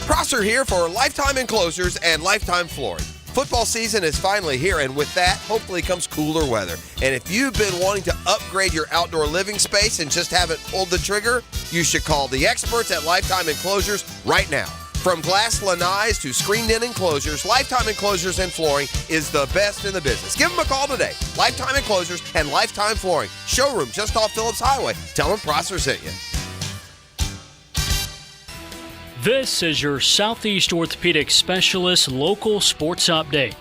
Prosser here for Lifetime Enclosures and Lifetime Flooring. Football season is finally here, and with that, hopefully comes cooler weather. And if you've been wanting to upgrade your outdoor living space and just haven't pulled the trigger, you should call the experts at Lifetime Enclosures right now. From glass lanais to screened-in enclosures, Lifetime Enclosures and Flooring is the best in the business. Give them a call today. Lifetime Enclosures and Lifetime Flooring. Showroom just off Phillips Highway. Tell them Prosser sent you. This is your Southeast Orthopedic Specialist local sports update.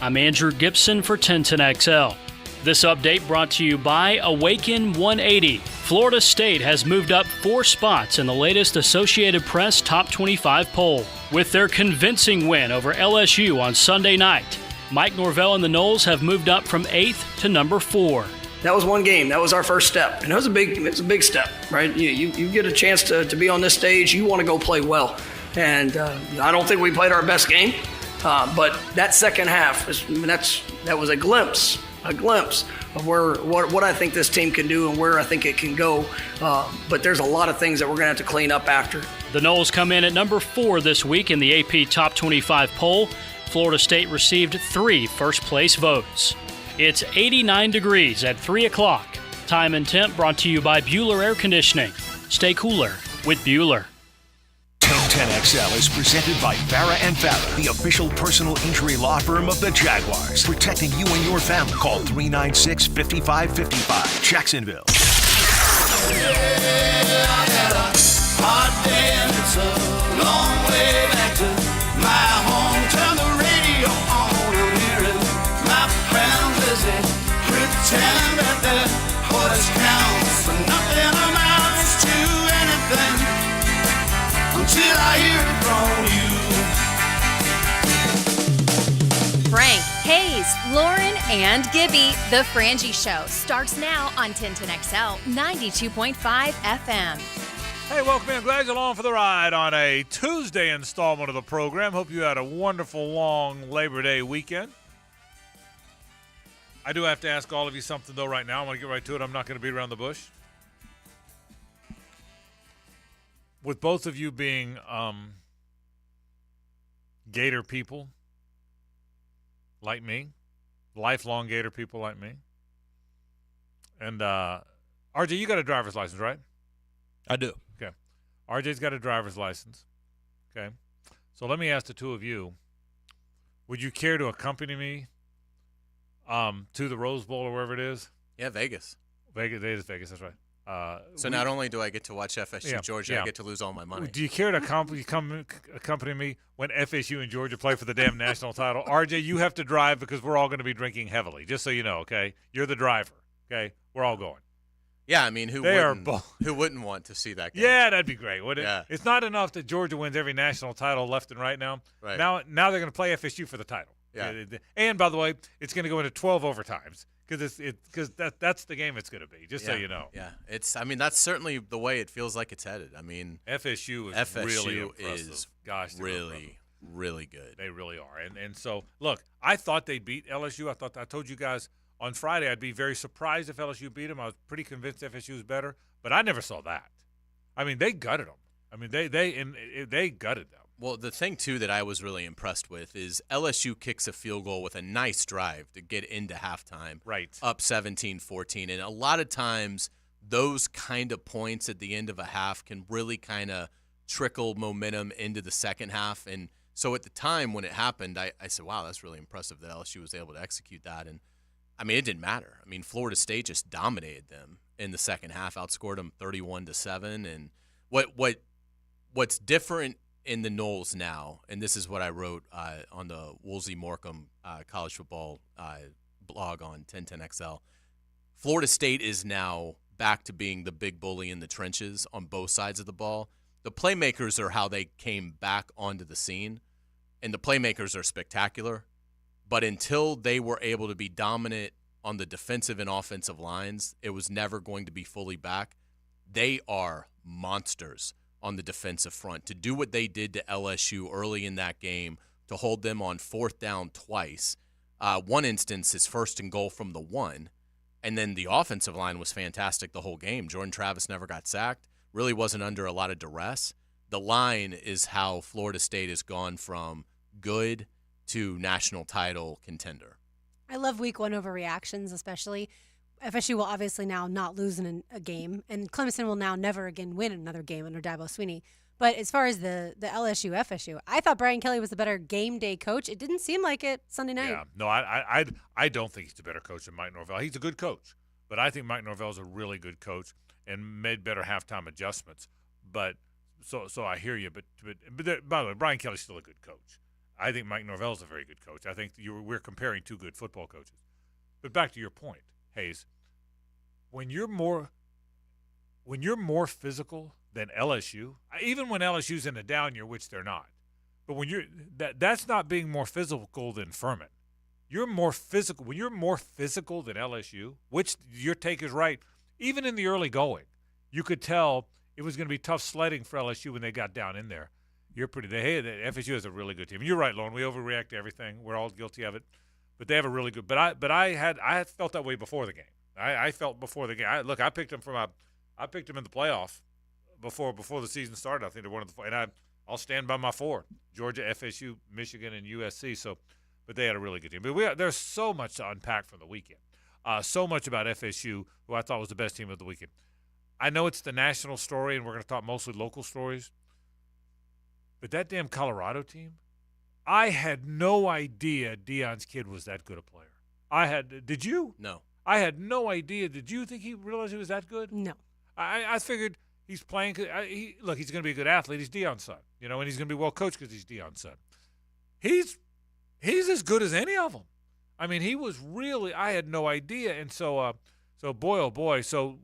I'm Andrew Gibson for 1010XL. This update brought to you by Awaken 180. Florida State has moved up 4 spots in the latest Associated Press Top 25 poll. With their convincing win over LSU on Sunday night, Mike Norvell and the Noles have moved up from 8th to number 4. That was one game. That was our first step, and it was a big step, right? You get a chance to be on this stage. You want to go play well, and I don't think we played our best game, but that second half that was a glimpse of what I think this team can do and where I think it can go. But there's a lot of things that we're going to have to clean up after. The Noles come in at number 4 this week in the AP Top 25 poll. Florida State received 3 first-place votes. It's 89 degrees at 3 o'clock. Time and temp brought to you by Bueller Air Conditioning. Stay cooler with Bueller. 1010XL is presented by Farah & Farah, the official personal injury law firm of the Jaguars. Protecting you and your family. Call 396-5555. Jacksonville. Hot day and it's a long way back to my home. Turn the radio on and hear it. My friends busy pretend that their voice counts, but nothing amounts to anything until I hear it from you. Frank, Hayes, Lauren, and Gibby. The Frangie Show starts now on 1010XL 92.5 FM. Hey, welcome in. Glad you're along for the ride on a Tuesday installment of the program. Hope you had a wonderful, long Labor Day weekend. I do have to ask all of you something, though, right now. I'm going to get right to it. I'm not going to beat around the bush. With both of you being Gator people like me, lifelong Gator people like me, and RJ, you got a driver's license, right? I do. Okay. RJ's got a driver's license. Okay. So let me ask the two of you, would you care to accompany me to the Rose Bowl or wherever it is? Yeah, Vegas. Vegas, it is Vegas, that's right. So not only do I get to watch FSU Georgia, I get to lose all my money. Do you care to accompany me when FSU and Georgia play for the damn national title? RJ, you have to drive because we're all going to be drinking heavily, just so you know, okay? You're the driver, okay? We're all going. Yeah, I mean, who wouldn't want to see that game? Yeah, that'd be great, wouldn't it? Yeah. It's not enough that Georgia wins every national title left and right now. Right. Now they're going to play FSU for the title. Yeah. And, by the way, it's going to go into 12 overtimes because that's the game it's going to be, just so you know. Yeah, that's certainly the way it feels like it's headed. I mean, FSU is really impressive. Gosh, really good. They really are. And so, look, I thought they'd beat LSU. I told you guys on Friday I'd be very surprised if LSU beat them. I was pretty convinced FSU was better, but I never saw that. I mean, they gutted them. I mean, they gutted them. Well, the thing, too, that I was really impressed with is LSU kicks a field goal with a nice drive to get into halftime. Right. Up 17-14. And a lot of times those kind of points at the end of a half can really kind of trickle momentum into the second half. And so at the time when it happened, I said, wow, that's really impressive that LSU was able to execute that. And, I mean, it didn't matter. I mean, Florida State just dominated them in the second half, outscored them 31-7. And what's different in the Noles now, and this is what I wrote on the Woolsey Morecambe college football blog on 1010XL, Florida State is now back to being the big bully in the trenches on both sides of the ball. The playmakers are how they came back onto the scene, and the playmakers are spectacular. But until they were able to be dominant on the defensive and offensive lines, it was never going to be fully back. They are monsters on the defensive front. To do what they did to LSU early in that game, to hold them on fourth down twice. One instance is first and goal from the 1, and then the offensive line was fantastic the whole game. Jordan Travis never got sacked, really wasn't under a lot of duress. the line is how Florida State has gone from good to national title contender. I love week one overreactions, especially. FSU will obviously now not lose in a game, and Clemson will now never again win another game under Dabo Swinney. But as far as the LSU FSU, I thought Brian Kelly was the better game day coach. It didn't seem like it Sunday night. Yeah, no, I don't think he's a better coach than Mike Norvell. He's a good coach, but I think Mike Norvell's a really good coach and made better halftime adjustments. But so I hear you. But by the way, Brian Kelly's still a good coach. I think Mike Norvell's a very good coach. I think we're comparing two good football coaches. But back to your point, Hayes, when you're more physical than LSU, even when LSU's in a down year, which they're not, but when that's not being more physical than Furman. You're more physical. When you're more physical than LSU, which your take is right, even in the early going, you could tell it was going to be tough sledding for LSU when they got down in there. The FSU is a really good team. And you're right, Lauren. We overreact to everything. We're all guilty of it. But they have a really good. But I had felt that way before the game. I felt before the game. I picked them I picked them in the playoff before the season started. I think they're one of the. And I'll stand by my four: Georgia, FSU, Michigan, and USC. So, but they had a really good team. But there's so much to unpack from the weekend. So much about FSU, who I thought was the best team of the weekend. I know it's the national story, and we're going to talk mostly local stories. But that damn Colorado team, I had no idea Deion's kid was that good a player. Did you? No. I had no idea. Did you think he realized he was that good? No. I figured he's playing. He's going to be a good athlete. He's Deion's son, and he's going to be well coached because he's Deion's son. He's as good as any of them. I mean, he was really. I had no idea, and so boy, oh boy. So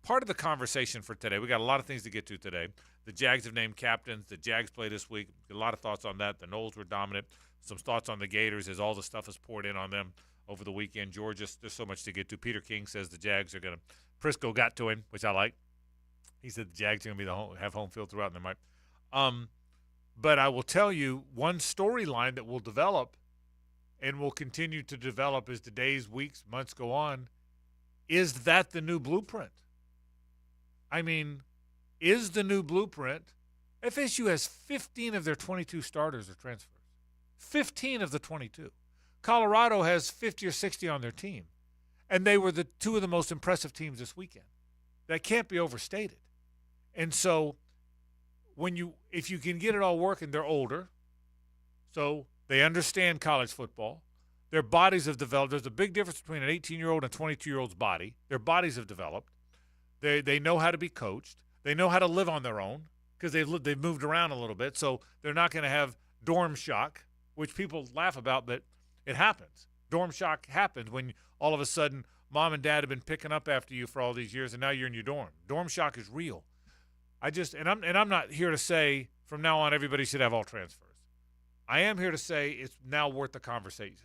part of the conversation for today, we got a lot of things to get to today. The Jags have named captains. The Jags play this week. A lot of thoughts on that. The Noles were dominant. Some thoughts on the Gators as all the stuff is poured in on them over the weekend. Georgia, there's so much to get to. Peter King says the Jags are going to – Prisco got to him, which I like. He said the Jags are going to have home field throughout, and they might. But I will tell you one storyline that will develop and will continue to develop as the days, weeks, months go on. Is that the new blueprint? I mean – is the new blueprint. FSU has 15 of their 22 starters are transfers. 15 of the 22. Colorado has 50 or 60 on their team. And they were the two of the most impressive teams this weekend. That can't be overstated. And so if you can get it all working, they're older. So they understand college football. Their bodies have developed. There's a big difference between an 18-year-old and a 22-year-old's body. Their bodies have developed. They know how to be coached. They know how to live on their own because they've moved around a little bit, so they're not going to have dorm shock, which people laugh about, but it happens. Dorm shock happens when all of a sudden mom and dad have been picking up after you for all these years, and now you're in your dorm. Dorm shock is real. I'm not here to say from now on everybody should have all transfers. I am here to say it's now worth the conversation.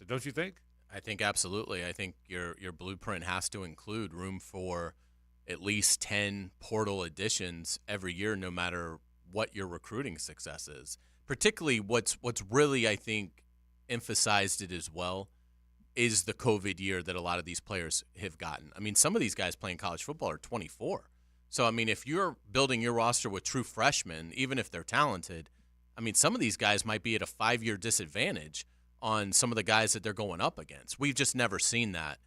Don't you think? I think absolutely. I think your blueprint has to include room for at least 10 portal additions every year, no matter what your recruiting success is. Particularly what's really, I think, emphasized it as well is the COVID year that a lot of these players have gotten. I mean, some of these guys playing college football are 24. So, I mean, if you're building your roster with true freshmen, even if they're talented, I mean, some of these guys might be at a 5-year disadvantage on some of the guys that they're going up against. We've just never seen that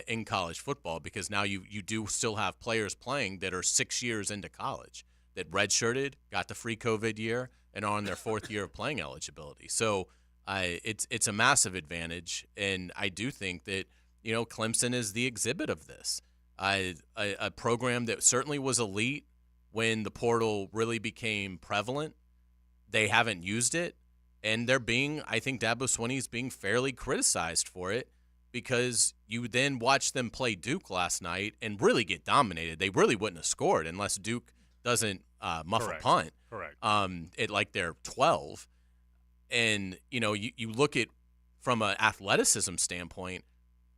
in college football because now you do still have players playing that are 6 years into college that redshirted, got the free COVID year, and are on their 4th year of playing eligibility. So it's a massive advantage, and I do think that Clemson is the exhibit of this. A program that certainly was elite when the portal really became prevalent. They haven't used it, and I think Dabo Swinney's being fairly criticized for it. Because you then watch them play Duke last night and really get dominated. They really wouldn't have scored unless Duke doesn't muff a punt. Correct. At like they're 12. And, you look at from an athleticism standpoint,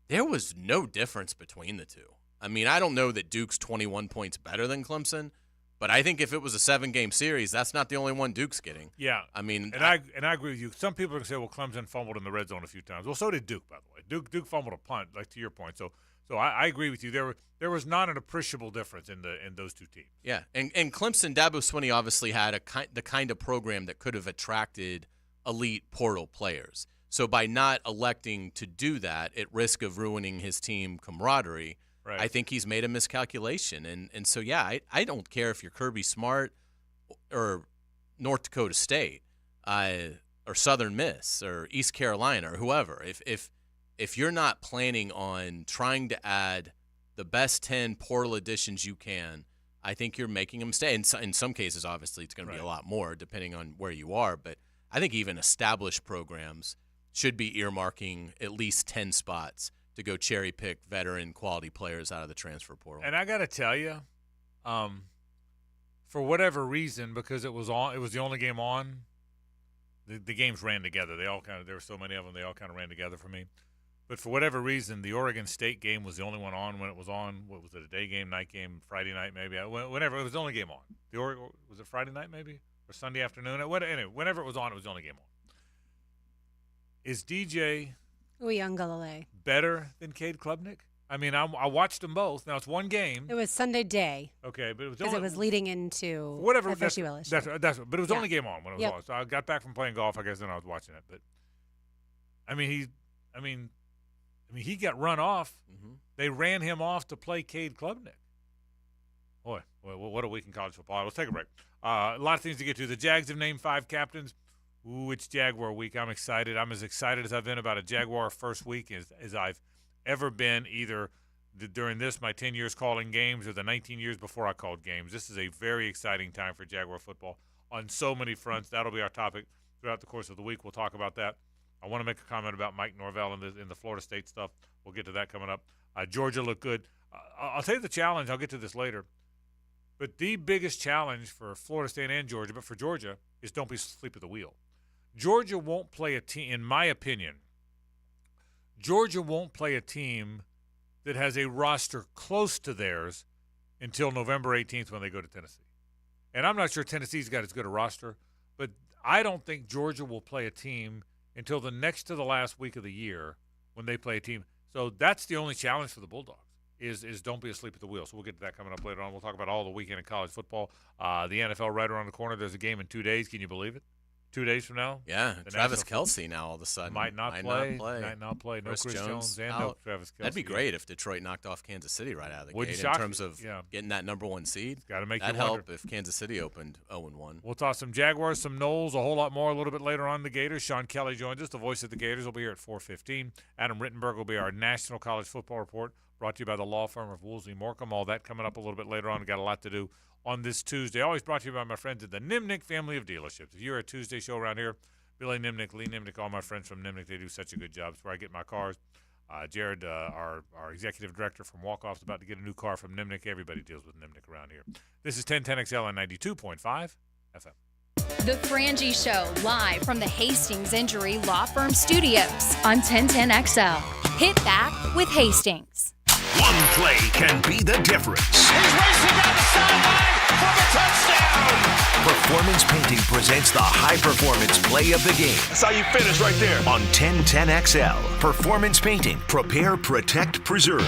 there was no difference between the two. I mean, I don't know that Duke's 21 points better than Clemson, but I think if it was a 7-game series, that's not the only one Duke's getting. Yeah. I mean, I agree with you. Some people are going to say, well, Clemson fumbled in the red zone a few times. Well, so did Duke, by the way. Duke fumbled a punt, like to your point. So So I agree with you. There was not an appreciable difference in those two teams. Yeah, and Clemson, Dabo Swinney obviously had the kind of program that could have attracted elite portal players. So by not electing to do that at risk of ruining his team camaraderie, Right. I think he's made a miscalculation. And so, yeah, I don't care if you're Kirby Smart or North Dakota State or Southern Miss or East Carolina or whoever. If you're not planning on trying to add the best 10 portal additions you can, I think you're making a mistake. In some cases, obviously, it's going to be a lot more depending on where you are. But I think even established programs should be earmarking at least 10 spots to go cherry pick veteran quality players out of the transfer portal. And I got to tell you, for whatever reason, because it was the only game on, the games ran together. There were so many of them, they all kind of ran together for me. But for whatever reason, the Oregon State game was the only one on when it was on. What was it, a day game, night game, Friday night maybe? Whenever, it was the only game on. Was it Friday night maybe? Or Sunday afternoon? Anyway, whenever it was on, it was the only game on. Is DJ Uyunglele better than Cade Klubnik? I mean, I watched them both. Now, it's one game. It was Sunday day. Okay, but it was because it was leading into whatever. FSU LSU. That's but it was the only game on when it was on. So I got back from playing golf, I guess, then I was watching it. But I mean, he got run off. Mm-hmm. They ran him off to play Cade Klubnik. Boy, what a week in college football. Let's take a break. A lot of things to get to. The Jags have named 5 captains. Ooh, it's Jaguar week. I'm excited. I'm as excited as I've been about a Jaguar first week as I've ever been, either during my 10 years calling games or the 19 years before I called games. This is a very exciting time for Jaguar football on so many fronts. That'll be our topic throughout the course of the week. We'll talk about that. I want to make a comment about Mike Norvell in the Florida State stuff. We'll get to that coming up. Georgia looked good. I'll tell you the challenge. I'll get to this later. But the biggest challenge for Florida State and Georgia, but for Georgia, is don't be asleep at the wheel. Georgia won't play a team, in my opinion, Georgia won't play a team that has a roster close to theirs until November 18th when they go to Tennessee. And I'm not sure Tennessee's got as good a roster, but I don't think Georgia will play a team until the next to the last week of the year when they play a team. So that's the only challenge for the Bulldogs is don't be asleep at the wheel. So we'll get to that coming up later on. We'll talk about all the weekend in college football. The NFL right around the corner. There's a game in 2 days. Can you believe it? 2 days from now? Yeah, Travis Kelce now all of a sudden. Might not play. No Chris Jones and no Travis Kelce. That'd be great if Detroit knocked off Kansas City right out of the Wouldn't gate in terms of getting that number 1 seed. Got to make That'd you wonder. help if Kansas City opened 0-1. We'll talk some Jaguars, some Knowles, a whole lot more a little bit later on the Gators. Sean Kelly joins us. The voice of the Gators will be here at 4:15. Adam Rittenberg will be our National College Football Report, brought to you by the law firm of Woolsey Morecambe. All that coming up a little bit later on. We've got a lot to do on this Tuesday. Always brought to you by my friends at the Nimnick family of dealerships. If you're a Tuesday show around here, Billy Nimnick, Lee Nimnick, all my friends from Nimnick, they do such a good job. It's where I get my cars. Jared, our executive director from Walkoff, is about to get a new car from Nimnick. Everybody deals with Nimnick around here. This is 1010XL on 92.5 FM. The Frangie Show, live from the Hastings Injury Law Firm Studios on 1010XL. Hit back with Hastings. One play can be the difference. He's racing down the sideline for the touchdown. Performance Painting presents the high-performance play of the game. That's how you finish right there. On 1010XL. Performance Painting. Prepare, protect, preserve.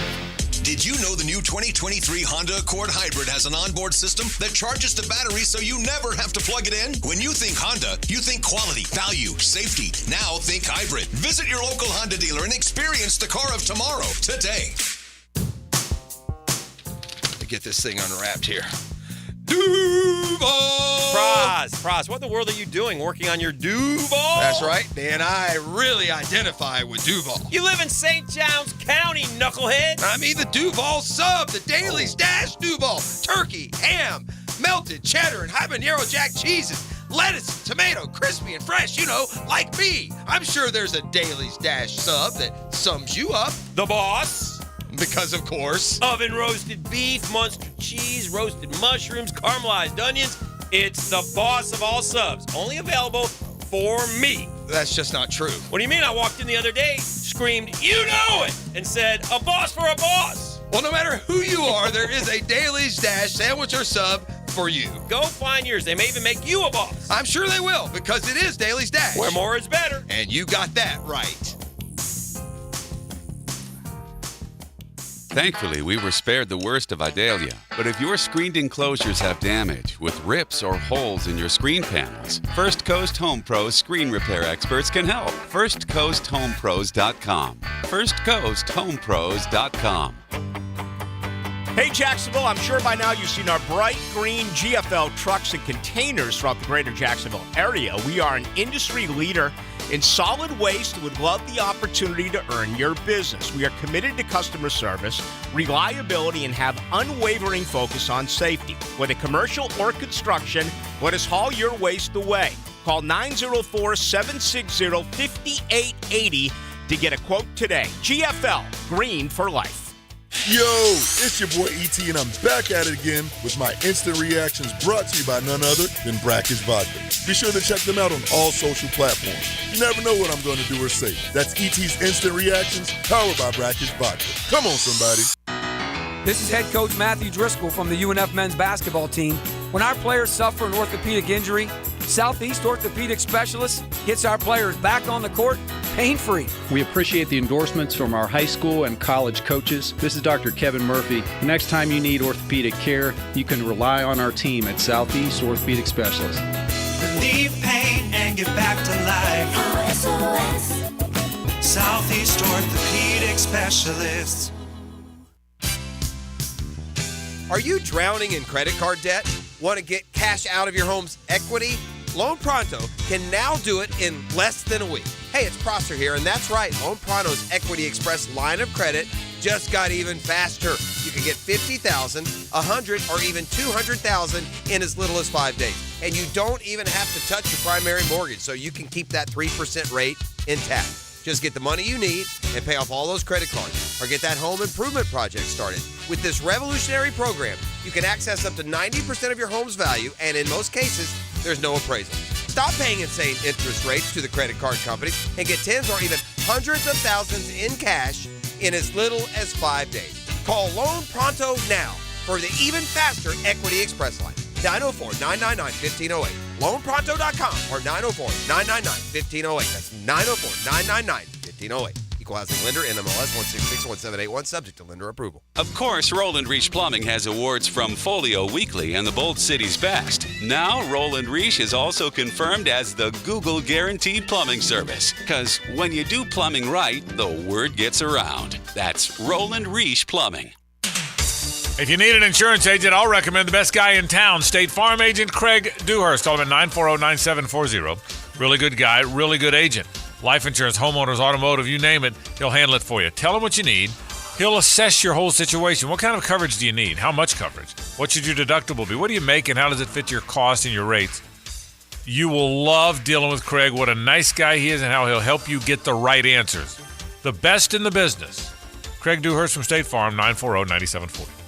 Did you know the new 2023 Honda Accord Hybrid has an onboard system that charges the battery so you never have to plug it in? When you think Honda, you think quality, value, safety. Now think hybrid. Visit your local Honda dealer and experience the car of tomorrow today. To get this thing unwrapped here. Duval! Praz, what in the world are you doing working on your Duval? That's right, man. I really identify with Duval. You live in St. Johns County, knucklehead. I mean the Duval sub, the Daily Dash Duval. Turkey, ham, melted cheddar, and habanero jack cheeses. Lettuce, tomato, crispy and fresh, like me. I'm sure there's a Daily Dash sub that sums you up. The boss. Because, of course. Oven roasted beef, Munster cheese, roasted mushrooms, caramelized onions. It's the boss of all subs. Only available for me. That's just not true. What do you mean? I walked in the other day, screamed, "You know it!" and said, "A boss for a boss." Well, no matter who you are, there is a Daily's Dash sandwich or sub for you. Go find yours. They may even make you a boss. I'm sure they will, because it is Daily's Dash. Where more is better. And you got that right. Thankfully, we were spared the worst of Idalia. But if your screened enclosures have damage with rips or holes in your screen panels, First Coast Home Pros screen repair experts can help. FirstCoastHomePros.com. FirstCoastHomePros.com. Hey Jacksonville, I'm sure by now you've seen our bright green GFL trucks and containers throughout the greater Jacksonville area. We are an industry leader in solid waste and would love the opportunity to earn your business. We are committed to customer service, reliability, and have unwavering focus on safety. Whether commercial or construction, let us haul your waste away. Call 904-760-5880 to get a quote today. GFL, green for life. Yo, it's your boy ET, and I'm back at it again with my instant reactions brought to you by none other than Brackish Vodka. Be sure to check them out on all social platforms. You never know what I'm going to do or say. That's ET's Instant Reactions, powered by Brackish Vodka. Come on, somebody. This is head coach Matthew Driscoll from the UNF men's basketball team. When our players suffer an orthopedic injury, Southeast Orthopedic Specialists gets our players back on the court pain-free. We appreciate the endorsements from our high school and college coaches. This is Dr. Kevin Murphy. The next time you need orthopedic care, you can rely on our team at Southeast Orthopedic Specialists. Relieve pain and get back to life. SOS. Southeast Orthopedic Specialists. Are you drowning in credit card debt? Want to get cash out of your home's equity? Loan Pronto can now do it in less than a week. Hey, it's Prosser here, and that's right. Loan Pronto's Equity Express line of credit just got even faster. You can get $50,000, $100,000, or even $200,000 in as little as 5 days. And you don't even have to touch your primary mortgage, so you can keep that 3% rate intact. Just get the money you need and pay off all those credit cards, or get that home improvement project started. With this revolutionary program, you can access up to 90% of your home's value, and in most cases, there's no appraisal. Stop paying insane interest rates to the credit card companies and get tens or even hundreds of thousands in cash in as little as 5 days. Call Loan Pronto now for the even faster Equity Express line. 904-999-1508. LoanPronto.com or 904-999-1508. That's 904-999-1508. Equal housing lender, NMLS 1661781, subject to lender approval. Of course, Roland Reach Plumbing has awards from Folio Weekly and the Bold City's Best. Now, Roland Reach is also confirmed as the Google Guaranteed Plumbing Service. Because when you do plumbing right, the word gets around. That's Roland Reach Plumbing. If you need an insurance agent, I'll recommend the best guy in town, State Farm agent Craig Dewhurst. Call him at 940-9740. Really good guy, really good agent. Life insurance, homeowners, automotive, you name it, he'll handle it for you. Tell him what you need. He'll assess your whole situation. What kind of coverage do you need? How much coverage? What should your deductible be? What do you make and how does it fit your cost and your rates? You will love dealing with Craig. What a nice guy he is and how he'll help you get the right answers. The best in the business. Craig Dewhurst from State Farm, 940-9740.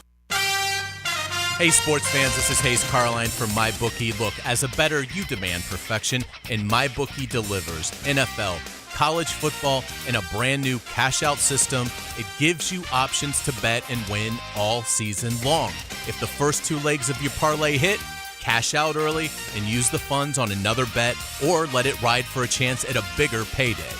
Hey, sports fans, this is Hayes Carline from MyBookie. Look, as a bettor, you demand perfection, and MyBookie delivers. NFL, college football, and a brand new cash-out system. It gives you options to bet and win all season long. If the first two legs of your parlay hit, cash out early and use the funds on another bet, or let it ride for a chance at a bigger payday.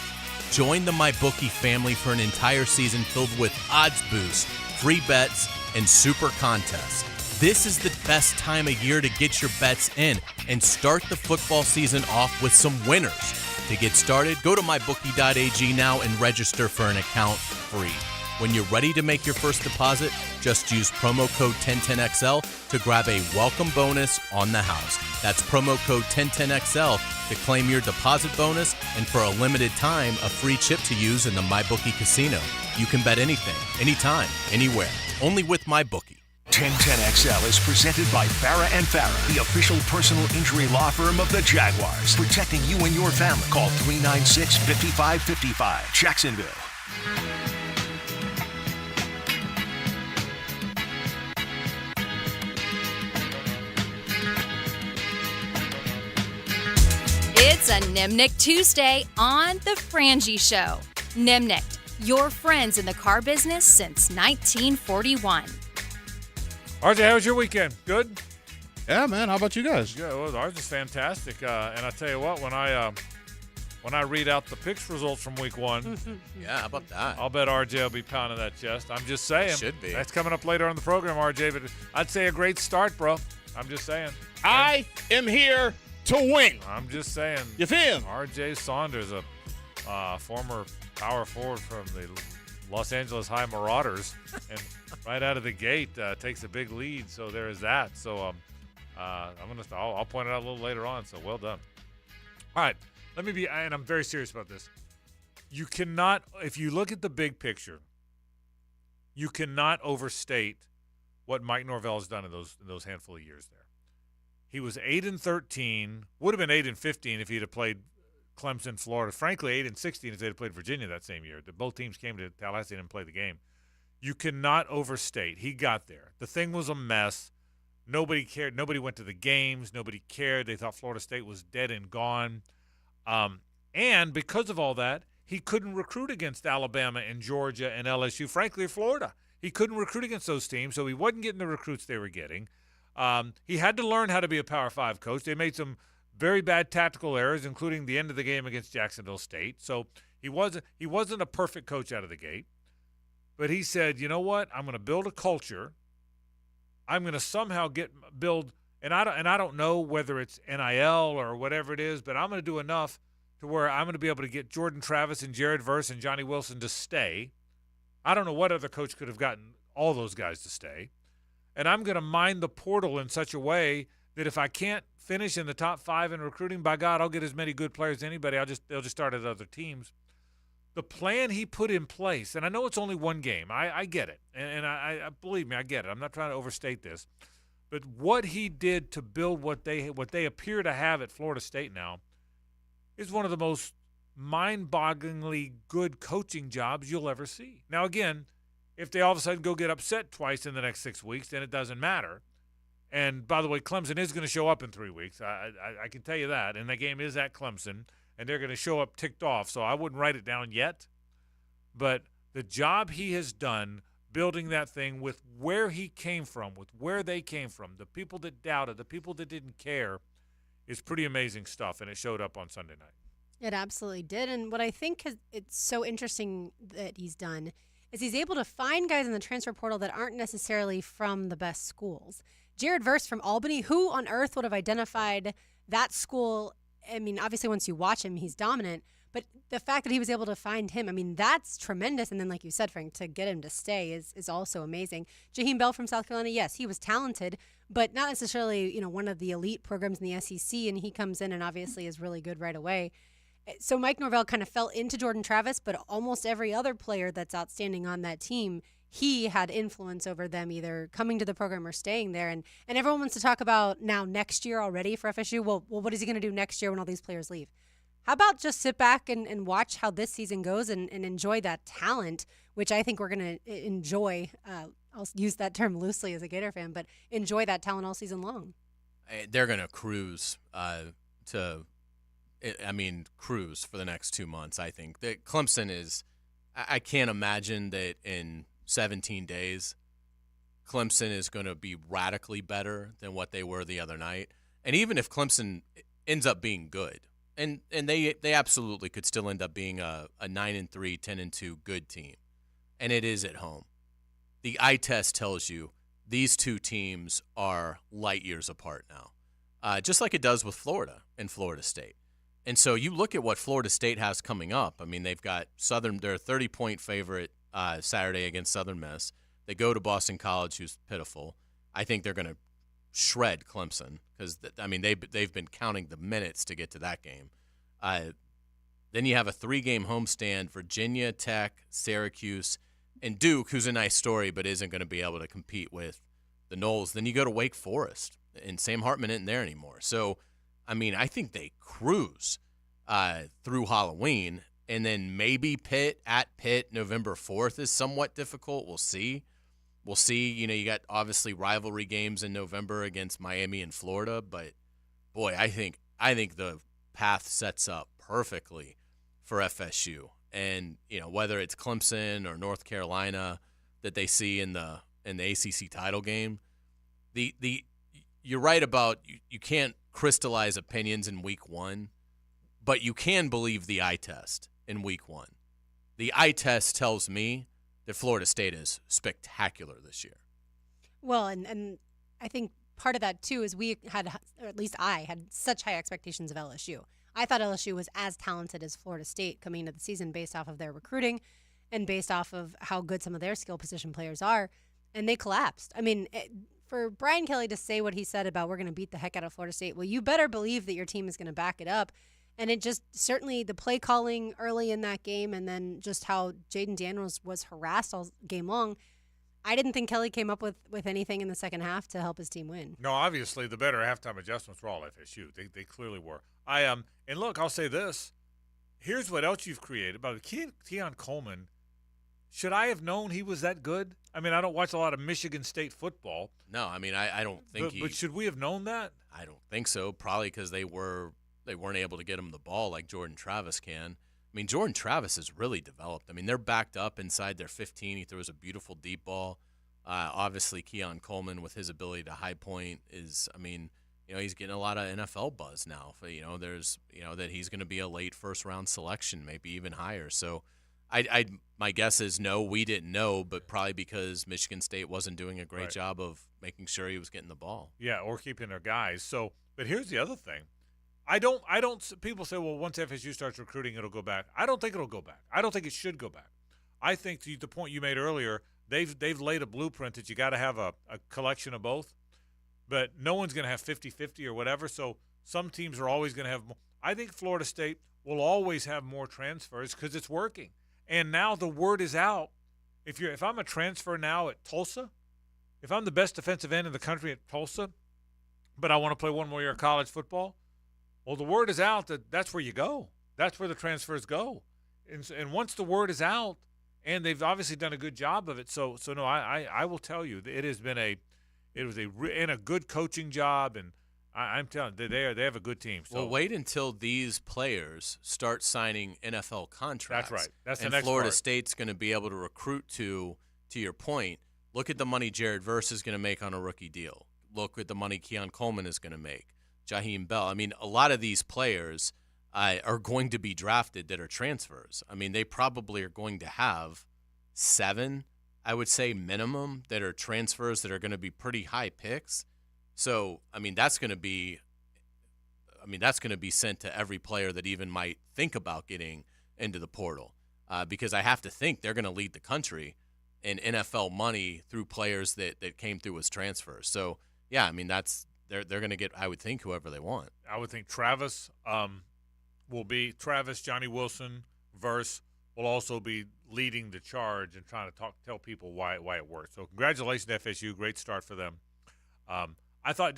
Join the MyBookie family for an entire season filled with odds boosts, free bets, and super contests. This is the best time of year to get your bets in and start the football season off with some winners. To get started, go to mybookie.ag now and register for an account free. When you're ready to make your first deposit, just use promo code 1010XL to grab a welcome bonus on the house. That's promo code 1010XL to claim your deposit bonus and for a limited time, a free chip to use in the MyBookie casino. You can bet anything, anytime, anywhere, only with MyBookie. 1010XL is presented by Farah and Farah, the official personal injury law firm of the Jaguars, protecting you and your family. Call 396-5555, Jacksonville. It's a Nimnick Tuesday on The Frangie Show. Nimnick, your friends in the car business since 1941. RJ, how was your weekend? Good? Yeah, man. How about you guys? Yeah, well, ours was fantastic. And I tell you what, when I when I read out the picks results from week 1. Yeah, how about that? I'll bet RJ will be pounding that chest. I'm just saying. Should be. That's coming up later on the program, RJ. But I'd say a great start, bro. I'm just saying. I am here to win. I'm just saying. You feel? RJ Saunders, a former power forward from the Los Angeles High Marauders, and right out of the gate takes a big lead. So there is that. So I'll point it out a little later on. So well done. All right, and I'm very serious about this. You cannot, if you look at the big picture, you cannot overstate what Mike Norvell has done in those handful of years there. He was 8-13, would have been 8-15 if he'd have played Clemson, Florida. Frankly, 8-16 if they'd have played Virginia that same year. Both teams came to Tallahassee and played the game. You cannot overstate. He got there. The thing was a mess. Nobody cared. Nobody went to the games. Nobody cared. They thought Florida State was dead and gone. And because of all that, he couldn't recruit against Alabama and Georgia and LSU, frankly, Florida. He couldn't recruit against those teams, so he wasn't getting the recruits they were getting. He had to learn how to be a Power 5 coach. They made some very bad tactical errors, including the end of the game against Jacksonville State. So he wasn't a perfect coach out of the gate. But he said, you know what? I'm going to build a culture. I'm going to somehow build, and I don't know whether it's NIL or whatever it is, but I'm going to do enough to where I'm going to be able to get Jordan Travis and Jared Verse and Johnny Wilson to stay. I don't know what other coach could have gotten all those guys to stay. And I'm going to mine the portal in such a way that if I can't finish in the top 5 in recruiting, by God, I'll get as many good players as anybody. They'll just start at other teams. The plan he put in place, and I know it's only one game. I get it. And I believe me, I get it. I'm not trying to overstate this. But what he did to build what they appear to have at Florida State now is one of the most mind-bogglingly good coaching jobs you'll ever see. Now, again, if they all of a sudden go get upset twice in the next 6 weeks, then it doesn't matter. And, by the way, Clemson is going to show up in 3 weeks. I can tell you that. And that game is at Clemson, and they're going to show up ticked off. So I wouldn't write it down yet. But the job he has done building that thing with where he came from, with where they came from, the people that doubted, the people that didn't care, is pretty amazing stuff, and it showed up on Sunday night. It absolutely did. And what I think it's so interesting that he's done is he's able to find guys in the transfer portal that aren't necessarily from the best schools. Jared Verse from Albany, who on earth would have identified that school? I mean, obviously once you watch him, he's dominant. But the fact that he was able to find him, I mean, that's tremendous. And then, like you said, Frank, to get him to stay is also amazing. Jaheim Bell from South Carolina, yes, he was talented, but not necessarily, one of the elite programs in the SEC. And he comes in and obviously is really good right away. So Mike Norvell kind of fell into Jordan Travis, but almost every other player that's outstanding on that team, he had influence over them either coming to the program or staying there. And everyone wants to talk about now next year already for FSU. Well, what is he going to do next year when all these players leave? How about just sit back and watch how this season goes and enjoy that talent, which I think we're going to enjoy. I'll use that term loosely as a Gator fan, but enjoy that talent all season long. They're going to cruise cruise for the next 2 months, I think. That Clemson is – I can't imagine that in 17 days Clemson is going to be radically better than what they were the other night. And even if Clemson ends up being good, and they absolutely could still end up being a 9-3, 10-2 good team, and it is at home. The eye test tells you these two teams are light years apart now, just like it does with Florida and Florida State. And so you look at what Florida State has coming up. I mean, they've got Southern. They're a 30-point favorite Saturday against Southern Miss. They go to Boston College, who's pitiful. I think they're going to shred Clemson because, they've been counting the minutes to get to that game. Then you have a 3-game homestand, Virginia Tech, Syracuse, and Duke, who's a nice story but isn't going to be able to compete with the Noles. Then you go to Wake Forest, and Sam Hartman isn't there anymore. So, I think they cruise through Halloween, and then maybe Pitt at Pitt November 4th is somewhat difficult. We'll see. You got obviously rivalry games in November against Miami and Florida, but boy, I think the path sets up perfectly for FSU. And whether it's Clemson or North Carolina that they see in the ACC title game, you're right about you can't crystallize opinions in week 1, but you can believe the eye test in week 1. The eye test tells me that Florida State is spectacular this year. Well, and I think part of that, too, is we had, or at least I, had such high expectations of LSU. I thought LSU was as talented as Florida State coming into the season based off of their recruiting and based off of how good some of their skill position players are, and they collapsed. I mean, for Brian Kelly to say what he said about we're going to beat the heck out of Florida State, well, you better believe that your team is going to back it up. And it just certainly the play calling early in that game and then just how Jaden Daniels was harassed all game long. I didn't think Kelly came up with anything in the second half to help his team win. No, obviously the better halftime adjustments were all FSU. They clearly were. And look, I'll say this. Here's what else you've created. About Keon Coleman, should I have known he was that good? I mean, I don't watch a lot of Michigan State football. No, I mean, I don't think But should we have known that? I don't think so. Probably because they weren't able to get him the ball like Jordan Travis can. I mean, Jordan Travis has really developed. I mean, they're backed up inside their 15. He throws a beautiful deep ball. Obviously, Keon Coleman with his ability to high point is, I mean, he's getting a lot of NFL buzz now. There's, that he's going to be a late first-round selection, maybe even higher. So my guess is no, we didn't know, but probably because Michigan State wasn't doing a great job of making sure he was getting the ball. Yeah, or keeping their guys. So, but here's the other thing. People say, well, once FSU starts recruiting, it'll go back. I don't think it'll go back. I don't think it should go back. I think, to the point you made earlier, they've laid a blueprint that you got to have a collection of both. But no one's going to have 50-50 or whatever, so some teams are always going to have more. I think Florida State will always have more transfers because it's working. And now the word is out. If I'm a transfer now at Tulsa, if I'm the best defensive end in the country at Tulsa, but I want to play one more year of college football, well, the word is out that that's where you go. That's where the transfers go. And once the word is out, and they've obviously done a good job of it, so no, I will tell you, it was a good coaching job, and I'm telling you, they have a good team. So. Well, wait until these players start signing NFL contracts. That's right. That's and the next Florida part. State's going to be able to recruit to your point. Look at the money Jared Verse is going to make on a rookie deal. Look at the money Keon Coleman is going to make. Jaheim Bell. I mean, a lot of these players are going to be drafted that are transfers. I mean, they probably are going to have 7, I would say, minimum that are transfers that are going to be pretty high picks. So, I mean, that's going to be sent to every player that even might think about getting into the portal, because I have to think they're going to lead the country in NFL money through players that came through as transfers. So, yeah, I mean, they're going to get, I would think, whoever they want. I would think Travis will be Johnny Wilson, Verse will also be leading the charge and trying to tell people why it works. So congratulations to FSU, great start for them. I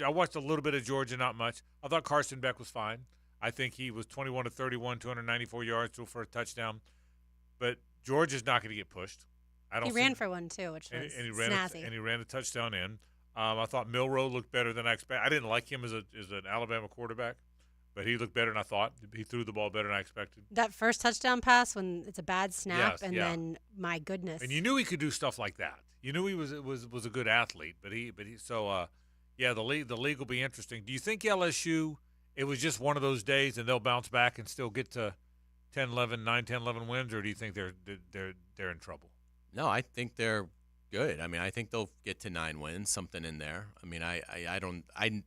watched a little bit of Georgia, not much. I thought Carson Beck was fine. I think he was 21 to 31, 294 yards for a touchdown. But Georgia's not going to get pushed. He ran for one too, which was snazzy. And he ran a touchdown in. I thought Milroe looked better than I expected. I didn't like him as an Alabama quarterback, but he looked better than I thought. He threw the ball better than I expected. That first touchdown pass when it's a bad snap, then my goodness. And you knew he could do stuff like that. You knew he was a good athlete, but the league will be interesting. Do you think LSU, it was just one of those days and they'll bounce back and still get to 9-10-11 wins, or do you think they're in trouble? No, I think they're good. I mean, I think they'll get to 9 wins, something in there. I mean, I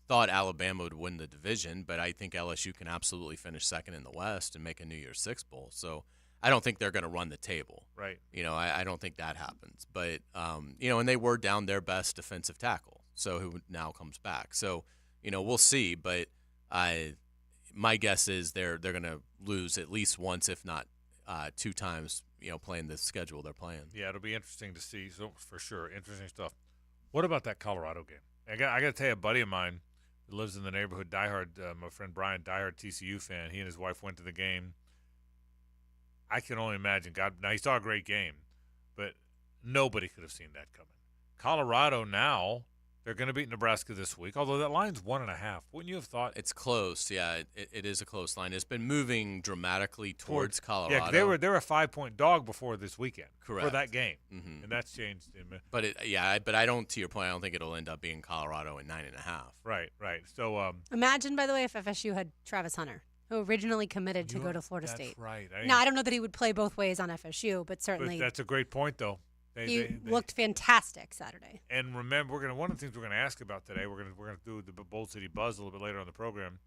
thought Alabama would win the division, but I think LSU can absolutely finish second in the West and make a New Year's Six bowl. So I don't think they're going to run the table. Right. I don't think that happens. But and they were down their best defensive tackle, so who now comes back. So we'll see. But my guess is they're going to lose at least once, if not 2 times. Playing the schedule they're playing. Yeah, it'll be interesting to see. So for sure, interesting stuff. What about that Colorado game? I got to tell you, a buddy of mine who lives in the neighborhood, diehard, my friend Brian, diehard TCU fan. He and his wife went to the game. I can only imagine. Now he saw a great game, but nobody could have seen that coming. Colorado now, they're going to beat Nebraska this week, although that line's 1.5. Wouldn't you have thought? It's close. Yeah, it is a close line. It's been moving dramatically towards Colorado. Yeah, they were a 5-point dog before this weekend. Correct. For that game, mm-hmm. and that's changed. But I don't. To your point, I don't think it'll end up being Colorado at 9.5. Right. So imagine, by the way, if FSU had Travis Hunter. who originally committed to go to Florida State. That's right. Now, I don't know that he would play both ways on FSU, but certainly. But that's a great point, though. He looked fantastic Saturday. And remember, one of the things we're going to ask about today, we're going to do the Bold City Buzz a little bit later on the program.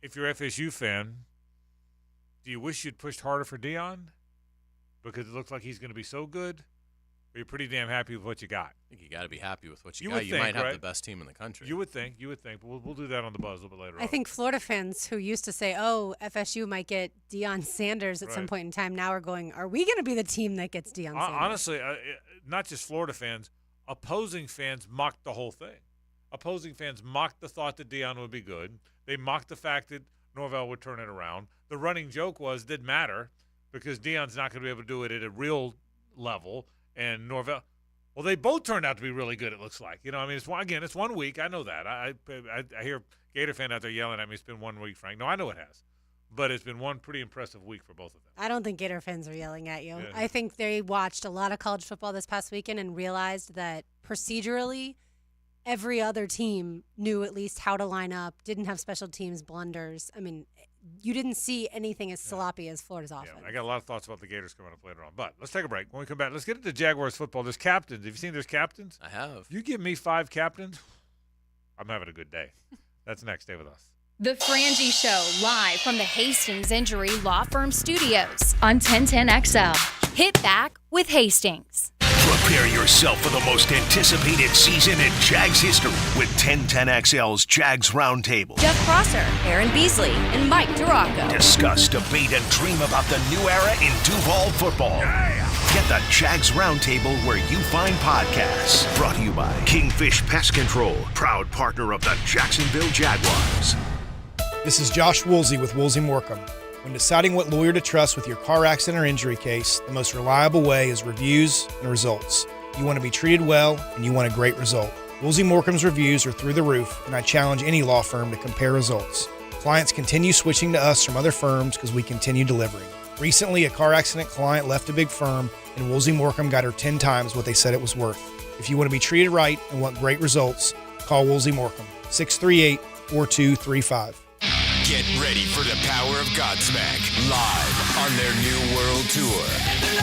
If you're an FSU fan, do you wish you'd pushed harder for Deion because it looks like he's going to be so good? Or you're pretty damn happy with what you got? I think you got to be happy with what you would got. You think, might have right? the best team in the country. You would think. But we'll do that on the Buzz a little bit later on. I think Florida fans who used to say, "Oh, FSU might get Deion Sanders at some Right. point in time," now are going, "Are we going to be the team that gets Deion Sanders?" Honestly, not just Florida fans, opposing fans mocked the whole thing. Opposing fans mocked the thought that Deion would be good. They mocked the fact that Norvell would turn it around. The running joke was it didn't matter because Deion's not going to be able to do it at a real level, and Norvell. Well, they both turned out to be really good, it looks like. I mean, it's 1 week. I know that. I hear Gator fan out there yelling at me, it's been 1 week, Frank. No, I know it has. But it's been one pretty impressive week for both of them. I don't think Gator fans are yelling at you. Yeah. I think they watched a lot of college football this past weekend and realized that procedurally, every other team knew at least how to line up, didn't have special teams blunders. I mean, you didn't see anything as sloppy as Florida's offense. I got a lot of thoughts about the Gators coming up later on. But let's take a break. When we come back, let's get into Jaguars football. There's captains. Have you seen there's captains? I have. You give me 5 captains, I'm having a good day. That's next. Stay with us. The Frangie Show, live from the Hastings Injury Law Firm Studios on 1010XL. Hit back with Hastings. Prepare yourself for the most anticipated season in Jags history with 1010XL's Jags Roundtable. Jeff Prosser, Aaron Beasley, and Mike Duraco. Discuss, debate, and dream about the new era in Duval football. Get the Jags Roundtable where you find podcasts. Brought to you by Kingfish Pest Control, proud partner of the Jacksonville Jaguars. This is Josh Woolsey with Woolsey Morecambe. When deciding what lawyer to trust with your car accident or injury case, the most reliable way is reviews and results. You want to be treated well, and you want a great result. Woolsey Morecambe's reviews are through the roof, and I challenge any law firm to compare results. Clients continue switching to us from other firms because we continue delivering. Recently, a car accident client left a big firm, and Woolsey Morecambe got her 10 times what they said it was worth. If you want to be treated right and want great results, call Woolsey Morecambe, 638-4235. Get ready for the power of Godsmack live on their new world tour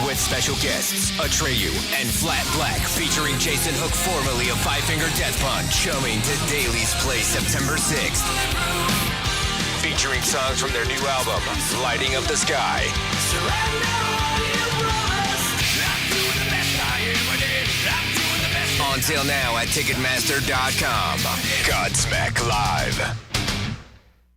with special guests Atreyu and Flat Black featuring Jason Hook, formerly of Five Finger Death Punch, coming to Daly's Place September 6th. Featuring songs from their new album, Lighting Up the Sky. Until now at Ticketmaster.com. Godsmack Live.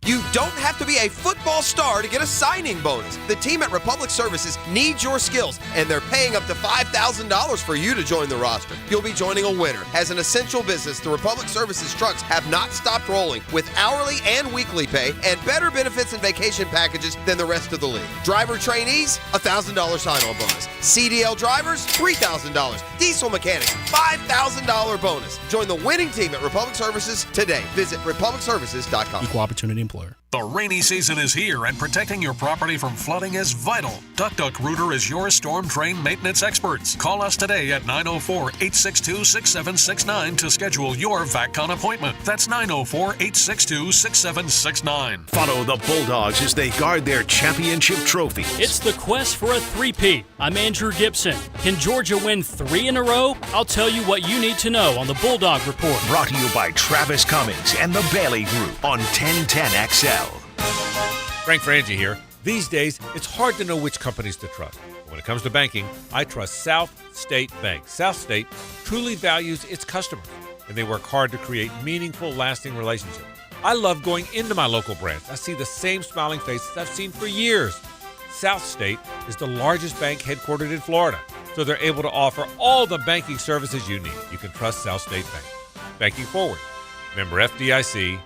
You don't have to be a football star to get a signing bonus. The team at Republic Services needs your skills, and they're paying up to $5,000 for you to join the roster. You'll be joining a winner. As an essential business, the Republic Services trucks have not stopped rolling with hourly and weekly pay and better benefits and vacation packages than the rest of the league. Driver trainees, $1,000 sign-on bonus. CDL drivers, $3,000. Diesel mechanics, $5,000 bonus. Join the winning team at Republic Services today. Visit republicservices.com. Equal opportunity employer. The rainy season is here, and protecting your property from flooding is vital. Duck Rooter is your storm drain maintenance experts. Call us today at 904-862-6769 to schedule your VACCON appointment. That's 904-862-6769. Follow the Bulldogs as they guard their championship trophy. It's the quest for a three-peat. I'm Andrew Gibson. Can Georgia win 3 in a row? I'll tell you what you need to know on the Bulldog Report. Brought to you by Travis Cummings and the Bailey Group on 1010XL. Frank Frangie here. These days, it's hard to know which companies to trust. But when it comes to banking, I trust South State Bank. South State truly values its customers, and they work hard to create meaningful, lasting relationships. I love going into my local branch. I see the same smiling faces I've seen for years. South State is the largest bank headquartered in Florida, so they're able to offer all the banking services you need. You can trust South State Bank. Banking forward. Member FDIC,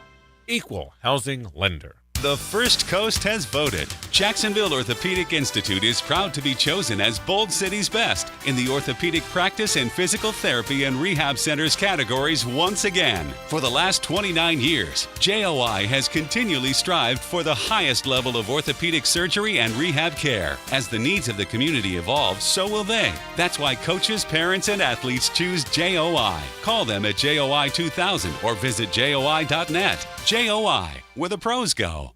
equal housing lender. The First Coast has voted. Jacksonville Orthopedic Institute is proud to be chosen as Bold City's best in the orthopedic practice and physical therapy and rehab centers categories once again. For the last 29 years, JOI has continually strived for the highest level of orthopedic surgery and rehab care. As the needs of the community evolve, so will they. That's why coaches, parents, and athletes choose JOI. Call them at JOI 2000 or visit JOI.net. JOI, where the pros go.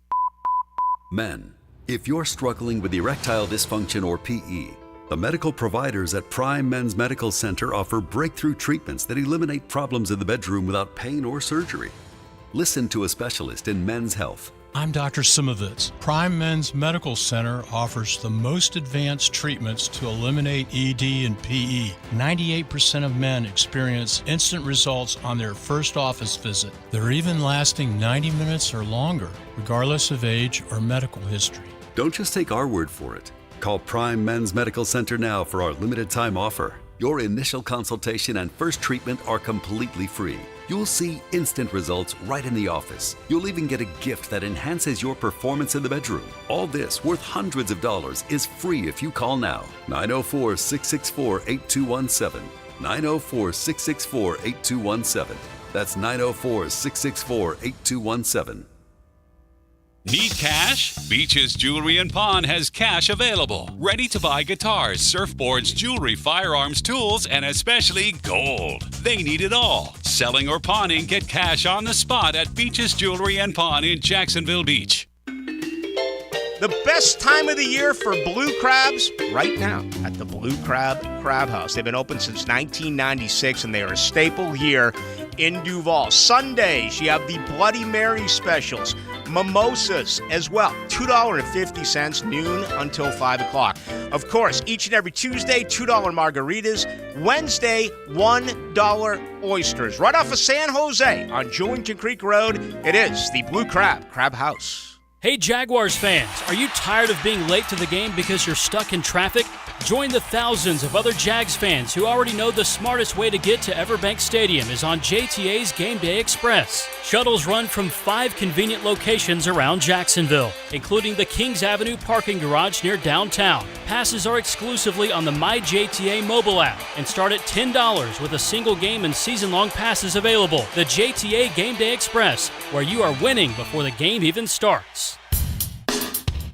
Men, if you're struggling with erectile dysfunction or PE, the medical providers at Prime Men's Medical Center offer breakthrough treatments that eliminate problems in the bedroom without pain or surgery. Listen to a specialist in men's health. I'm Dr. Simovitz. Prime Men's Medical Center offers the most advanced treatments to eliminate ED and PE. 98% of men experience instant results on their first office visit. They're even lasting 90 minutes or longer, regardless of age or medical history. Don't just take our word for it. Call Prime Men's Medical Center now for our limited time offer. Your initial consultation and first treatment are completely free. You'll see instant results right in the office. You'll even get a gift that enhances your performance in the bedroom. All this, worth hundreds of dollars, is free if you call now. 904-664-8217. 904-664-8217. That's 904-664-8217. Need cash? Beaches Jewelry and Pawn has cash available. Ready to buy guitars, surfboards, jewelry, firearms, tools, and especially gold. They need it all. Selling or pawning, get cash on the spot at Beaches Jewelry and Pawn in Jacksonville Beach. The best time of the year for blue crabs right now at the Blue Crab Crab House. They've been open since 1996, and they are a staple here in Duval. Sundays, you have the Bloody Mary specials. Mimosas as well, $2.50 noon until 5 o'clock. Of course, each and every Tuesday, $2 margaritas. Wednesday, $1 oysters. Right off of San Jose on Jewington Creek Road, it is the Blue Crab Crab House. Hey Jaguars fans, are you tired of being late to the game because you're stuck in traffic? Join the thousands of other Jags fans who already know the smartest way to get to Everbank Stadium is on JTA's Game Day Express. Shuttles run from 5 convenient locations around Jacksonville, including the Kings Avenue parking garage near downtown. Passes are exclusively on the MyJTA mobile app and start at $10 with a single game and season-long passes available. The JTA Game Day Express, where you are winning before the game even starts.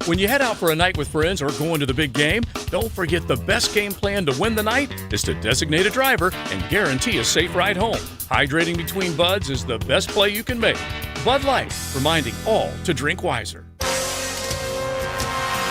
When you head out for a night with friends or going to the big game, don't forget the best game plan to win the night is to designate a driver and guarantee a safe ride home. Hydrating between buds is the best play you can make. Bud Light, reminding all to drink wiser.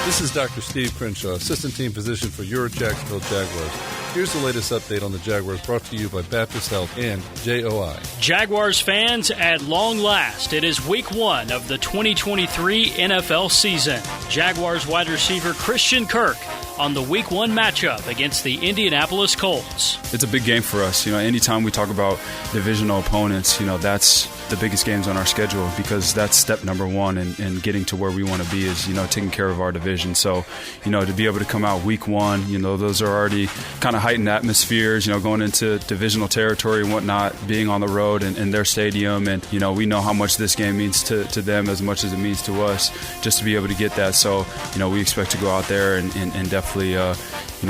This is Dr. Steve Crenshaw, Assistant Team Physician for your Jacksonville Jaguars. Here's the latest update on the Jaguars brought to you by Baptist Health and JOI. Jaguars fans, at long last, it is week 1 of the 2023 NFL season. Jaguars wide receiver Christian Kirk on the week 1 matchup against the Indianapolis Colts. It's a big game for us. Anytime we talk about divisional opponents, that's the biggest games on our schedule because that's step number 1 in getting to where we want to be is, taking care of our division. So, to be able to come out week 1, those are already kind of heightened atmospheres, going into divisional territory and whatnot, being on the road in their stadium. And, we know how much this game means to them as much as it means to us just to be able to get that. So, we expect to go out there and definitely,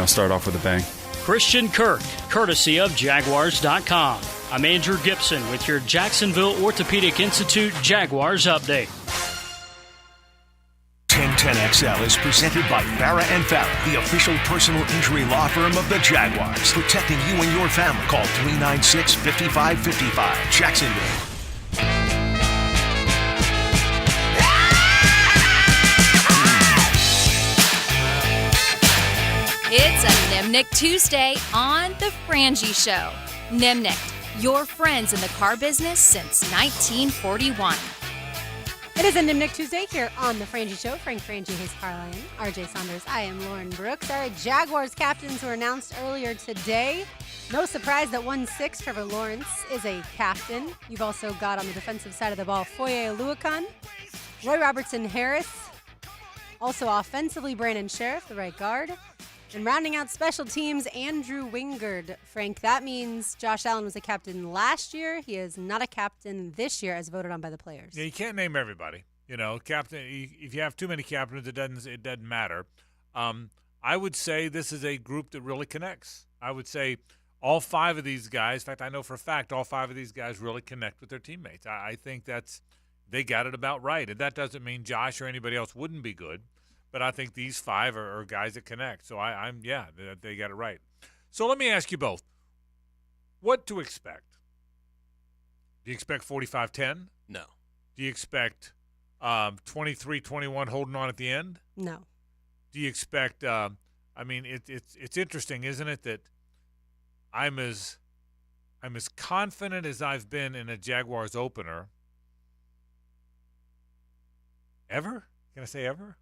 start off with a bang. Christian Kirk, courtesy of Jaguars.com. I'm Andrew Gibson with your Jacksonville Orthopedic Institute Jaguars update. 1010XL is presented by Farah & Farah, the official personal injury law firm of the Jaguars. Protecting you and your family. Call 396-5555. Jacksonville. It's a Nimnick Tuesday on The Frangie Show. Nimnick, your friends in the car business since 1941. It is a Nimnick Tuesday here on The Frangie Show. Frank Frangie, his Carline, RJ Saunders. I am Lauren Brooks. Our Jaguars captains were announced earlier today. No surprise that 1-6 Trevor Lawrence is a captain. You've also got on the defensive side of the ball Foye Oluokun, Roy Robertson Harris, also offensively Brandon Sheriff, the right guard. And rounding out special teams, Andrew Wingard. Frank, that means Josh Allen was a captain last year. He is not a captain this year as voted on by the players. Yeah, you can't name everybody. Captain. If you have too many captains, it doesn't matter. I would say this is a group that really connects. I would say all 5 of these guys. In fact, I know for a fact all 5 of these guys really connect with their teammates. I think they got it about right, and that doesn't mean Josh or anybody else wouldn't be good. But I think these 5 are guys that connect. So they got it right. So let me ask you both, what to expect? Do you expect 45-10? No. Do you expect 23-21 holding on at the end? No. Do you expect it's interesting, isn't it, that I'm as confident as I've been in a Jaguars opener ever? Can I say ever?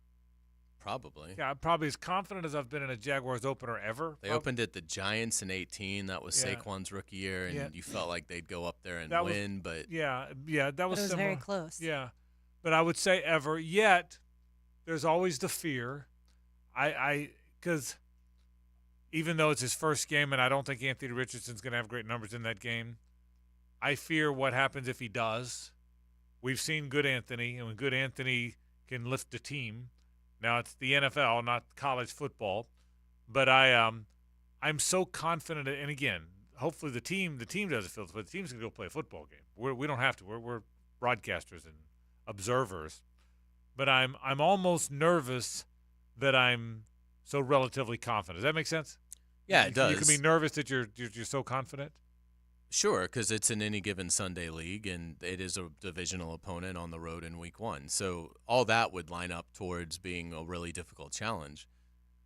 Probably. Yeah, I'm probably as confident as I've been in a Jaguars opener ever. They opened at the Giants in 18. That was Saquon's rookie year, and you felt like they'd go up there and win. But that was similar. Very close. Yeah, but I would say ever. Yet there's always the fear. Because even though it's his first game, and I don't think Anthony Richardson's going to have great numbers in that game, I fear what happens if he does. We've seen good Anthony, and when good Anthony can lift a team. Now it's the NFL, not college football, but I'm so confident. And again, hopefully the team doesn't feel this, but the team's gonna go play a football game. We don't have to. We're broadcasters and observers, but I'm almost nervous that I'm so relatively confident. Does that make sense? Yeah, it does. You can be nervous that you're so confident. Sure, because it's an any given Sunday league, and it is a divisional opponent on the road in week 1. So all that would line up towards being a really difficult challenge.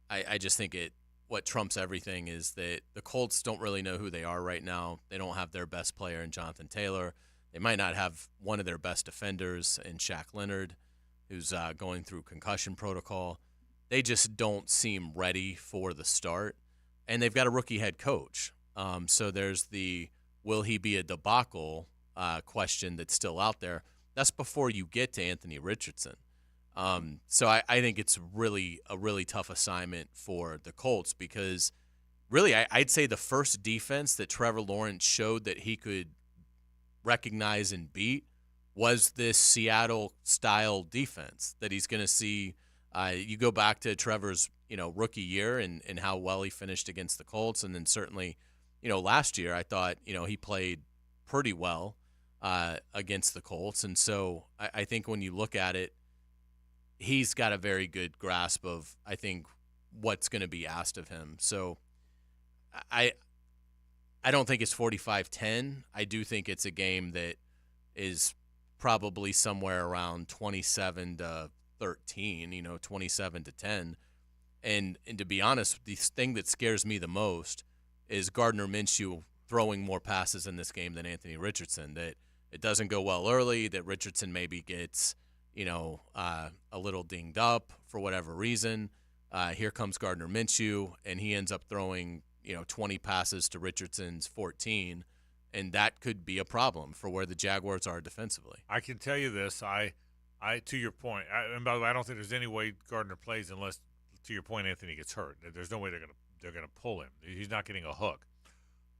I just think what trumps everything is that the Colts don't really know who they are right now. They don't have their best player in Jonathan Taylor. They might not have one of their best defenders in Shaq Leonard, who's going through concussion protocol. They just don't seem ready for the start. And they've got a rookie head coach. So there's the will he be a debacle question that's still out there. That's before you get to Anthony Richardson. So I think it's really a really tough assignment for the Colts because really I'd say the first defense that Trevor Lawrence showed that he could recognize and beat was this Seattle-style defense that he's going to see. You go back to Trevor's rookie year and how well he finished against the Colts, and then certainly last year I thought he played pretty well against the Colts, and so I think when you look at it, he's got a very good grasp of I think what's going to be asked of him. So I don't think it's 45-10. I do think it's a game that is probably somewhere around 27-13, 27-10. And to be honest, the thing that scares me the most is Gardner Minshew throwing more passes in this game than Anthony Richardson. That it doesn't go well early, that Richardson maybe gets, a little dinged up for whatever reason. Here comes Gardner Minshew, and he ends up throwing, 20 passes to Richardson's 14, and that could be a problem for where the Jaguars are defensively. I can tell you this. I to your point, and by the way, I don't think there's any way Gardner plays unless, to your point, Anthony gets hurt. There's no way they're gonna pull him. He's not getting a hook.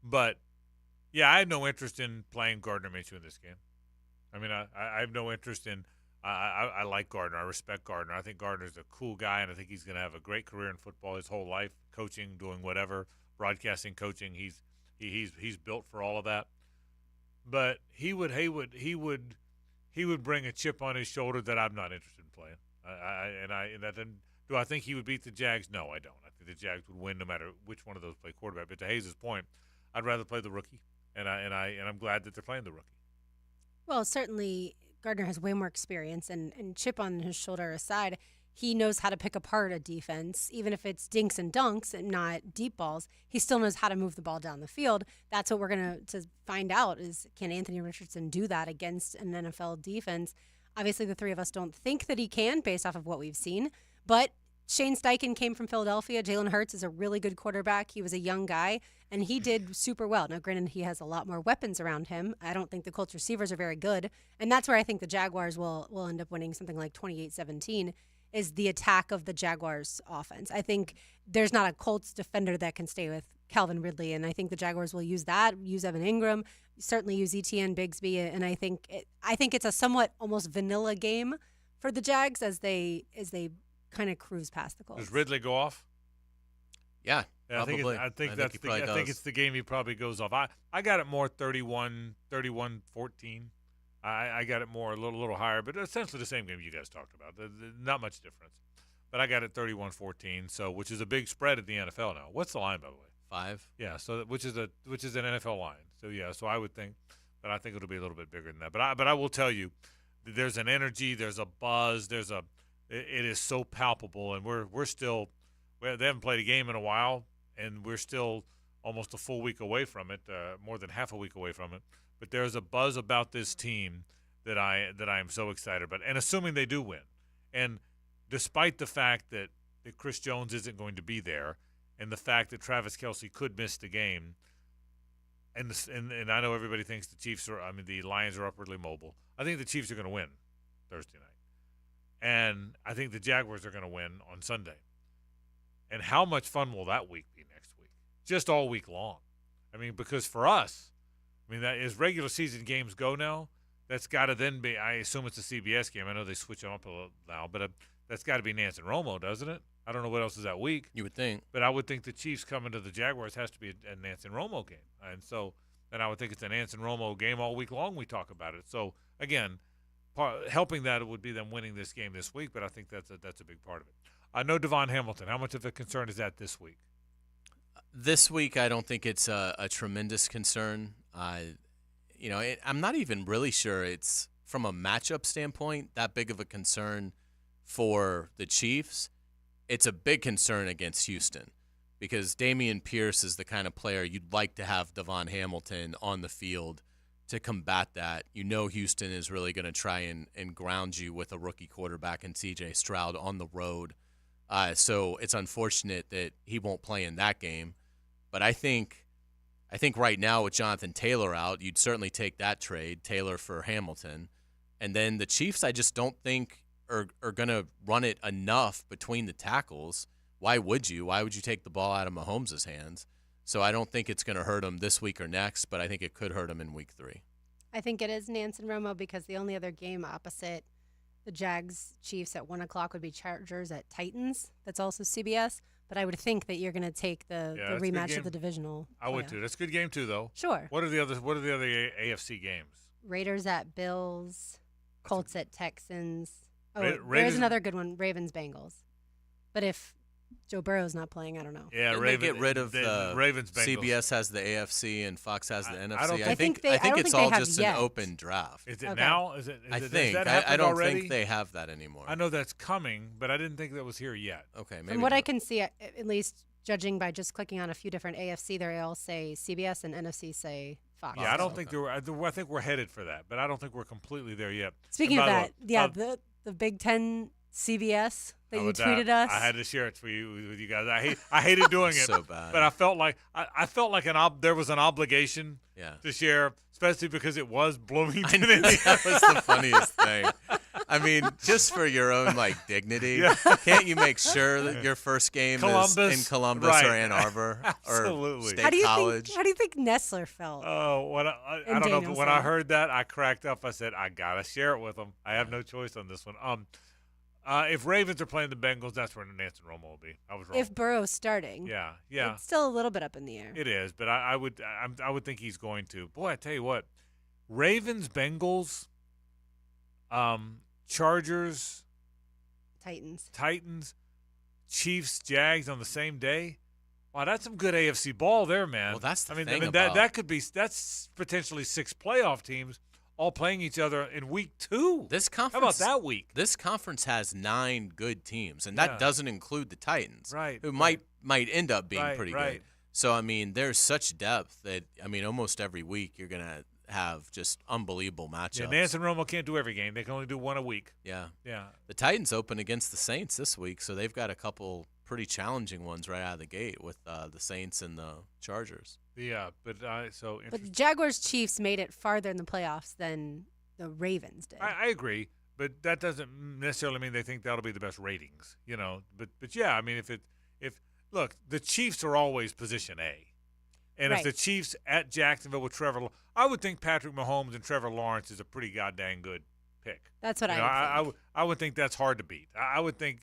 But yeah, I have no interest in playing Gardner Minshew in this game. I mean, I have no interest in. I like Gardner. I respect Gardner. I think Gardner's a cool guy, and I think he's going to have a great career in football his whole life, coaching, doing whatever, broadcasting, coaching. He's built for all of that. But he would bring a chip on his shoulder that I'm not interested in playing. Do I think he would beat the Jags? No, I don't. I think the Jags would win no matter which one of those play quarterback. But to Hayes' point, I'd rather play the rookie, and I'm glad that they're playing the rookie. Well, certainly Gardner has way more experience, and chip on his shoulder aside, he knows how to pick apart a defense. Even if it's dinks and dunks and not deep balls, he still knows how to move the ball down the field. That's what we're going to find out is, can Anthony Richardson do that against an NFL defense? Obviously, the three of us don't think that he can based off of what we've seen, but Shane Steichen came from Philadelphia. Jalen Hurts is a really good quarterback. He was a young guy, and he did super well. Now, granted, he has a lot more weapons around him. I don't think the Colts receivers are very good, and that's where I think the Jaguars will end up winning something like 28-17, is the attack of the Jaguars offense. I think there's not a Colts defender that can stay with Calvin Ridley, and I think the Jaguars will use that, use Evan Ingram, certainly use Etienne Bigsby, and I think it's a somewhat almost vanilla game for the Jags as they kind of cruise past the Colts. Does Ridley go off? Yeah, probably. I think it's the game he probably goes off. I got it more 31-14. I got it more a little higher, but essentially the same game you guys talked about. Not much difference. But I got it 31-14, so which is a big spread at the NFL now. What's the line, by the way? 5. Yeah, so which is an NFL line. So yeah, so I would think, but I think it'll be a little bit bigger than that. But I will tell you there's an energy, there's a buzz, it is so palpable, and we're still they haven't played a game in a while, and we're still almost a full week away from it, more than half a week away from it. But there's a buzz about this team that I am so excited about, and assuming they do win, and despite the fact that Chris Jones isn't going to be there, and the fact that Travis Kelce could miss the game, and I know everybody thinks the Lions are upwardly mobile. I think the Chiefs are going to win Thursday night, and I think the Jaguars are going to win on Sunday. And how much fun will that week be next week? Just all week long. I mean, because for us, that as regular season games go now, that's got to then be, I assume it's a CBS game. I know they switch them up a little now, but that's got to be Nance and Romo, doesn't it? I don't know what else is that week. You would think. But I would think the Chiefs coming to the Jaguars has to be a Nance and Romo game. And so then I would think it's a Nance and Romo game all week long we talk about it. So, again, helping that would be them winning this game this week, but I think that's a big part of it. I know Devon Hamilton. How much of a concern is that this week? This week, I don't think it's a tremendous concern. I'm not even really sure it's, from a matchup standpoint, that big of a concern for the Chiefs. It's a big concern against Houston because Dameon Pierce is the kind of player you'd like to have Devon Hamilton on the field to combat that. Houston is really going to try and ground you with a rookie quarterback and C.J. Stroud on the road. So it's unfortunate that he won't play in that game. But I think right now with Jonathan Taylor out, you'd certainly take that trade, Taylor for Hamilton. And then the Chiefs, I just don't think are going to run it enough between the tackles. Why would you? Why would you take the ball out of Mahomes' hands? So I don't think it's going to hurt him this week or next, but I think it could hurt him in week 3. I think it is Nance and Romo because the only other game opposite the Jags-Chiefs at 1 o'clock would be Chargers at Titans. That's also CBS. But I would think that you're going to take the rematch of the divisional. I would too. That's a good game too, though. Sure. What are the other AFC games? Raiders at Bills, Colts at Texans. Oh, Raiders, there's another good one, Ravens-Bengals. But if Joe Burrow's not playing, I don't know. Yeah, they get rid of the Ravens. CBS has the AFC and Fox has the NFC. I think it's all just an open draft. Is it now? I don't think they have that anymore. I know that's coming, but I didn't think that was here yet. Okay, maybe. From what I can see, at least judging by just clicking on a few different AFC, they all say CBS and NFC say Fox. Yeah, I don't think I think we're headed for that, but I don't think we're completely there yet. Speaking of that, the Big Ten CBS that you tweeted us. I had to share it with you guys. I hated doing it so bad, but I felt like there was an obligation to share, especially because it was Bloomington. That was the funniest thing. I mean, just for your own dignity, can't you make sure that your first game is in Columbus or Ann Arbor or State College? How do you think Nessler felt? Oh, I don't know, but when I heard that, I cracked up. I said, I gotta share it with them. I have no choice on this one. If Ravens are playing the Bengals, that's where Nance and Romo will be. I was wrong. If Burrow's starting, yeah, it's still a little bit up in the air. It is, but I would think he's going to. Boy, I tell you what, Ravens, Bengals, Chargers, Titans, Chiefs, Jags on the same day. Wow, that's some good AFC ball there, man. Well, that's the thing about that's potentially 6 playoff teams all playing each other in week 2. This conference, how about that week? This conference has 9 good teams, and that doesn't include the Titans, right? Who might end up being pretty good. So, I mean, there's such depth that, almost every week you're going to have just unbelievable matchups. Yeah, Nance and Romo can't do every game. They can only do one a week. Yeah. Yeah. The Titans open against the Saints this week, so they've got a couple pretty challenging ones right out of the gate with the Saints and the Chargers. Yeah, but the Jaguars-Chiefs made it farther in the playoffs than the Ravens did. I agree, but that doesn't necessarily mean they think that'll be the best ratings, But yeah, I mean, if look, the Chiefs are always position A, and if the Chiefs at Jacksonville with Trevor, I would think Patrick Mahomes and Trevor Lawrence is a pretty goddamn good pick. That's what I would think. I would think that's hard to beat. I would think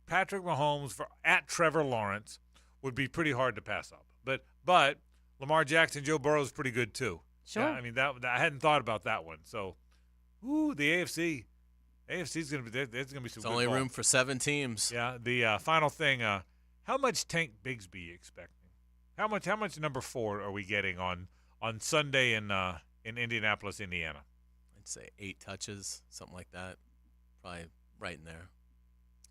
Patrick Mahomes at Trevor Lawrence would be pretty hard to pass up. But Lamar Jackson, Joe Burrow is pretty good too. Sure. Yeah, I mean that I hadn't thought about that one. So, the AFC is going to be there's going to be some. It's only room for 7 teams. Yeah. The final thing, how much Tank Bigsby are you expecting? How much number 4 are we getting on Sunday in Indianapolis, Indiana? say 8 touches, something like that. Probably right in there.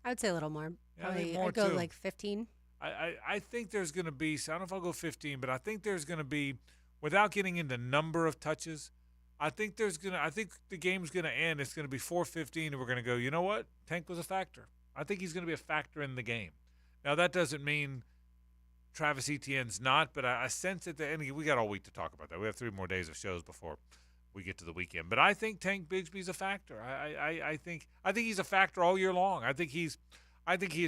I would say a little more. Yeah, I think Probably, more I'd go too. like 15. I think there's going to be, so I don't know if I'll go 15, but I think there's going to be, without getting into number of touches, I think the game's going to end. It's going to be 4-15, and we're going to go, you know what? Tank was a factor. I think he's going to be a factor in the game. Now, that doesn't mean Travis Etienne's not, but I sense at the end, we got all week to talk about that. We have 3 more days of shows before we get to the weekend. But I think Tank Bigsby's a factor. I think he's a factor all year long. I think he is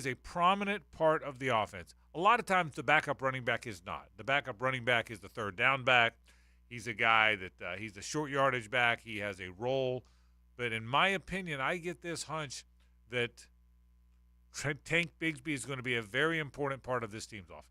a prominent part of the offense. A lot of times the backup running back is not. The backup running back is the third down back. He's a guy that he's a short yardage back. He has a role. But in my opinion, I get this hunch that Tank Bigsby is going to be a very important part of this team's offense.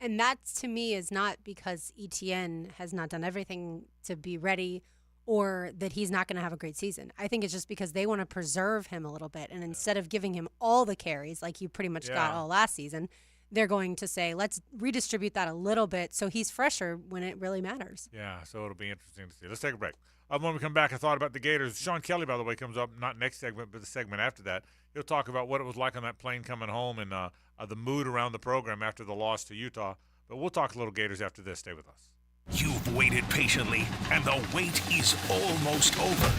And that, to me, is not because Etienne has not done everything to be ready or that he's not going to have a great season. I think it's just because they want to preserve him a little bit. And instead of giving him all the carries like you pretty much got all last season, they're going to say, let's redistribute that a little bit so he's fresher when it really matters. Yeah, so it'll be interesting to see. Let's take a break. When we come back, I thought about the Gators. Sean Kelly, by the way, comes up, not next segment, but the segment after that. He'll talk about what it was like on that plane coming home and the mood around the program after the loss to Utah. But we'll talk a little Gators after this. Stay with us. You've waited patiently, and the wait is almost over.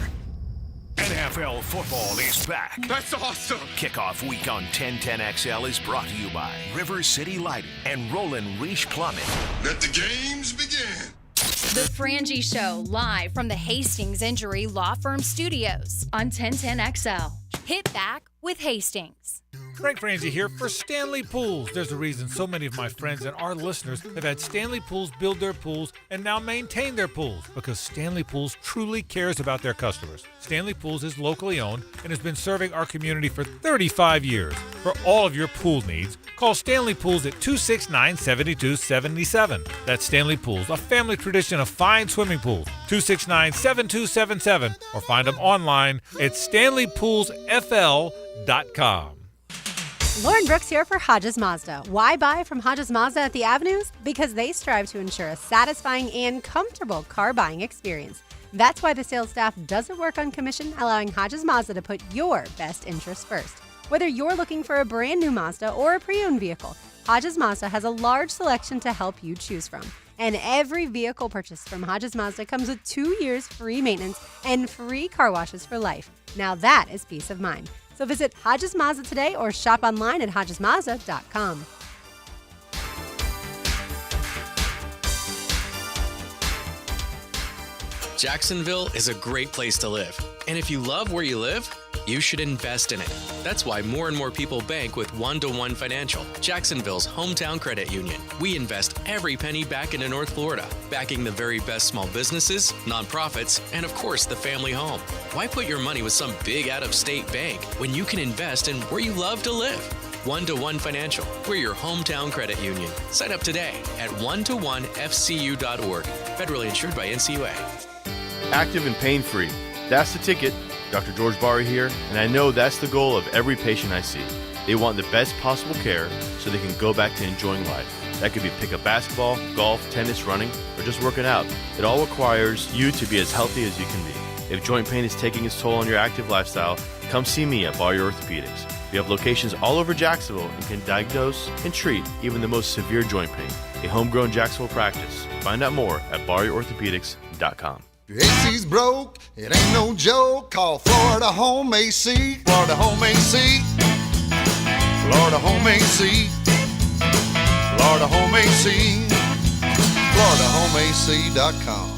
NFL football is back. That's awesome. Kickoff week on 1010XL is brought to you by River City Lighting and Roland Reich Plumbing. Let the games begin. The Frangie Show, live from the Hastings Injury Law Firm Studios on 1010XL. Hit back with Hastings. Frank Frangie here for Stanley Pools. There's a reason so many of my friends and our listeners have had Stanley Pools build their pools and now maintain their pools because Stanley Pools truly cares about their customers. Stanley Pools is locally owned and has been serving our community for 35 years. For all of your pool needs, call Stanley Pools at 269-7277. That's Stanley Pools, a family tradition of fine swimming pools. 269-7277 or find them online at stanleypoolsfl.com. Lauren Brooks here for Hodges Mazda. Why buy from Hodges Mazda at the Avenues? Because they strive to ensure a satisfying and comfortable car buying experience. That's why the sales staff doesn't work on commission, allowing Hodges Mazda to put your best interests first. Whether you're looking for a brand new Mazda or a pre-owned vehicle, Hodges Mazda has a large selection to help you choose from. And every vehicle purchased from Hodges Mazda comes with 2 years free maintenance and free car washes for life. Now that is peace of mind. So visit Hodges Mazda today or shop online at HodgesMazda.com. Jacksonville is a great place to live. And if you love where you live, you should invest in it. That's why more and more people bank with One-to-One Financial, Jacksonville's hometown credit union. We invest every penny back into North Florida, backing the very best small businesses, nonprofits, and of course the family home. Why put your money with some big out-of-state bank when you can invest in where you love to live? One-to-One Financial, we're your hometown credit union. Sign up today at one-to-one-fcu.org. Federally insured by NCUA. Active and pain-free. That's the ticket. Dr. George Barry here, and I know that's the goal of every patient I see. They want the best possible care so they can go back to enjoying life. That could be pick-up basketball, golf, tennis, running, or just working out. It all requires you to be as healthy as you can be. If joint pain is taking its toll on your active lifestyle, come see me at Barry Orthopedics. We have locations all over Jacksonville and can diagnose and treat even the most severe joint pain. A homegrown Jacksonville practice. Find out more at BarryOrthopedics.com. Your AC's broke, it ain't no joke. Call Florida Home AC. Florida Home AC. Florida Home AC. Florida Home AC. FloridaHomeAC.com.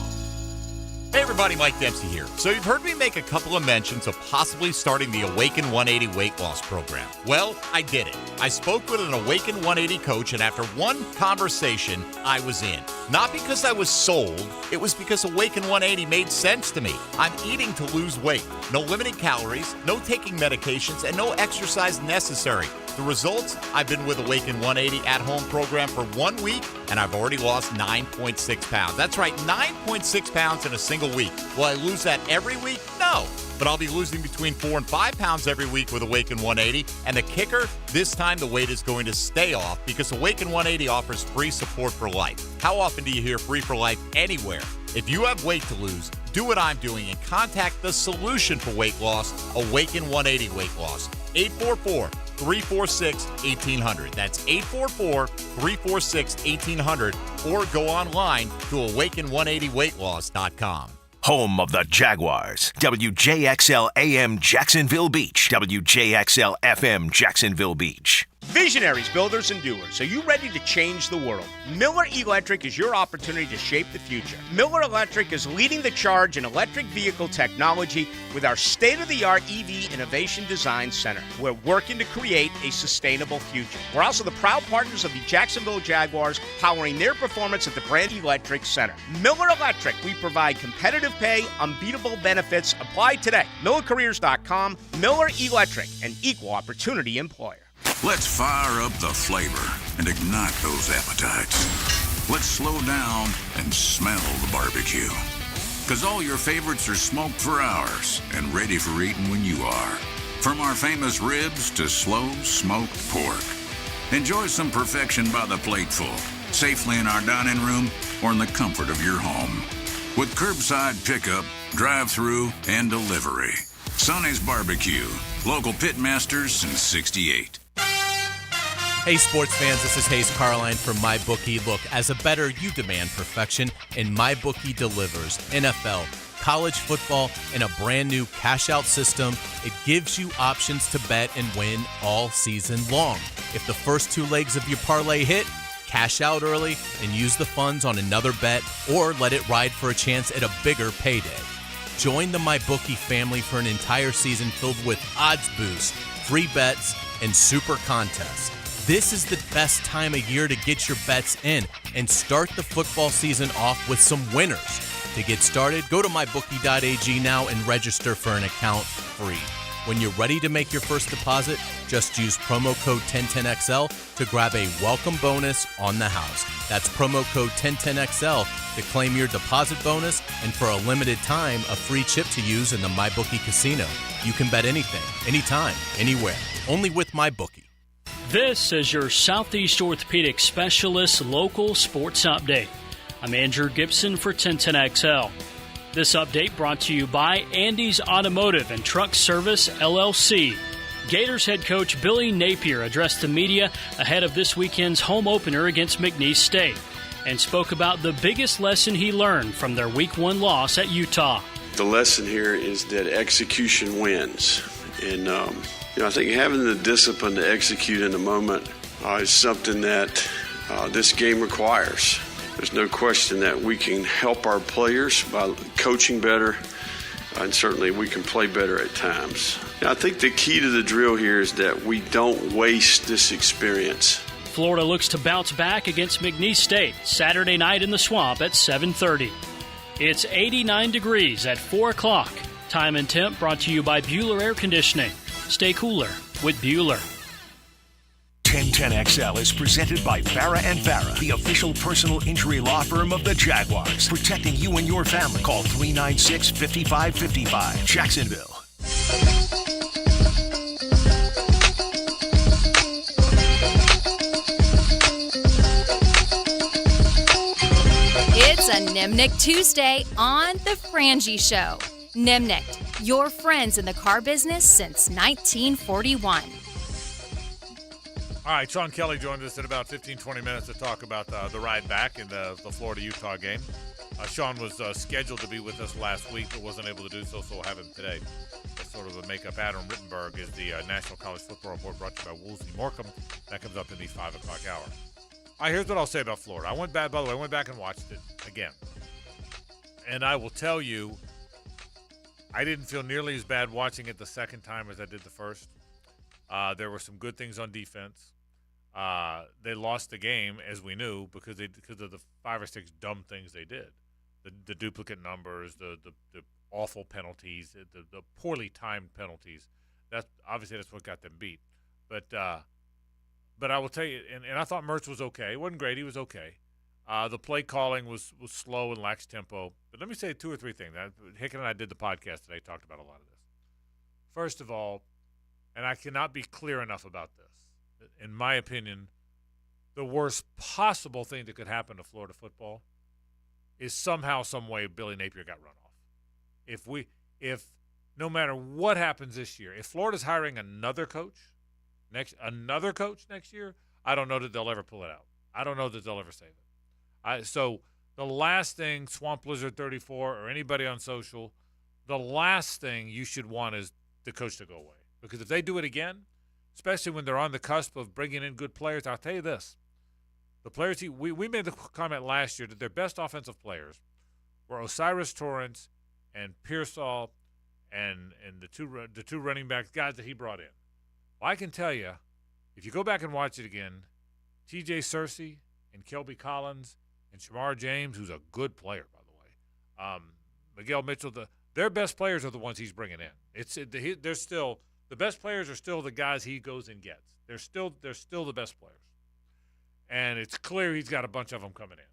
Hey everybody, Mike Dempsey here. So you've heard me make a couple of mentions of possibly starting the Awaken 180 weight loss program. Well, I did it. I spoke with an Awaken 180 coach, and after one conversation, I was in. Not because I was sold, it was because Awaken 180 made sense to me. I'm eating to lose weight. No limiting calories, no taking medications, and no exercise necessary. The results? I've been with Awaken 180 at-home program for 1 week, and I've already lost 9.6 pounds. That's right, 9.6 pounds in a single week. Will I lose that every week? No. But I'll be losing between 4 and 5 pounds every week with Awaken 180. And the kicker, this time the weight is going to stay off because Awaken 180 offers free support for life. How often do you hear free for life anywhere? If you have weight to lose, do what I'm doing and contact the solution for weight loss, Awaken 180 Weight Loss. 844-346-1800. That's 844-346-1800. Or go online to awaken180weightloss.com. Home of the Jaguars. WJXL AM Jacksonville Beach. WJXL FM Jacksonville Beach. Visionaries, builders, and doers. Are you ready to change the world? Miller Electric is your opportunity to shape the future. Miller Electric is leading the charge in electric vehicle technology with our state-of-the-art EV Innovation Design Center. We're working to create a sustainable future. We're also the proud partners of the Jacksonville Jaguars, powering their performance at the Brand Electric Center. Miller Electric, we provide competitive pay, unbeatable benefits. Apply today. MillerCareers.com. Miller Electric, an equal opportunity employer. Let's fire up the flavor and ignite those appetites. Let's slow down and smell the barbecue. Because all your favorites are smoked for hours and ready for eating when you are. From our famous ribs to slow smoked pork. Enjoy some perfection by the plateful, safely in our dining room or in the comfort of your home. With curbside pickup, drive-through, and delivery. Sonny's Barbecue. Local pitmasters since '68. Hey, sports fans, this is Hayes Carline from MyBookie. Look, as a bettor, you demand perfection, and MyBookie delivers. NFL, college football, and a brand new cash-out system. It gives you options to bet and win all season long. If the first two legs of your parlay hit, cash out early and use the funds on another bet, or let it ride for a chance at a bigger payday. Join the MyBookie family for an entire season filled with odds boosts, free bets, and super contests. This is the best time of year to get your bets in and start the football season off with some winners. To get started, go to mybookie.ag now and register for an account free. When you're ready to make your first deposit, just use promo code 1010XL to grab a welcome bonus on the house. That's promo code 1010XL to claim your deposit bonus and for a limited time, a free chip to use in the MyBookie casino. You can bet anything, anytime, anywhere, only with MyBookie. This is your Southeast Orthopedic Specialist local sports update. I'm Andrew Gibson for 1010XL. This update brought to you by Andy's Automotive and Truck Service, LLC. Gators head coach Billy Napier addressed the media ahead of this weekend's home opener against McNeese State and spoke about the biggest lesson he learned from their Week 1 loss at Utah. The lesson here is that execution wins. And, I think having the discipline to execute in the moment is something that this game requires. There's no question that we can help our players by coaching better, and certainly we can play better at times. I think the key to the drill here is that we don't waste this experience. Florida looks to bounce back against McNeese State Saturday night in the Swamp at 7:30. It's 89 degrees at 4 o'clock. Time and temp brought to you by Bueller Air Conditioning. Stay cooler with Bueller. 1010XL is presented by Farah and Farah, the official personal injury law firm of the Jaguars. Protecting you and your family. Call 396-5555. Jacksonville. It's a Nimnick Tuesday on The Frangie Show. Nimnick, your friends in the car business since 1941. All right, Sean Kelly joined us in about 15-20 minutes to talk about the ride back in the Florida-Utah game. Sean was scheduled to be with us last week but wasn't able to do so, so we'll have him today. That's sort of a makeup. Adam Rittenberg is the National College Football Report brought to you by Woolsey Morecambe. That comes up in the 5 o'clock hour. All right, here's what I'll say about Florida. I went back and watched it again. And I will tell you, I didn't feel nearly as bad watching it the second time as I did the first. There were some good things on defense. They lost the game, as we knew, because of the 5 or 6 dumb things they did. The duplicate numbers, the awful penalties, the poorly timed penalties. That's what got them beat. But I will tell you, and I thought Mertz was okay. It wasn't great. He was okay. The play calling was slow and lax tempo. But let me say 2 or 3 things. Hicken and I did the podcast today, talked about a lot of this. First of all, and I cannot be clear enough about this, in my opinion, the worst possible thing that could happen to Florida football is somehow, some way, Billy Napier got run off. If no matter what happens this year, if Florida's hiring another coach next year, I don't know that they'll ever pull it out. I don't know that they'll ever save it. So the last thing, Swamp Blizzard 34 or anybody on social, the last thing you should want is the coach to go away. Because if they do it again, especially when they're on the cusp of bringing in good players, I'll tell you this. The players we made the comment last year that their best offensive players were Osiris Torrance and Pearsall and the two running backs, guys that he brought in. Well, I can tell you, if you go back and watch it again, T.J. Searcy and Kelby Collins and Shamar James, who's a good player, by the way, Miguel Mitchell, their best players are the ones he's bringing in. They're still the best players are still the guys he goes and gets. They're still the best players. And it's clear he's got a bunch of them coming in.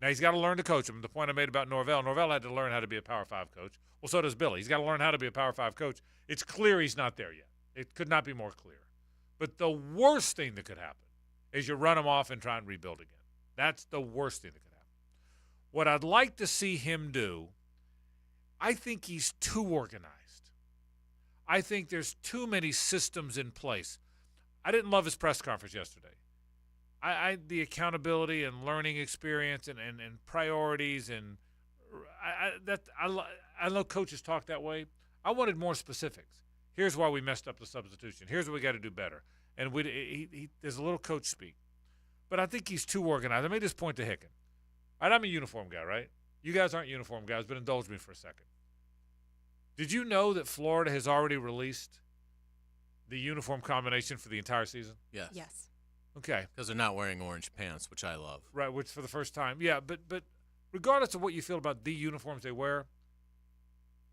Now, he's got to learn to coach them. The point I made about Norvell had to learn how to be a Power 5 coach. Well, so does Billy. He's got to learn how to be a Power 5 coach. It's clear he's not there yet. It could not be more clear. But the worst thing that could happen is you run him off and try and rebuild again. That's the worst thing that could happen. What I'd like to see him do, I think he's too organized. I think there's too many systems in place. I didn't love his press conference yesterday. The accountability and learning experience and priorities and I know coaches talk that way. I wanted more specifics. Here's why we messed up the substitution. Here's what we got to do better. And there's a little coach speak. But I think he's too organized. I made this point to Hicken. All right, I'm a uniform guy, right? You guys aren't uniform guys, but indulge me for a second. Did you know that Florida has already released the uniform combination for the entire season? Yes. Yes. Okay. Because they're not wearing orange pants, which I love. Right, which for the first time. Yeah, but regardless of what you feel about the uniforms they wear,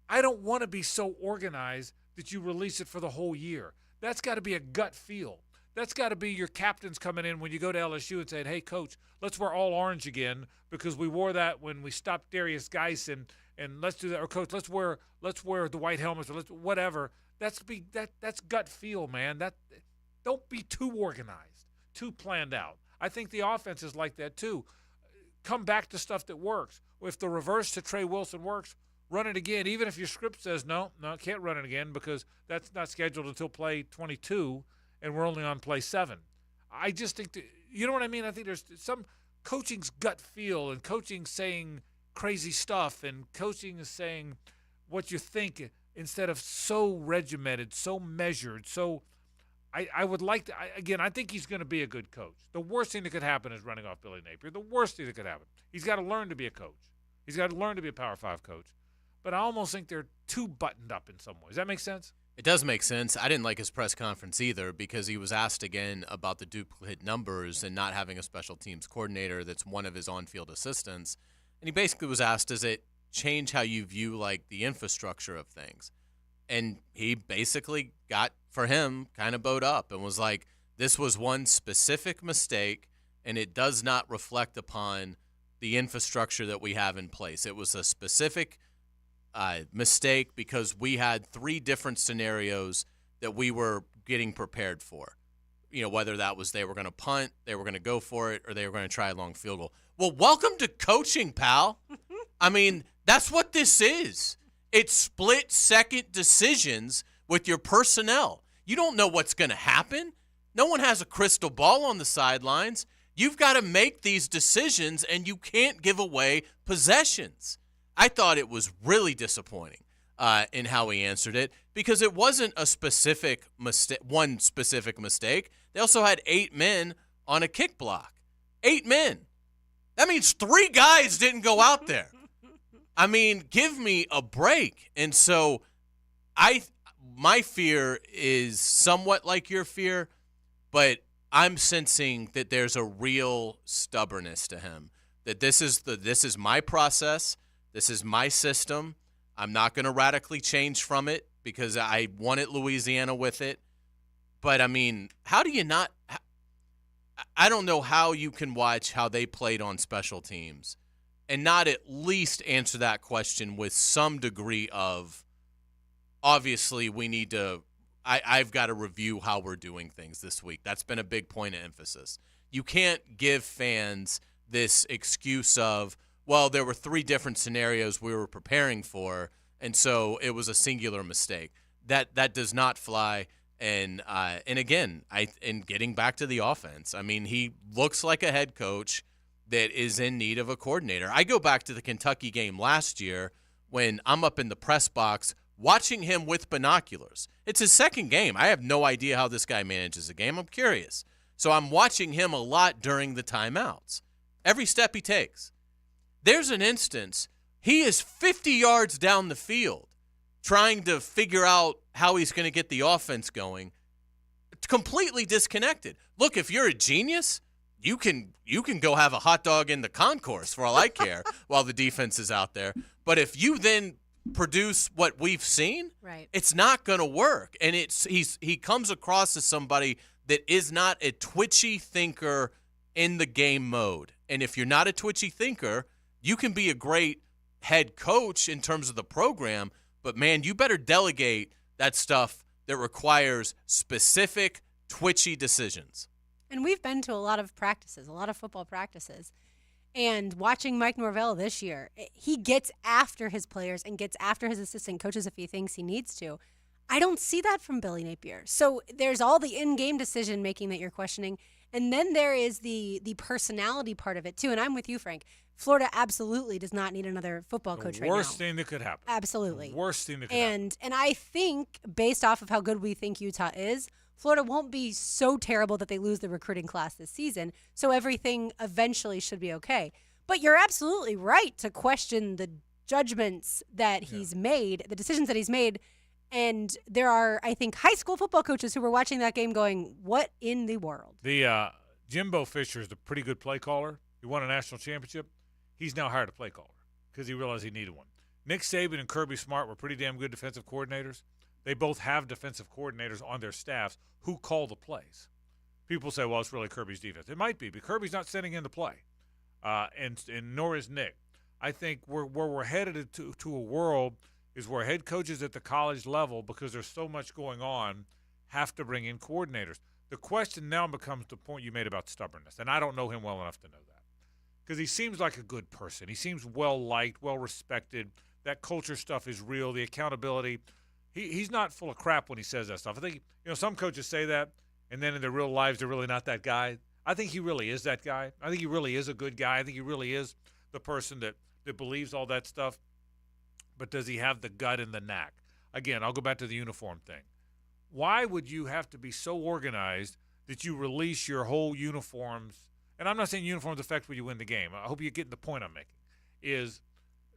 I don't want to be so organized that you release it for the whole year. That's got to be a gut feel. That's got to be your captains coming in when you go to LSU and saying, hey, Coach, let's wear all orange again because we wore that when we stopped Darius Geis and let's do that. Or, Coach, let's wear the white helmets or whatever. That's gut feel, man. Don't be too organized, too planned out. I think the offense is like that too. Come back to stuff that works. If the reverse to Trey Wilson works, run it again, even if your script says, no, can't run it again because that's not scheduled until play 22 and we're only on play 7. I just think, you know what I mean? I think there's some coaching's gut feel and coaching saying crazy stuff and coaching is saying what you think instead of so regimented, so measured. So I would like to, I think he's going to be a good coach. The worst thing that could happen is running off Billy Napier. The worst thing that could happen. He's got to learn to be a coach. He's got to learn to be a Power 5 coach. But I almost think they're too buttoned up in some ways. Does that make sense? It does make sense. I didn't like his press conference either because he was asked again about the duplicate numbers and not having a special teams coordinator that's one of his on-field assistants. And he basically was asked, does it change how you view, like, the infrastructure of things? And he basically got, for him, kind of bowed up and was like, this was one specific mistake, and it does not reflect upon the infrastructure that we have in place. It was a specific mistake because we had 3 different scenarios that we were getting prepared for. You know, whether that was they were going to punt, they were going to go for it, or they were going to try a long field goal. Well, welcome to coaching, pal. I mean, that's what this is. It's split-second decisions with your personnel. You don't know what's going to happen. No one has a crystal ball on the sidelines. You've got to make these decisions, and you can't give away possessions. I thought it was really disappointing in how he answered it because it wasn't a specific mistake, one specific mistake. They also had 8 men on a kick block. 8 men. That means 3 guys didn't go out there. I mean, give me a break. And so my fear is somewhat like your fear, but I'm sensing that there's a real stubbornness to him. That this is my process. This is my system. I'm not going to radically change from it because I wanted Louisiana with it. But, I mean, how do you not – I don't know how you can watch how they played on special teams and not at least answer that question with some degree of, obviously, we need to – I've got to review how we're doing things this week. That's been a big point of emphasis. You can't give fans this excuse of, well, there were 3 different scenarios we were preparing for, and so it was a singular mistake. That does not fly. And again, in getting back to the offense, I mean, he looks like a head coach that is in need of a coordinator. I go back to the Kentucky game last year when I'm up in the press box watching him with binoculars. It's his second game. I have no idea how this guy manages a game. I'm curious. So I'm watching him a lot during the timeouts. Every step he takes. There's an instance, he is 50 yards down the field trying to figure out how he's going to get the offense going. It's completely disconnected. Look, if you're a genius, you can go have a hot dog in the concourse for all I care while the defense is out there. But if you then produce what we've seen, right, it's not going to work. And he comes across as somebody that is not a twitchy thinker in the game mode. And if you're not a twitchy thinker, you can be a great head coach in terms of the program, but man, you better delegate that stuff that requires specific twitchy decisions. And we've been to a lot of practices, a lot of football practices. And watching Mike Norvell this year, he gets after his players and gets after his assistant coaches if he thinks he needs to. I don't see that from Billy Napier. So there's all the in-game decision-making that you're questioning. And then there is the personality part of it, too. And I'm with you, Frank. Florida absolutely does not need another football coach right now. Worst thing that could happen. Absolutely. Worst thing that could happen. And I think, based off of how good we think Utah is, Florida won't be so terrible that they lose the recruiting class this season. So everything eventually should be okay. But you're absolutely right to question the judgments that he's made, the decisions that he's made. And there are, I think, high school football coaches who were watching that game going, what in the world? The Jimbo Fisher is a pretty good play caller. He won a national championship. He's now hired a play caller because he realized he needed one. Nick Saban and Kirby Smart were pretty damn good defensive coordinators. They both have defensive coordinators on their staffs who call the plays. People say, well, it's really Kirby's defense. It might be, but Kirby's not setting in the play, and nor is Nick. I think where we're headed to a world is where head coaches at the college level, because there's so much going on, have to bring in coordinators. The question now becomes the point you made about stubbornness, and I don't know him well enough to know that because he seems like a good person. He seems well-liked, well-respected. That culture stuff is real, the accountability. He's not full of crap when he says that stuff. I think, some coaches say that, and then in their real lives, they're really not that guy. I think he really is that guy. I think he really is a good guy. I think he really is the person that believes all that stuff. But does he have the gut and the knack? Again, I'll go back to the uniform thing. Why would you have to be so organized that you release your whole uniforms? And I'm not saying uniforms affect when you win the game. I hope you're getting the point I'm making. Is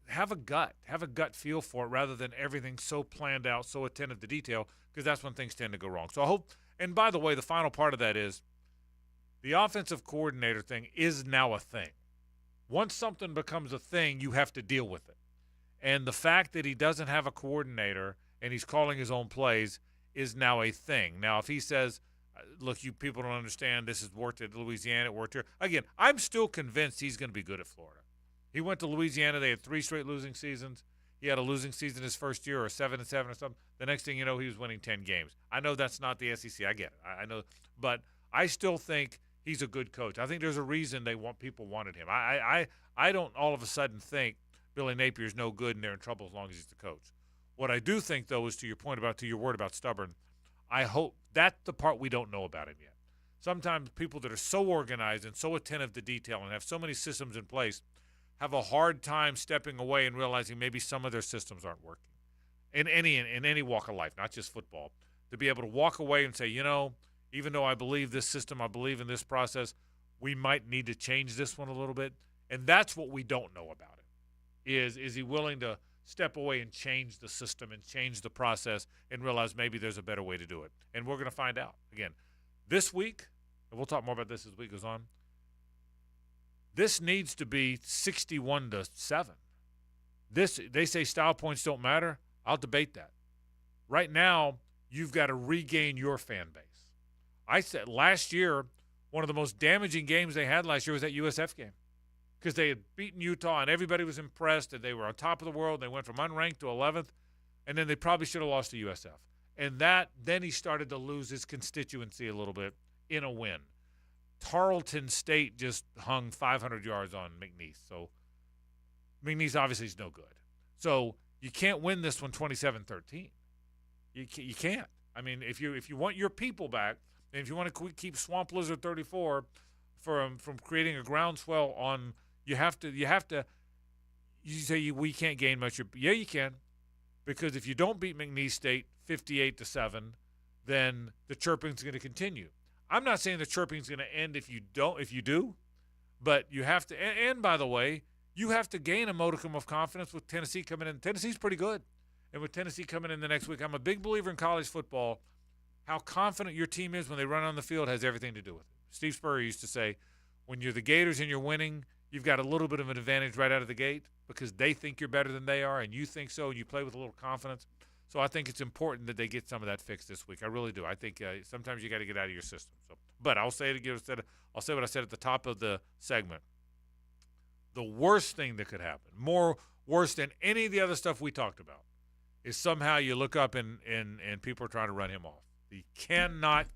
have a gut feel for it rather than everything so planned out, so attentive to detail, because that's when things tend to go wrong. So I hope, and by the way, the final part of that is the offensive coordinator thing is now a thing. Once something becomes a thing, you have to deal with it. And the fact that he doesn't have a coordinator and he's calling his own plays is now a thing. Now, if he says, look, you people don't understand, this has worked at Louisiana, it worked here. Again, I'm still convinced he's going to be good at Florida. He went to Louisiana. They had 3 straight losing seasons. He had a losing season his first year, or 7-7 or something. The next thing you know, he was winning 10 games. I know that's not the SEC. I get it. I know. But I still think he's a good coach. I think there's a reason people wanted him. I don't all of a sudden think Billy Napier's no good and they're in trouble as long as he's the coach. What I do think, though, is to your word about stubborn, I hope that's the part we don't know about him yet. Sometimes people that are so organized and so attentive to detail and have so many systems in place have a hard time stepping away and realizing maybe some of their systems aren't working in any walk of life, not just football. To be able to walk away and say, even though I believe this system, I believe in this process, we might need to change this one a little bit. And that's what we don't know about it. Is he willing to step away and change the system and change the process and realize maybe there's a better way to do it? And we're going to find out. Again, this week, and we'll talk more about this as the week goes on, this needs to be 61-7. They say style points don't matter. I'll debate that. Right now, you've got to regain your fan base. I said last year, one of the most damaging games they had last year was that USF game because they had beaten Utah and everybody was impressed and they were on top of the world. They went from unranked to 11th, and then they probably should have lost to USF. And then he started to lose his constituency a little bit in a win. Tarleton State just hung 500 yards on McNeese. So McNeese obviously is no good. So you can't win this one 27-13. You can't. I mean, if you want your people back, and if you want to keep Swamp Lizard 34 from creating a groundswell on, you have to. You say we can't gain much. Yeah, you can, because if you don't beat McNeese State 58-7, then the chirping's going to continue. I'm not saying the chirping's going to end if you do, but you have to. And by the way, you have to gain a modicum of confidence with Tennessee coming in. Tennessee's pretty good, and with Tennessee coming in the next week, I'm a big believer in college football. How confident your team is when they run on the field has everything to do with it. Steve Spurrier used to say, when you're the Gators and you're winning, you've got a little bit of an advantage right out of the gate because they think you're better than they are, and you think so, and you play with a little confidence. So I think it's important that they get some of that fixed this week. I really do. I think sometimes you got to get out of your system. So, but I'll say it again. I'll say what I said at the top of the segment. The worst thing that could happen, worse than any of the other stuff we talked about, is somehow you look up and people are trying to run him off. You cannot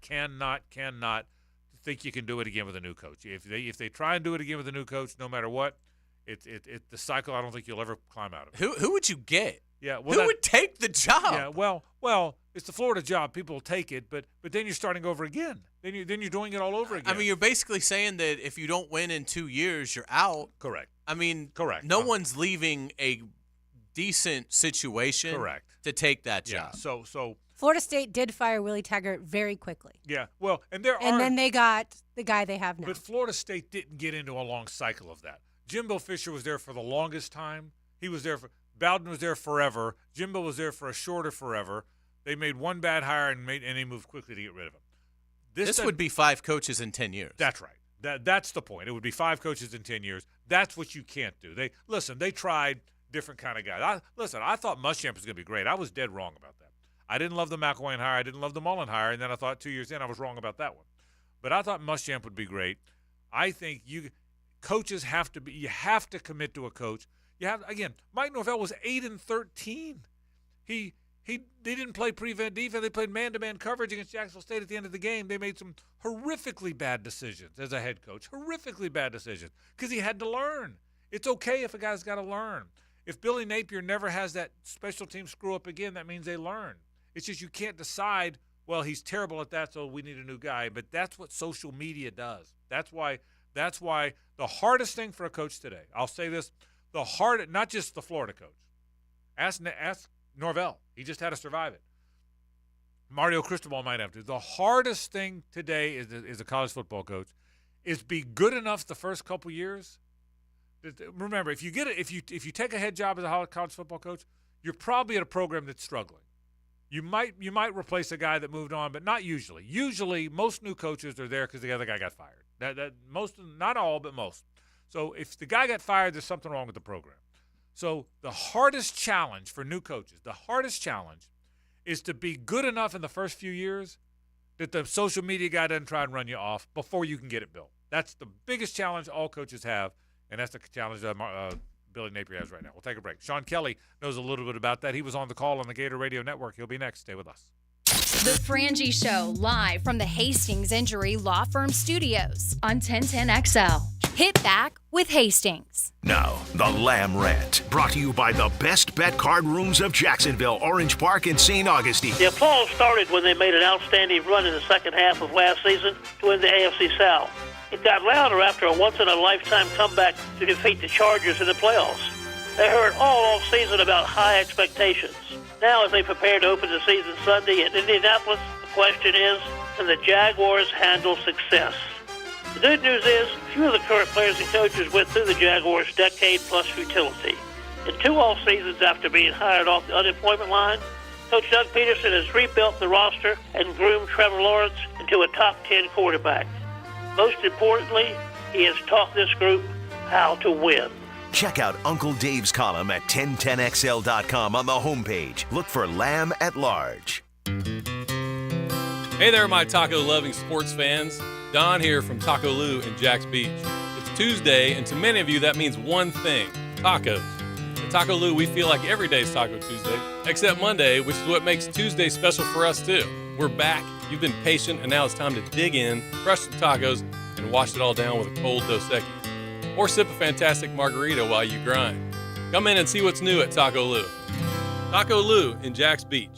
think you can do it again with a new coach. If they try and do it again with a new coach, no matter what, it's the cycle. I don't think you'll ever climb out of it. Who would you get? Yeah, well, who would take the job? Yeah, well, it's the Florida job. People will take it, but then you're starting over again. Then you're doing it all over again. I mean, you're basically saying that if you don't win in 2 years, you're out. Correct. I mean, correct. No one's leaving a decent situation. Correct. To take that job. Yeah. So Florida State did fire Willie Taggart very quickly. Yeah. Well, and then they got the guy they have now. But Florida State didn't get into a long cycle of that. Jimbo Fisher was there for the longest time. He was there Bowden was there forever. Jimbo was there for a shorter forever. They made one bad hire and they moved quickly to get rid of him. This would be 5 coaches in 10 years. That's right. That's the point. It would be 5 coaches in 10 years. That's what you can't do. They tried different kind of guys. I thought Muschamp was going to be great. I was dead wrong about that. I didn't love the McElwain hire. I didn't love the Mullen hire, and then I thought 2 years in I was wrong about that one. But I thought Muschamp would be great. I think coaches have to commit to a coach. Mike Norvell was 8-13. They didn't play prevent defense. They played man-to-man coverage against Jacksonville State at the end of the game. They made some horrifically bad decisions as a head coach. Horrifically bad decisions because he had to learn. It's okay if a guy's got to learn. If Billy Napier never has that special team screw up again, that means they learn. It's just you can't decide, well, he's terrible at that, so we need a new guy. But that's what social media does. That's why the hardest thing for a coach today, I'll say this, not just the Florida coach. Ask Norvell. He just had to survive it. Mario Cristobal might have to. The hardest thing today is a college football coach is be good enough the first couple years. Remember, if you take a head job as a college football coach, you're probably at a program that's struggling. You might replace a guy that moved on, but not usually. Usually, most new coaches are there because the other guy got fired. Most, not all, but most. So if the guy got fired, there's something wrong with the program. So the hardest challenge for new coaches, is to be good enough in the first few years that the social media guy doesn't try and run you off before you can get it built. That's the biggest challenge all coaches have. And that's the challenge that Billy Napier has right now. We'll take a break. Sean Kelly knows a little bit about that. He was on the call on the Gator Radio Network. He'll be next. Stay with us. The Frangie Show, live from the Hastings Injury Law Firm Studios on 1010XL. Hit back with Hastings. Now, the Lamb Rant, brought to you by the best bet card rooms of Jacksonville, Orange Park, and St. Augustine. The applause started when they made an outstanding run in the second half of last season to win the AFC South. It got louder after a once-in-a-lifetime comeback to defeat the Chargers in the playoffs. They heard all off-season about high expectations. Now, as they prepare to open the season Sunday in Indianapolis, the question is, can the Jaguars handle success? The good news is, few of the current players and coaches went through the Jaguars' decade-plus futility. In 2 off-seasons after being hired off the unemployment line, Coach Doug Peterson has rebuilt the roster and groomed Trevor Lawrence into a top-10 quarterback. Most importantly, he has taught this group how to win. Check out Uncle Dave's column at 1010XL.com on the homepage. Look for Lamb at Large. Hey there, my taco-loving sports fans. Don here from Taco Lou in Jax Beach. It's Tuesday, and to many of you, that means one thing, tacos. At Taco Lou, we feel like every day is Taco Tuesday, except Monday, which is what makes Tuesday special for us, too. We're back. You've been patient, and now it's time to dig in, crush some tacos, and wash it all down with a cold Dos Equis. Or sip a fantastic margarita while you grind. Come in and see what's new at Taco Lou. Taco Lou in Jax Beach.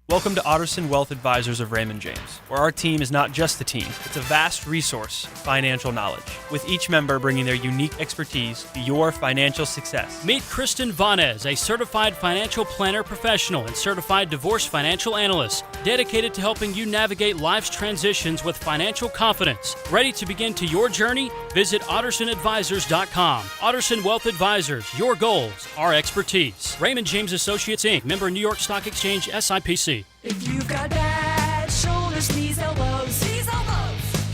Welcome to Otterson Wealth Advisors of Raymond James, where our team is not just a team, it's a vast resource of financial knowledge, with each member bringing their unique expertise to your financial success. Meet Kristen Vanez, a certified financial planner professional and certified divorce financial analyst, dedicated to helping you navigate life's transitions with financial confidence. Ready to begin to your journey? Visit OttersonAdvisors.com. Otterson Wealth Advisors, your goals, our expertise. Raymond James Associates, Inc., member New York Stock Exchange, SIPC. If you've got bad shoulders, knees, elbows,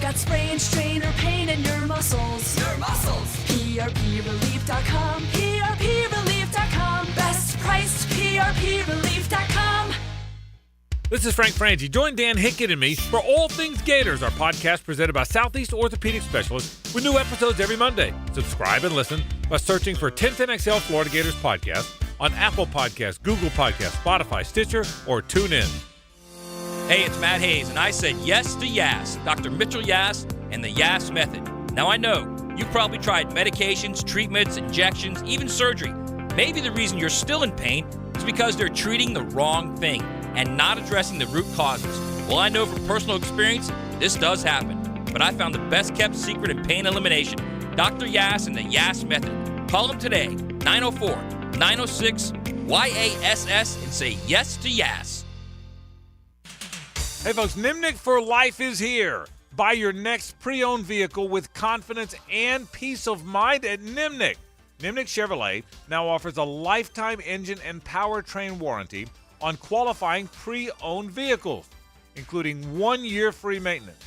got sprain, strain, or pain in your muscles, PRPrelief.com, PRPrelief.com, best priced PRPrelief.com. This is Frank Frangie. Join Dan Hickett and me for All Things Gators, our podcast presented by Southeast Orthopedic Specialists, with new episodes every Monday. Subscribe and listen by searching for 1010XL Florida Gators Podcast on Apple Podcasts, Google Podcasts, Spotify, Stitcher, or TuneIn. Hey, it's Matt Hayes, and I said yes to Yass, Dr. Mitchell Yass, and the Yass Method. Now, I know you've probably tried medications, treatments, injections, even surgery. Maybe the reason you're still in pain is because they're treating the wrong thing and not addressing the root causes. Well, I know from personal experience, this does happen. But I found the best-kept secret in pain elimination, Dr. Yass and the Yass Method. Call him today, 904-906-YASS, and say yes to Yass. Hey folks, Nimnick for Life is here. Buy your next pre-owned vehicle with confidence and peace of mind at Nimnick. Nimnick Chevrolet now offers a lifetime engine and powertrain warranty on qualifying pre-owned vehicles, including 1 year free maintenance.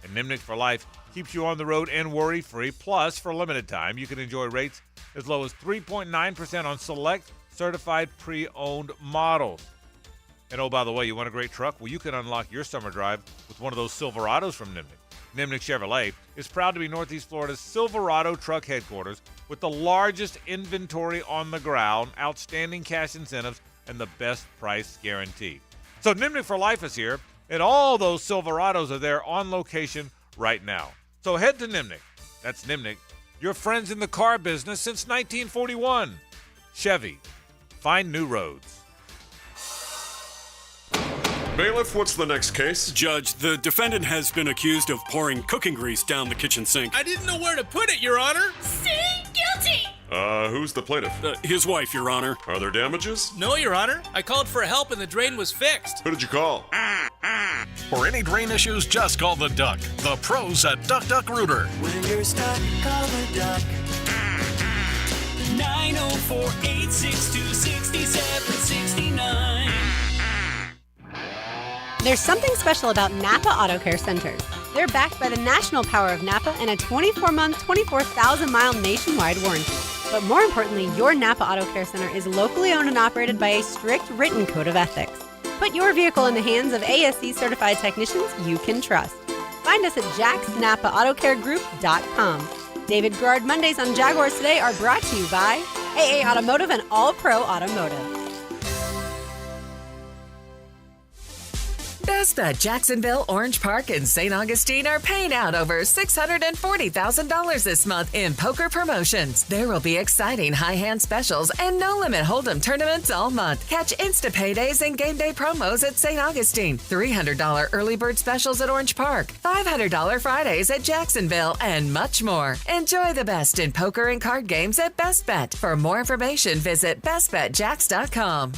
And Nimnick for Life keeps you on the road and worry-free. Plus, for a limited time, you can enjoy rates as low as 3.9% on select certified pre-owned models. And oh, by the way, you want a great truck? Well, you can unlock your summer drive with one of those Silverados from Nimnick. Nimnick Chevrolet is proud to be Northeast Florida's Silverado truck headquarters with the largest inventory on the ground, outstanding cash incentives, and the best price guarantee. So Nimnick for Life is here, and all those Silverados are there on location right now. So head to Nimnick. That's Nimnick, your friends in the car business since 1941. Chevy, find new roads. Bailiff, what's the next case? Judge, the defendant has been accused of pouring cooking grease down the kitchen sink. I didn't know where to put it, Your Honor. See? Guilty! Who's the plaintiff? His wife, Your Honor. Are there damages? No, Your Honor. I called for help and the drain was fixed. Who did you call? For any drain issues, just call the Duck. The pros at Duck Duck Rooter. When you're stuck, call the Duck. 904-862-6769. There's something special about Napa Auto Care Centers. They're backed by the national power of Napa and a 24-month, 24,000-mile nationwide warranty. But more importantly, your Napa Auto Care Center is locally owned and operated by a strict written code of ethics. Put your vehicle in the hands of ASC-certified technicians you can trust. Find us at jacksnapaautocare.com. David Garrard Mondays on Jaguars Today are brought to you by AA Automotive and All Pro Automotive. Best Bet Jacksonville, Orange Park, and St. Augustine are paying out over $640,000 this month in poker promotions. There will be exciting high-hand specials and no-limit hold'em tournaments all month. Catch Insta Paydays and game day promos at St. Augustine, $300 early bird specials at Orange Park, $500 Fridays at Jacksonville, and much more. Enjoy the best in poker and card games at Best Bet. For more information, visit bestbetjacks.com.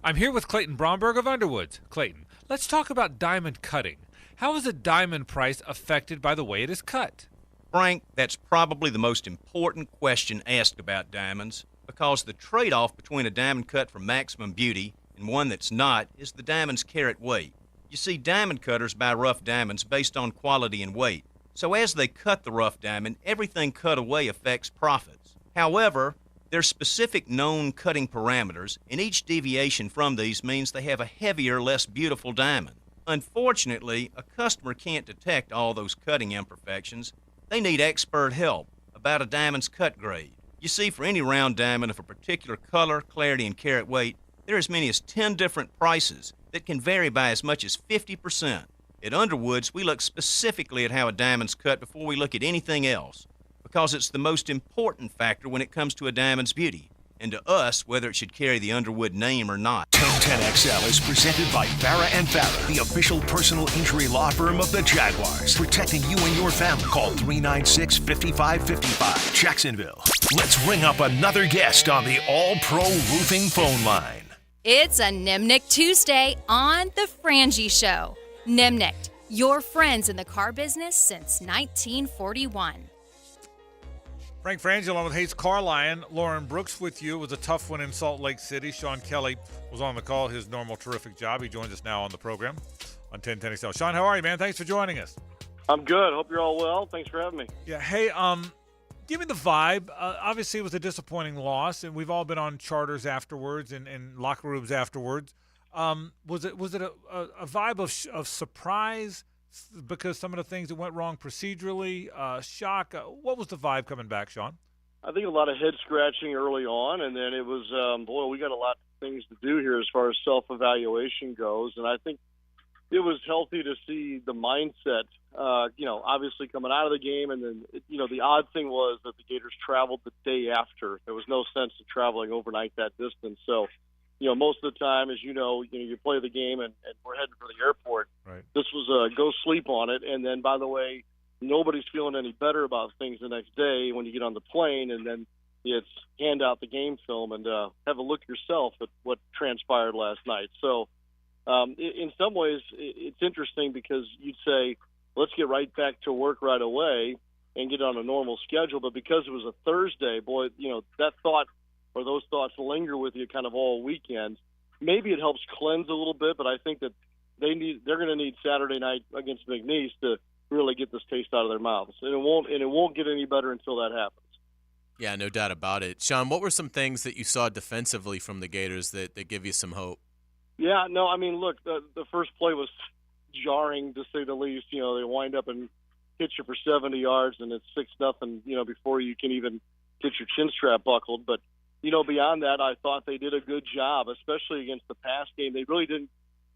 I'm here with Clayton Bromberg of Underwoods. Clayton, let's talk about diamond cutting. How is a diamond price affected by the way it is cut? Frank, that's probably the most important question asked about diamonds, because the trade-off between a diamond cut for maximum beauty and one that's not is the diamond's carat weight. You see, diamond cutters buy rough diamonds based on quality and weight. So as they cut the rough diamond, everything cut away affects profits. However, there's specific known cutting parameters, and each deviation from these means they have a heavier, less beautiful diamond. Unfortunately, a customer can't detect all those cutting imperfections. They need expert help about a diamond's cut grade. You see, for any round diamond of a particular color, clarity, and carat weight, there are as many as 10 different prices that can vary by as much as 50%. At Underwoods, we look specifically at how a diamond's cut before we look at anything else, because it's the most important factor when it comes to a diamond's beauty, and to us, whether it should carry the Underwood name or not. 1010XL is presented by Farrah & Farrah, the official personal injury law firm of the Jaguars, protecting you and your family. Call 396-5555, Jacksonville. Let's ring up another guest on the All-Pro Roofing phone line. It's a Nimnicht Tuesday on The Frangie Show. Nimnicht, your friends in the car business since 1941. Frank Frangie along with Hayes Carline, Lauren Brooks with you. It was a tough one in Salt Lake City. Sean Kelly was on the call, his normal terrific job. He joins us now on the program on 1010XL. Sean, how are you, man? Thanks for joining us. I'm good. Hope you're all well. Thanks for having me. Yeah, hey, give me the vibe. Obviously, it was a disappointing loss, and we've all been on charters afterwards and locker rooms afterwards. Was it a vibe of surprise because some of the things that went wrong procedurally, shock? What was the vibe coming back, Sean? I think a lot of head scratching early on, and then it was, we got a lot of things to do here as far as self-evaluation goes, and I think it was healthy to see the mindset, obviously coming out of the game, and then, the odd thing was that the Gators traveled the day after. There was no sense of traveling overnight that distance, so most of the time, as you play the game and we're heading for the airport. Right. This was a go sleep on it. And then, by the way, nobody's feeling any better about things the next day when you get on the plane. And then it's hand out the game film and have a look yourself at what transpired last night. So in some ways, it's interesting because you'd say, let's get right back to work right away and get on a normal schedule. But because it was a Thursday, boy, that thought or those thoughts linger with you kind of all weekend. Maybe it helps cleanse a little bit, but I think that they're going to need Saturday night against McNeese to really get this taste out of their mouths, and it won't get any better until that happens. Yeah, no doubt about it. Sean, what were some things that you saw defensively from the Gators that give you some hope? Yeah, no, I mean, look, the first play was jarring to say the least. They wind up and hit you for 70 yards, and it's 6-0. Before you can even get your chin strap buckled, but. Beyond that, I thought they did a good job, especially against the pass game. They really didn't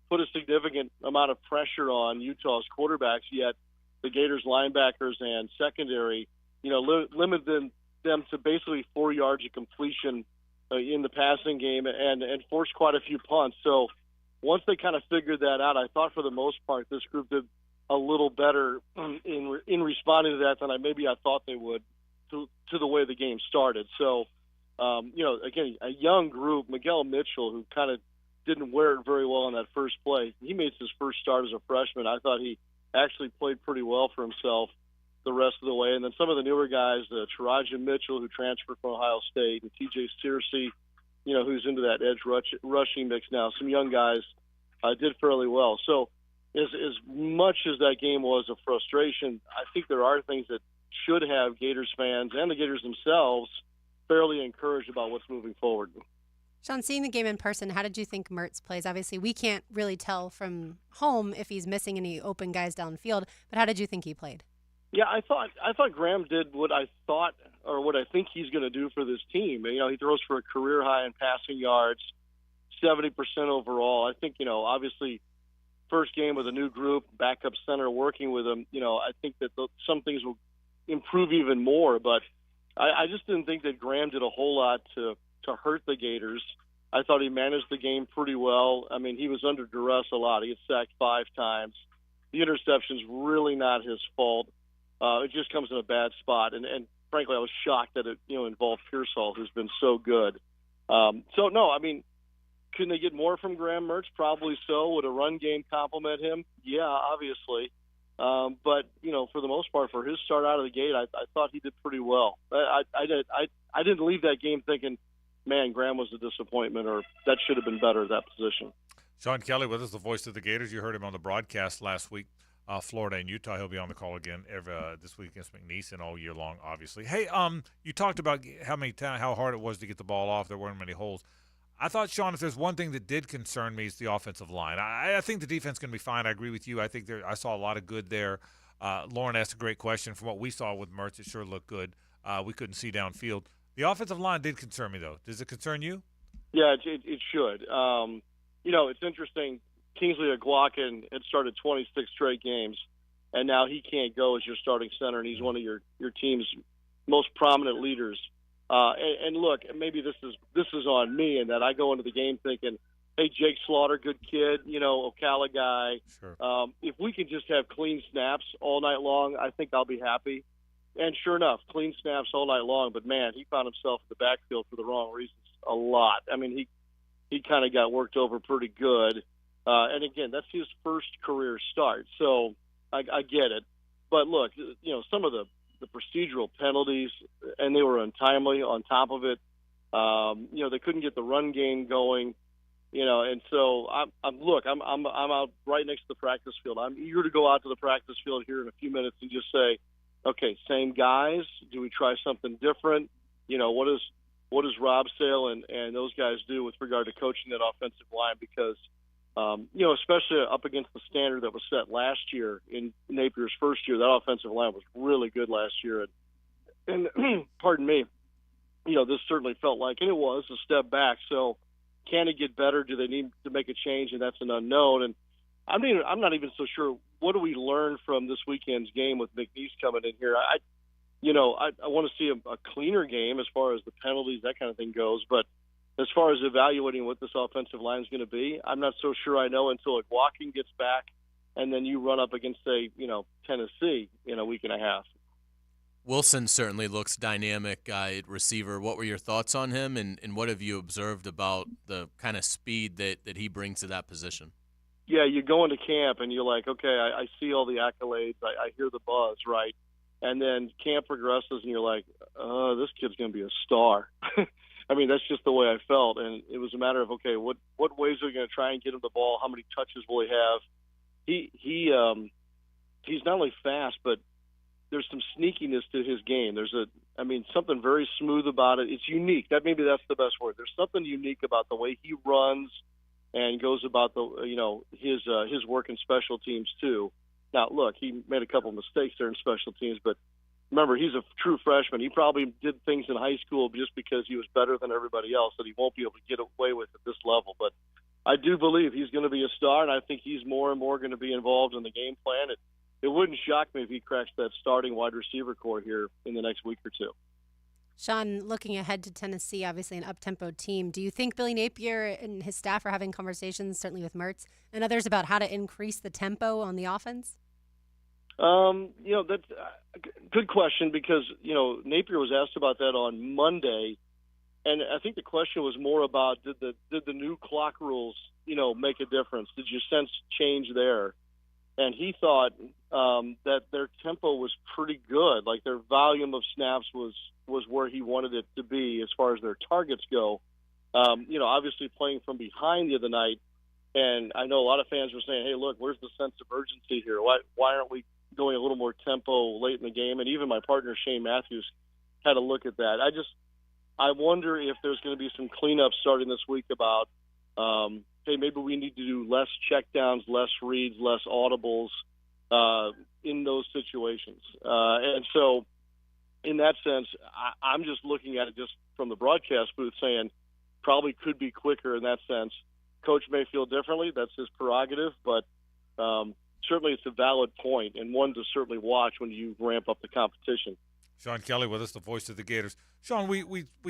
put a significant amount of pressure on Utah's quarterbacks, yet the Gators linebackers and secondary, limited them to basically 4 yards of completion in the passing game and forced quite a few punts. So once they kind of figured that out, I thought for the most part this group did a little better in responding to that than I thought they would to the way the game started. So, again, a young group, Miguel Mitchell, who kind of didn't wear it very well on that first play. He made his first start as a freshman. I thought he actually played pretty well for himself the rest of the way. And then some of the newer guys, Taraji Mitchell, who transferred from Ohio State, and TJ Searcy, who's into that edge rushing mix now. Some young guys did fairly well. So as much as that game was a frustration, I think there are things that should have Gators fans and the Gators themselves fairly encouraged about what's moving forward. Sean, seeing the game in person, how did you think Mertz plays? Obviously, we can't really tell from home if he's missing any open guys downfield, but how did you think he played? Yeah, I thought Graham did what I thought or what I think he's going to do for this team. He throws for a career high in passing yards, 70% overall. I think, obviously, first game with a new group, backup center working with him, I think that some things will improve even more, but I just didn't think that Graham did a whole lot to hurt the Gators. I thought he managed the game pretty well. I mean, he was under duress a lot. He had sacked 5 times. The interception's really not his fault. It just comes in a bad spot. And frankly, I was shocked that it involved Pearsall, who's been so good. Couldn't they get more from Graham Mertz? Probably so. Would a run game complement him? Yeah, obviously. But for the most part, for his start out of the gate, I thought he did pretty well. I didn't leave that game thinking, man, Graham was a disappointment, or that should have been better at that position. Sean Kelly with us, the voice of the Gators. You heard him on the broadcast last week, Florida and Utah. He'll be on the call again this week against McNeese and all year long, obviously. Hey, you talked about how hard it was to get the ball off. There weren't many holes. I thought, Sean, if there's one thing that did concern me, it's the offensive line. I think the defense can be fine. I agree with you. I think I saw a lot of good there. Lauren asked a great question. From what we saw with Mertz, it sure looked good. We couldn't see downfield. The offensive line did concern me, though. Does it concern you? Yeah, it should. It's interesting. Kingsley Aguakin had started 26 straight games, and now he can't go as your starting center, and he's one of your team's most prominent leaders. And look, maybe this is on me in that I go into the game thinking, hey, Jake Slaughter, good kid, Ocala guy. Sure. If we can just have clean snaps all night long, I think I'll be happy. And sure enough, clean snaps all night long. But, man, he found himself in the backfield for the wrong reasons a lot. I mean, he kind of got worked over pretty good. And, again, that's his first career start. So I get it. But, look, some of the procedural penalties, and they were untimely on top of it. They couldn't get the run game going. And so I'm out right next to the practice field. I'm eager to go out to the practice field here in a few minutes and just say, okay, same guys. Do we try something different? What does Rob Sale and those guys do with regard to coaching that offensive line? Because especially up against the standard that was set last year in Napier's first year, that offensive line was really good last year. And pardon me, this certainly felt like, and it was a step back. So, can it get better? Do they need to make a change? And that's an unknown. And I'm not even so sure. What do we learn from this weekend's game with McNeese coming in here? I want to see a cleaner game as far as the penalties, that kind of thing goes. But as far as evaluating what this offensive line is going to be, I'm not so sure I know until Walking gets back, and then you run up against, say, Tennessee in a week and a half. Wilson certainly looks dynamic at receiver. What were your thoughts on him, and what have you observed about the kind of speed that he brings to that position? Yeah, you go into camp, and you're like, okay, I see all the accolades. I hear the buzz, right? And then camp progresses, and you're like, oh, this kid's going to be a star. I mean, that's just the way I felt. And it was a matter of, okay, what ways are we going to try and get him the ball? How many touches will he have? He's not only fast, but there's some sneakiness to his game. There's something very smooth about it. It's unique. Maybe that's the best word. There's something unique about the way he runs and goes about his work in special teams too. Now, look, he made a couple of mistakes there in special teams, but remember, he's a true freshman. He probably did things in high school just because he was better than everybody else that he won't be able to get away with at this level. But I do believe he's going to be a star, and I think he's more and more going to be involved in the game plan. It wouldn't shock me if he cracks that starting wide receiver core here in the next week or two. Sean, looking ahead to Tennessee, obviously an up-tempo team, do you think Billy Napier and his staff are having conversations, certainly with Mertz and others, about how to increase the tempo on the offense? That's a good question because, Napier was asked about that on Monday, and I think the question was more about did the new clock rules, make a difference? Did you sense change there? And he thought that their tempo was pretty good. Like their volume of snaps was where he wanted it to be as far as their targets go. Obviously playing from behind the other night, and I know a lot of fans were saying, hey, look, where's the sense of urgency here? Why aren't we going a little more tempo late in the game? And even my partner, Shane Matthews, had a look at that. I wonder if there's going to be some cleanup starting this week about, hey, maybe we need to do less checkdowns, less reads, less audibles in those situations. And so in that sense, I'm just looking at it just from the broadcast booth saying probably could be quicker in that sense. Coach may feel differently. That's his prerogative. But certainly it's a valid point and one to certainly watch when you ramp up the competition. Sean Kelly with us, the voice of the Gators. Sean, we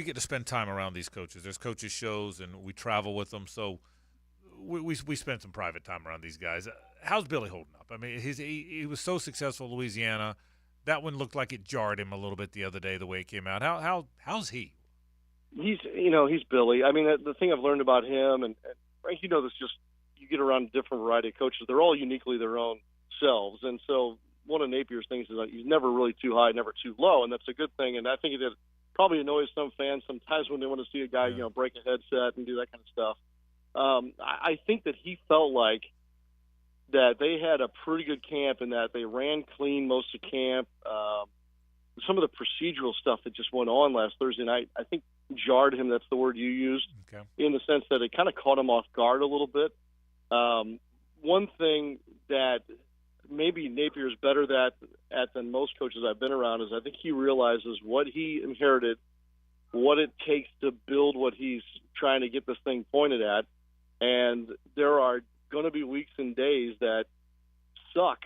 get to spend time around these coaches. There's coaches shows, and we travel with them. So we spend some private time around these guys. How's Billy holding up? I mean, he was so successful in Louisiana. That one looked like it jarred him a little bit the other day, the way it came out. How's he? He's Billy. I mean, the thing I've learned about him, and Frank, this just you get around a different variety of coaches. They're all uniquely their own selves, and so one of Napier's things is that he's never really too high, never too low, and that's a good thing. And I think it probably annoys some fans sometimes when they want to see a guy, break a headset and do that kind of stuff. I think that he felt like that they had a pretty good camp in that they ran clean most of camp. Some of the procedural stuff that just went on last Thursday night, I think, jarred him. That's the word you used, okay, in the sense that it kind of caught him off guard a little bit. One thing that maybe Napier's better at than most coaches I've been around is I think he realizes what he inherited, what it takes to build what he's trying to get this thing pointed at. And there are going to be weeks and days that suck,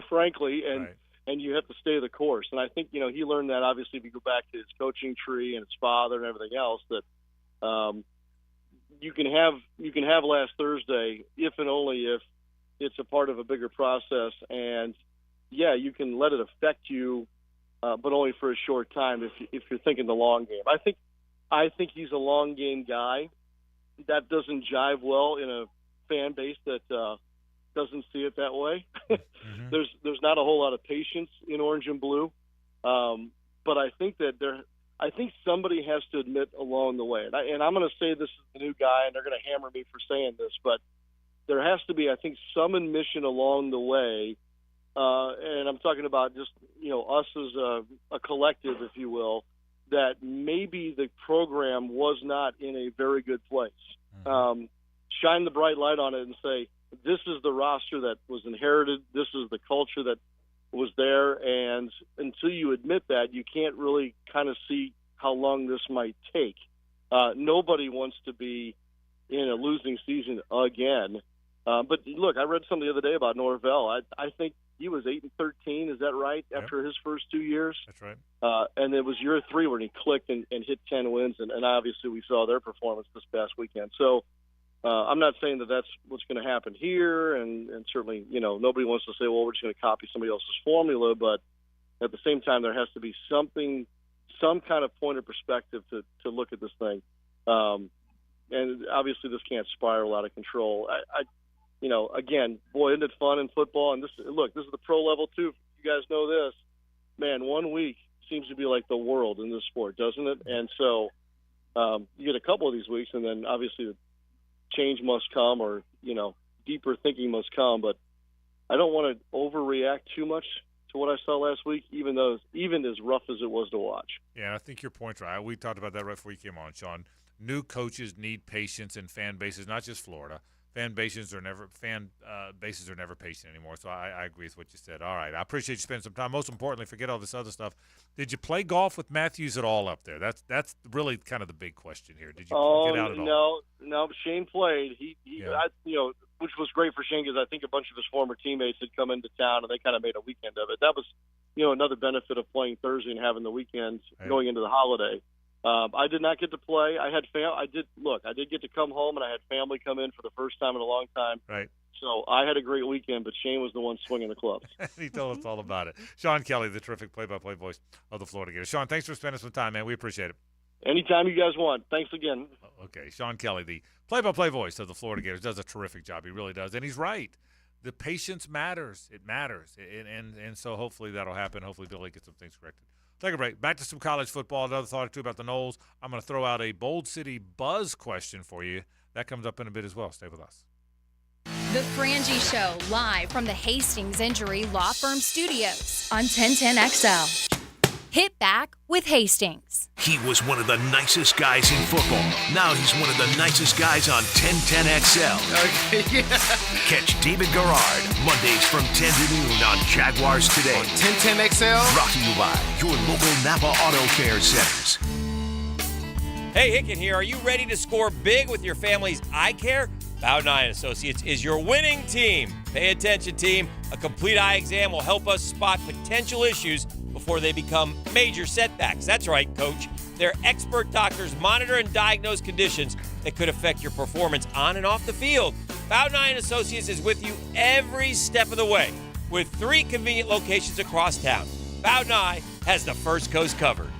frankly. And, right. and you have to stay the course. And I think, he learned that, obviously, if you go back to his coaching tree and his father and everything else, that you can have last Thursday if and only if it's a part of a bigger process. And, yeah, you can let it affect you, but only for a short time if you're thinking the long game. I think he's a long game guy. That doesn't jive well in a fan base that doesn't see it that way. Mm-hmm. There's not a whole lot of patience in orange and blue, but I think that I think somebody has to admit along the way, and I'm going to say this is the new guy, and they're going to hammer me for saying this, but there has to be, I think, some admission along the way, and I'm talking about just us as a collective, if you will, that maybe the program was not in a very good place. Shine the bright light on it and say, this is the roster that was inherited. This is the culture that was there. And until you admit that, you can't really kind of see how long this might take. Nobody wants to be in a losing season again. But look, I read something the other day about Norvell. I think he was 8-13. Is that right? Yep. After his first 2 years. That's right. And it was year 3 when he clicked and hit 10 wins. And obviously we saw their performance this past weekend. So I'm not saying that that's what's going to happen here. And certainly, nobody wants to say, well, we're just going to copy somebody else's formula. But at the same time, there has to be some kind of point of perspective to look at this thing. And obviously this can't spiral out of control. Again, boy, isn't it fun in football? And this is the pro level too. You guys know this, man. 1 week seems to be like the world in this sport, doesn't it? And so you get a couple of these weeks, and then obviously the change must come, or deeper thinking must come. But I don't want to overreact too much to what I saw last week, even as rough as it was to watch. Yeah, I think your point's right. We talked about that right before you came on, Sean. New coaches need patience in fan bases, not just Florida. Fan bases are never patient anymore. So I agree with what you said. All right, I appreciate you spending some time. Most importantly, forget all this other stuff. Did you play golf with Matthews at all up there? That's really kind of the big question here. Did you get out at all? No. Shane played. Which was great for Shane, because I think a bunch of his former teammates had come into town and they kind of made a weekend of it. That was, another benefit of playing Thursday and having the weekend going into the holiday. I did not get to play. I did get to come home, and I had family come in for the first time in a long time. Right. So I had a great weekend, but Shane was the one swinging the clubs. He told us all about it. Sean Kelly, the terrific play-by-play voice of the Florida Gators. Sean, thanks for spending some time, man. We appreciate it. Anytime you guys want. Thanks again. Okay, Sean Kelly, the play-by-play voice of the Florida Gators, does a terrific job. He really does, and he's right. The patience matters. It matters, and so hopefully that'll happen. Hopefully Billy gets some things corrected. Take a break. Back to some college football. Another thought or two about the Noles. I'm going to throw out a Bold City Buzz question for you. That comes up in a bit as well. Stay with us. The Frangie Show, live from the Hastings Injury Law Firm Studios on 1010XL. Hit back with Hastings. He was one of the nicest guys in football. Now he's one of the nicest guys on 1010XL. Okay, yeah. Catch David Garrard Mondays from 10 to noon on Jaguars Today. On 1010XL. Brought to you by your local Napa Auto Care Centers. Hey, Hicken here. Are you ready to score big with your family's eye care? Bowden Eye & Associates is your winning team. Pay attention, team. A complete eye exam will help us spot potential issues before they become major setbacks. That's right, Coach. Their expert doctors monitor and diagnose conditions that could affect your performance on and off the field. Bowden Eye & Associates is with you every step of the way with 3 convenient locations across town. Bowden Eye has the First Coast covered.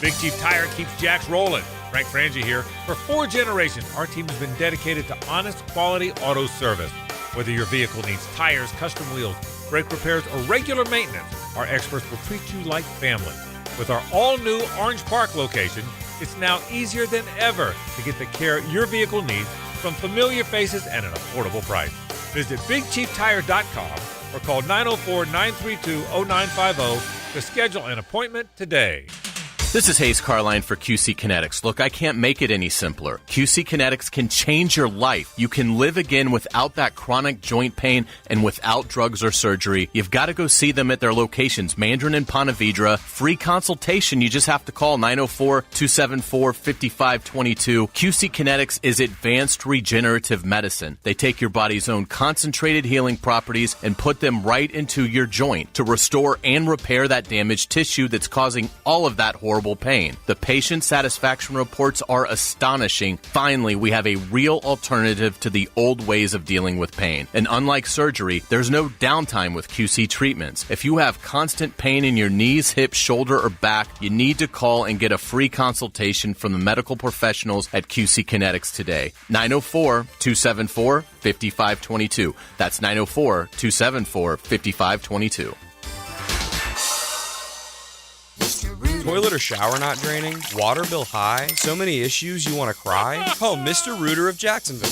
Big Chief Tire keeps Jacks rolling. Frank Frangie here. For 4 generations, our team has been dedicated to honest, quality auto service. Whether your vehicle needs tires, custom wheels, brake repairs, or regular maintenance, our experts will treat you like family. With our all-new Orange Park location, it's now easier than ever to get the care your vehicle needs from familiar faces at an affordable price. Visit BigChiefTire.com or call 904-932-0950 to schedule an appointment today. This is Hayes Carline for QC Kinetics. Look, I can't make it any simpler. QC Kinetics can change your life. You can live again without that chronic joint pain and without drugs or surgery. You've got to go see them at their locations, Mandarin and Ponte Vedra. Free consultation. You just have to call 904-274-5522. QC Kinetics is advanced regenerative medicine. They take your body's own concentrated healing properties and put them right into your joint to restore and repair that damaged tissue that's causing all of that horrible pain. The patient satisfaction reports are astonishing. Finally, we have a real alternative to the old ways of dealing with pain. And unlike surgery, there's no downtime with QC treatments. If you have constant pain in your knees, hips, shoulder, or back, you need to call and get a free consultation from the medical professionals at QC Kinetics today. 904-274-5522. That's 904-274-5522. Toilet or shower not draining? Water bill high? So many issues you want to cry? Call Mr. Rooter of Jacksonville.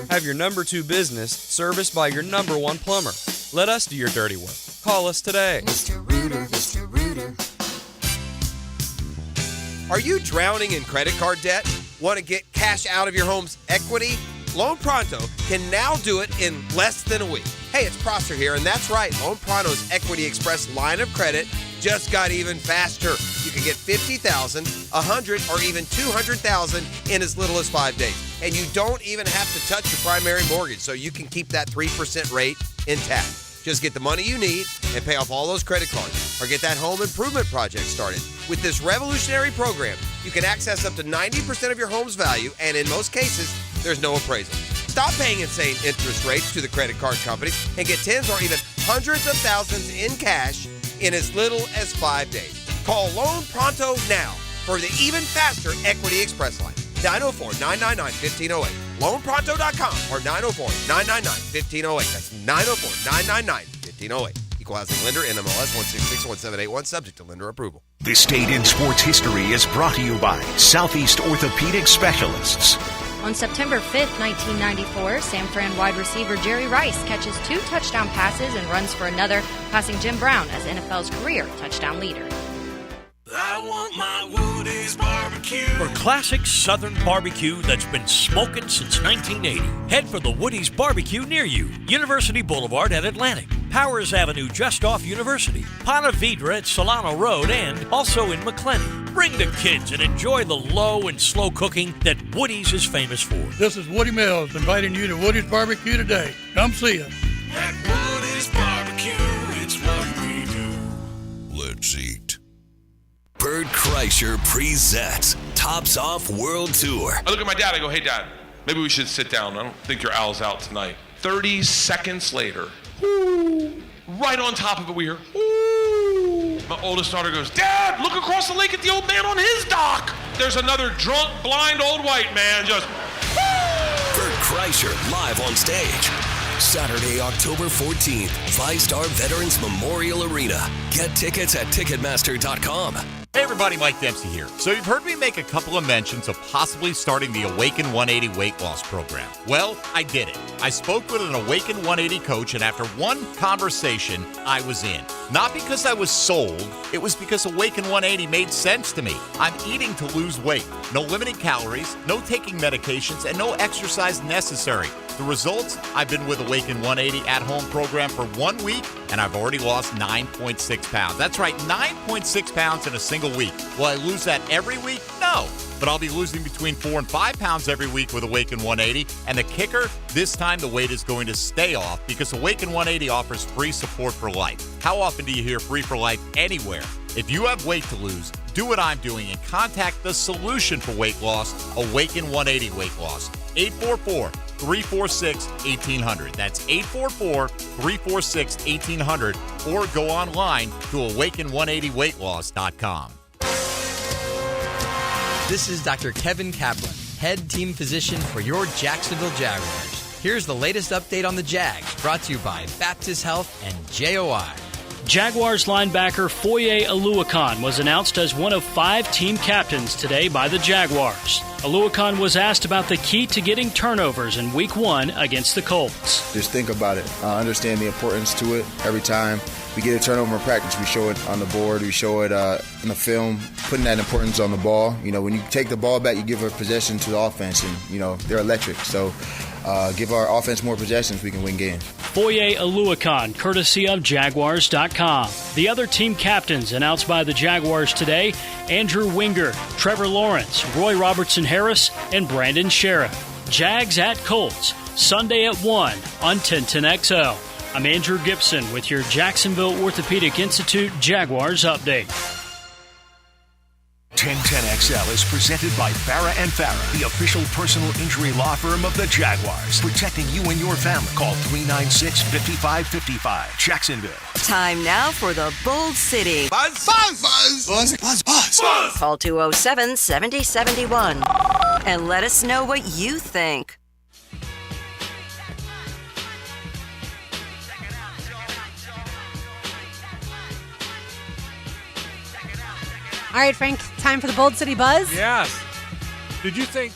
Have your number 2 business serviced by your number 1 plumber. Let us do your dirty work. Call us today. Mr. Rooter, Mr. Rooter. Are you drowning in credit card debt? Want to get cash out of your home's equity? Loan Pronto can now do it in less than a week. Hey, it's Prosser here, and that's right. Loan Pronto's Equity Express line of credit just got even faster. You can get $50,000, $100,000, or even $200,000 in as little as 5 days. And you don't even have to touch your primary mortgage, so you can keep that 3% rate intact. Just get the money you need and pay off all those credit cards, or get that home improvement project started. With this revolutionary program, you can access up to 90% of your home's value, and in most cases, there's no appraisal. Stop paying insane interest rates to the credit card companies and get tens or even hundreds of thousands in cash in as little as 5 days. Call Loan Pronto now for the even faster Equity Express line. 904-999-1508. LoanPronto.com or 904-999-1508. That's 904-999-1508. Equal housing lender, NMLS 1661781, subject to lender approval. This date in sports history is brought to you by Southeast Orthopedic Specialists. On September 5th, 1994, San Fran wide receiver Jerry Rice catches 2 touchdown passes and runs for another, passing Jim Brown as NFL's career touchdown leader. I want my Woody's barbecue. For classic Southern barbecue that's been smoking since 1980, head for the Woody's Barbecue near you. University Boulevard at Atlantic, Powers Avenue just off University, Ponte Vedra at Solano Road, and also in McClenny. Bring the kids and enjoy the low and slow cooking that Woody's is famous for. This is Woody Mills inviting you to Woody's Barbecue today. Come see us. At Woody's Barbecue, it's what we do. Let's eat. Bert Kreischer presents Tops Off World Tour. I look at my dad, I go, hey dad, maybe we should sit down. I don't think your owl's out tonight. 30 seconds later, ooh, right on top of it we hear, ooh. My oldest daughter goes, Dad, look across the lake at the old man on his dock. There's another drunk, blind old white man just, woo! Bert Kreischer live on stage. Saturday, October 14th, Five-Star Veterans Memorial Arena. Get tickets at Ticketmaster.com. Hey everybody, Mike Dempsey here. So you've heard me make a couple of mentions of possibly starting the Awaken 180 weight loss program. Well, I did it. I spoke with an Awaken 180 coach, and after one conversation, I was in. Not because I was sold, it was because Awaken 180 made sense to me. I'm eating to lose weight. No limiting calories, no taking medications, and no exercise necessary. The results? I've been with Awaken 180 at-home program for 1 week, and I've already lost 9.6 pounds. That's right, 9.6 pounds in a single week. Will I lose that every week? No. But I'll be losing between 4 and 5 pounds every week with Awaken 180. And the kicker, this time the weight is going to stay off because Awaken 180 offers free support for life. How often do you hear free for life anywhere? If you have weight to lose, do what I'm doing and contact the solution for weight loss, Awaken 180 Weight Loss. 844-346-1800. That's 844-346-1800. Or go online to awaken180weightloss.com. This is Dr. Kevin Kaplan, head team physician for your Jacksonville Jaguars. Here's the latest update on the Jags, brought to you by Baptist Health and JOI. Jaguars linebacker Foye Oluokun was announced as one of 5 team captains today by the Jaguars. Oluokun was asked about the key to getting turnovers in Week 1 against the Colts. Just think about it. Understand the importance to it. Every time we get a turnover in practice, we show it on the board, we show it in the film, putting that importance on the ball. When you take the ball back, you give a possession to the offense, and, they're electric. So give our offense more possessions, we can win games. Foye Oluokun, courtesy of Jaguars.com. The other team captains announced by the Jaguars today, Andrew Winger, Trevor Lawrence, Roy Robertson-Harris, and Brandon Sheriff. Jags at Colts, Sunday at 1 on 1010XL. I'm Andrew Gibson with your Jacksonville Orthopedic Institute Jaguars update. 1010XL is presented by Farah & Farah, the official personal injury law firm of the Jaguars, protecting you and your family. Call 396-5555. Jacksonville. Time now for the Bold City. Buzz, buzz, buzz, buzz, buzz, buzz, buzz. Call 207-7071 and let us know what you think. All right, Frank, time for the Bold City Buzz. Yes. Did you think,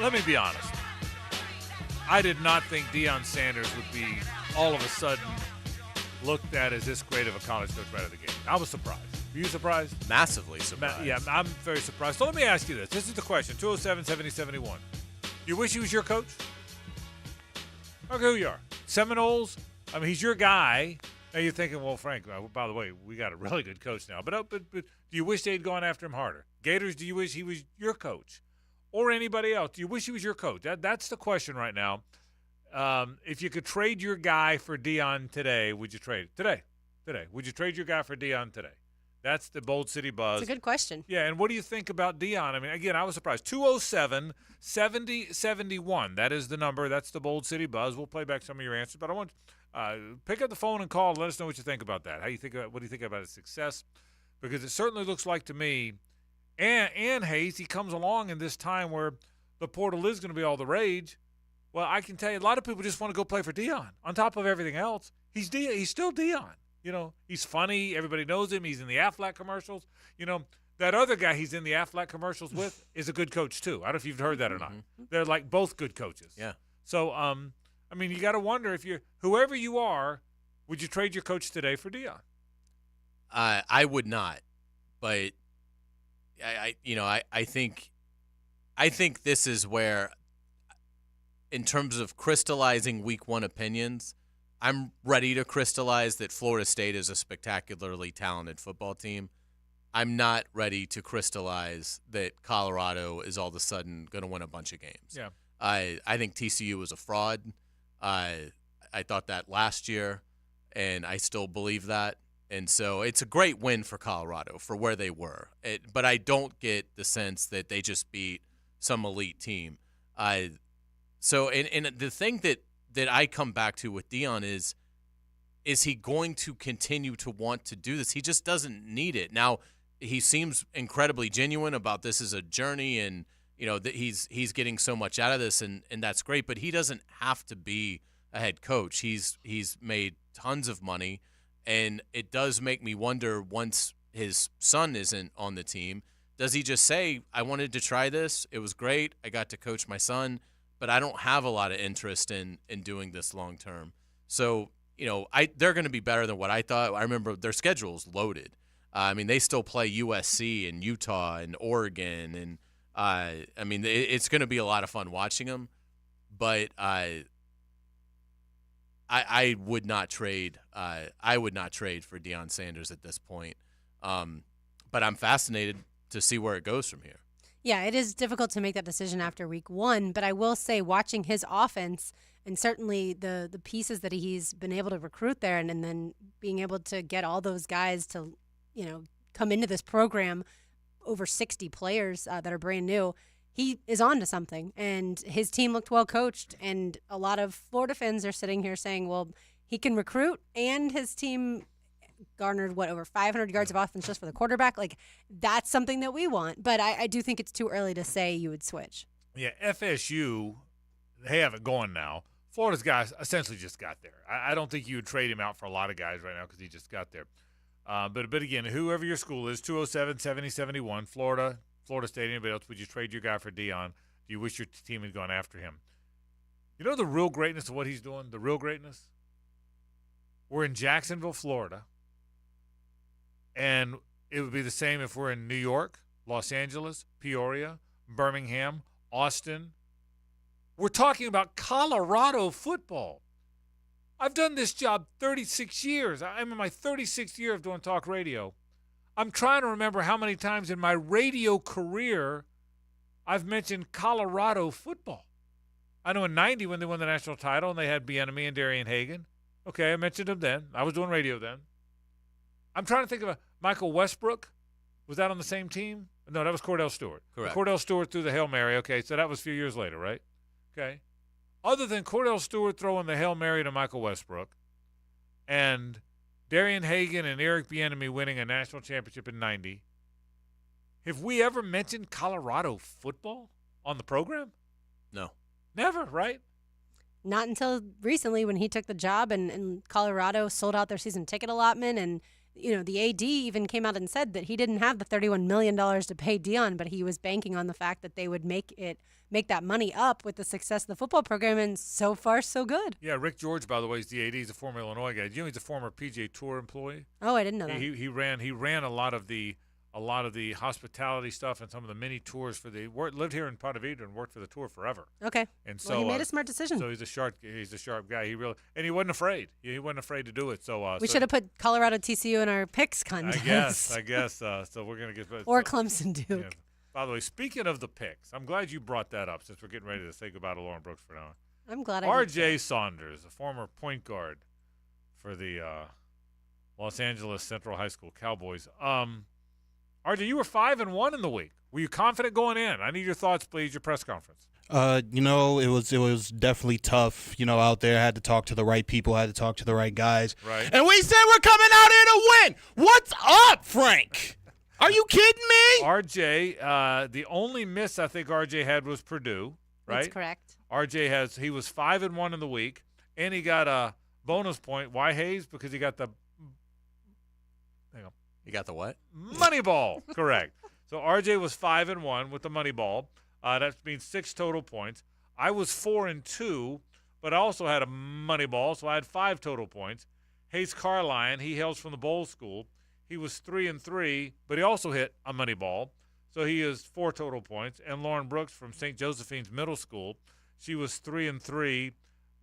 let me be honest, I did not think Deion Sanders would be all of a sudden looked at as this great of a college coach right out of the game. I was surprised. Were you surprised? Massively surprised. Yeah, I'm very surprised. So let me ask you this. This is the question, 207-7071. You wish he was your coach? Okay, who you are? Seminoles? I mean, he's your guy. Now you're thinking, well, Frank, by the way, we got a really good coach now. But do you wish they'd gone after him harder? Gators, do you wish he was your coach? Or anybody else? Do you wish he was your coach? That's the question right now. If you could trade your guy for Deion today, would you trade it? Today. Would you trade your guy for Deion today? That's the Bold City Buzz. It's a good question. Yeah, and what do you think about Deion? I mean, again, I was surprised. 207-7071. That is the number. That's the Bold City Buzz. We'll play back some of your answers, but I want pick up the phone and call and let us know what you think about that. What do you think about his success? Because it certainly looks like to me, and Hayes, he comes along in this time where the portal is going to be all the rage. Well, I can tell you, a lot of people just want to go play for Deion. On top of everything else, he's still Deion. He's funny. Everybody knows him. He's in the Aflac commercials. That other guy he's in the Aflac commercials with is a good coach too. I don't know if you've heard that or not. They're like both good coaches. Yeah. So, I mean, you got to wonder if whoever you are, would you trade your coach today for Deion? I would not, but I think this is where, in terms of crystallizing Week 1 opinions, I'm ready to crystallize that Florida State is a spectacularly talented football team. I'm not ready to crystallize that Colorado is all of a sudden going to win a bunch of games. Yeah. I think TCU was a fraud. I thought that last year, and I still believe that. And so it's a great win for Colorado for where they were. But I don't get the sense that they just beat some elite team. So the thing that I come back to with Deion is he going to continue to want to do this? He just doesn't need it. Now, he seems incredibly genuine about this as a journey, and that he's getting so much out of this, and that's great. But he doesn't have to be a head coach. He's made tons of money, and it does make me wonder, once his son isn't on the team, does he just say, I wanted to try this, it was great, I got to coach my son, but I don't have a lot of interest in doing this long term. So they're going to be better than what I thought. I remember their schedule's loaded. I mean, they still play USC and Utah and Oregon, and it's going to be a lot of fun watching them. But I would not trade. I would not trade for Deion Sanders at this point. But I'm fascinated to see where it goes from here. Yeah, it is difficult to make that decision after Week 1, but I will say, watching his offense and certainly the pieces that he's been able to recruit there, and then being able to get all those guys to come into this program, over 60 players that are brand new, he is on to something. And his team looked well coached, and a lot of Florida fans are sitting here saying, well, he can recruit, and his team garnered over 500 yards of offense just for the quarterback. Like, that's something that we want. But I do think it's too early to say you would switch. Yeah, FSU, they have it going now. Florida's guys essentially just got there. I don't think you would trade him out for a lot of guys right now because he just got there. But again, whoever your school is, 207-7071, Florida State, anybody else, would you trade your guy for Deion? Do you wish your team had gone after him? You know the real greatness of what he's doing? The real greatness? We're in Jacksonville, Florida, and it would be the same if we're in New York, Los Angeles, Peoria, Birmingham, Austin. We're talking about Colorado football. I've done this job 36 years. I'm in my 36th year of doing talk radio. I'm trying to remember how many times in my radio career I've mentioned Colorado football. I know in 90 when they won the national title and they had Bieniemy and Darian Hagan. Okay, I mentioned them then. I was doing radio then. I'm trying to think of Michael Westbrook. Was that on the same team? No, that was Cordell Stewart. Correct. Cordell Stewart threw the Hail Mary. Okay, so that was a few years later, right? Okay. Other than Cordell Stewart throwing the Hail Mary to Michael Westbrook and Darian Hagan and Eric Bieniemy winning a national championship in 90, have we ever mentioned Colorado football on the program? No. Never, right? Not until recently when he took the job and Colorado sold out their season ticket allotment. And, the AD even came out and said that he didn't have the $31 million to pay Deion, but he was banking on the fact that they would make that money up with the success of the football program, and so far, so good. Yeah, Rick George, by the way, is the AD. He's a former Illinois guy. He's a former PGA Tour employee. Oh, I didn't know that. He ran a lot of the hospitality stuff and some of the mini tours lived here in Ponte Vedra and worked for the tour forever. Okay. And so he made a smart decision. So he's a sharp guy. He wasn't afraid. He wasn't afraid to do it. So we should have put Colorado TCU in our picks contest. I guess. So we're gonna get or Clemson Duke. Yeah. By the way, speaking of the picks, I'm glad you brought that up since we're getting ready to say goodbye to Lauren Brooks for now. I'm glad. R.J. Saunders, a former point guard for the Los Angeles Central High School Cowboys. RJ, you were 5-1 in the week. Were you confident going in? I need your thoughts, please. Your press conference. It was definitely tough. out there. I had to talk to the right people. I had to talk to the right guys. Right. And we said we're coming out here to win. What's up, Frank? Are you kidding me? RJ, the only miss I think RJ had was Purdue. Right. That's correct. RJ he was 5-1 in the week, and he got a bonus point. Why, Hayes? Because he got the. Hang on. You got the what? Money ball. Correct. So RJ was 5-1 with the money ball. That means 6 total points. I was 4-2, but I also had a money ball, so I had 5 total points. Hayes Carline, he hails from the Bowl School. He was 3-3, but he also hit a money ball, so he is 4 total points. And Lauren Brooks from St. Josephine's Middle School, she was 3-3,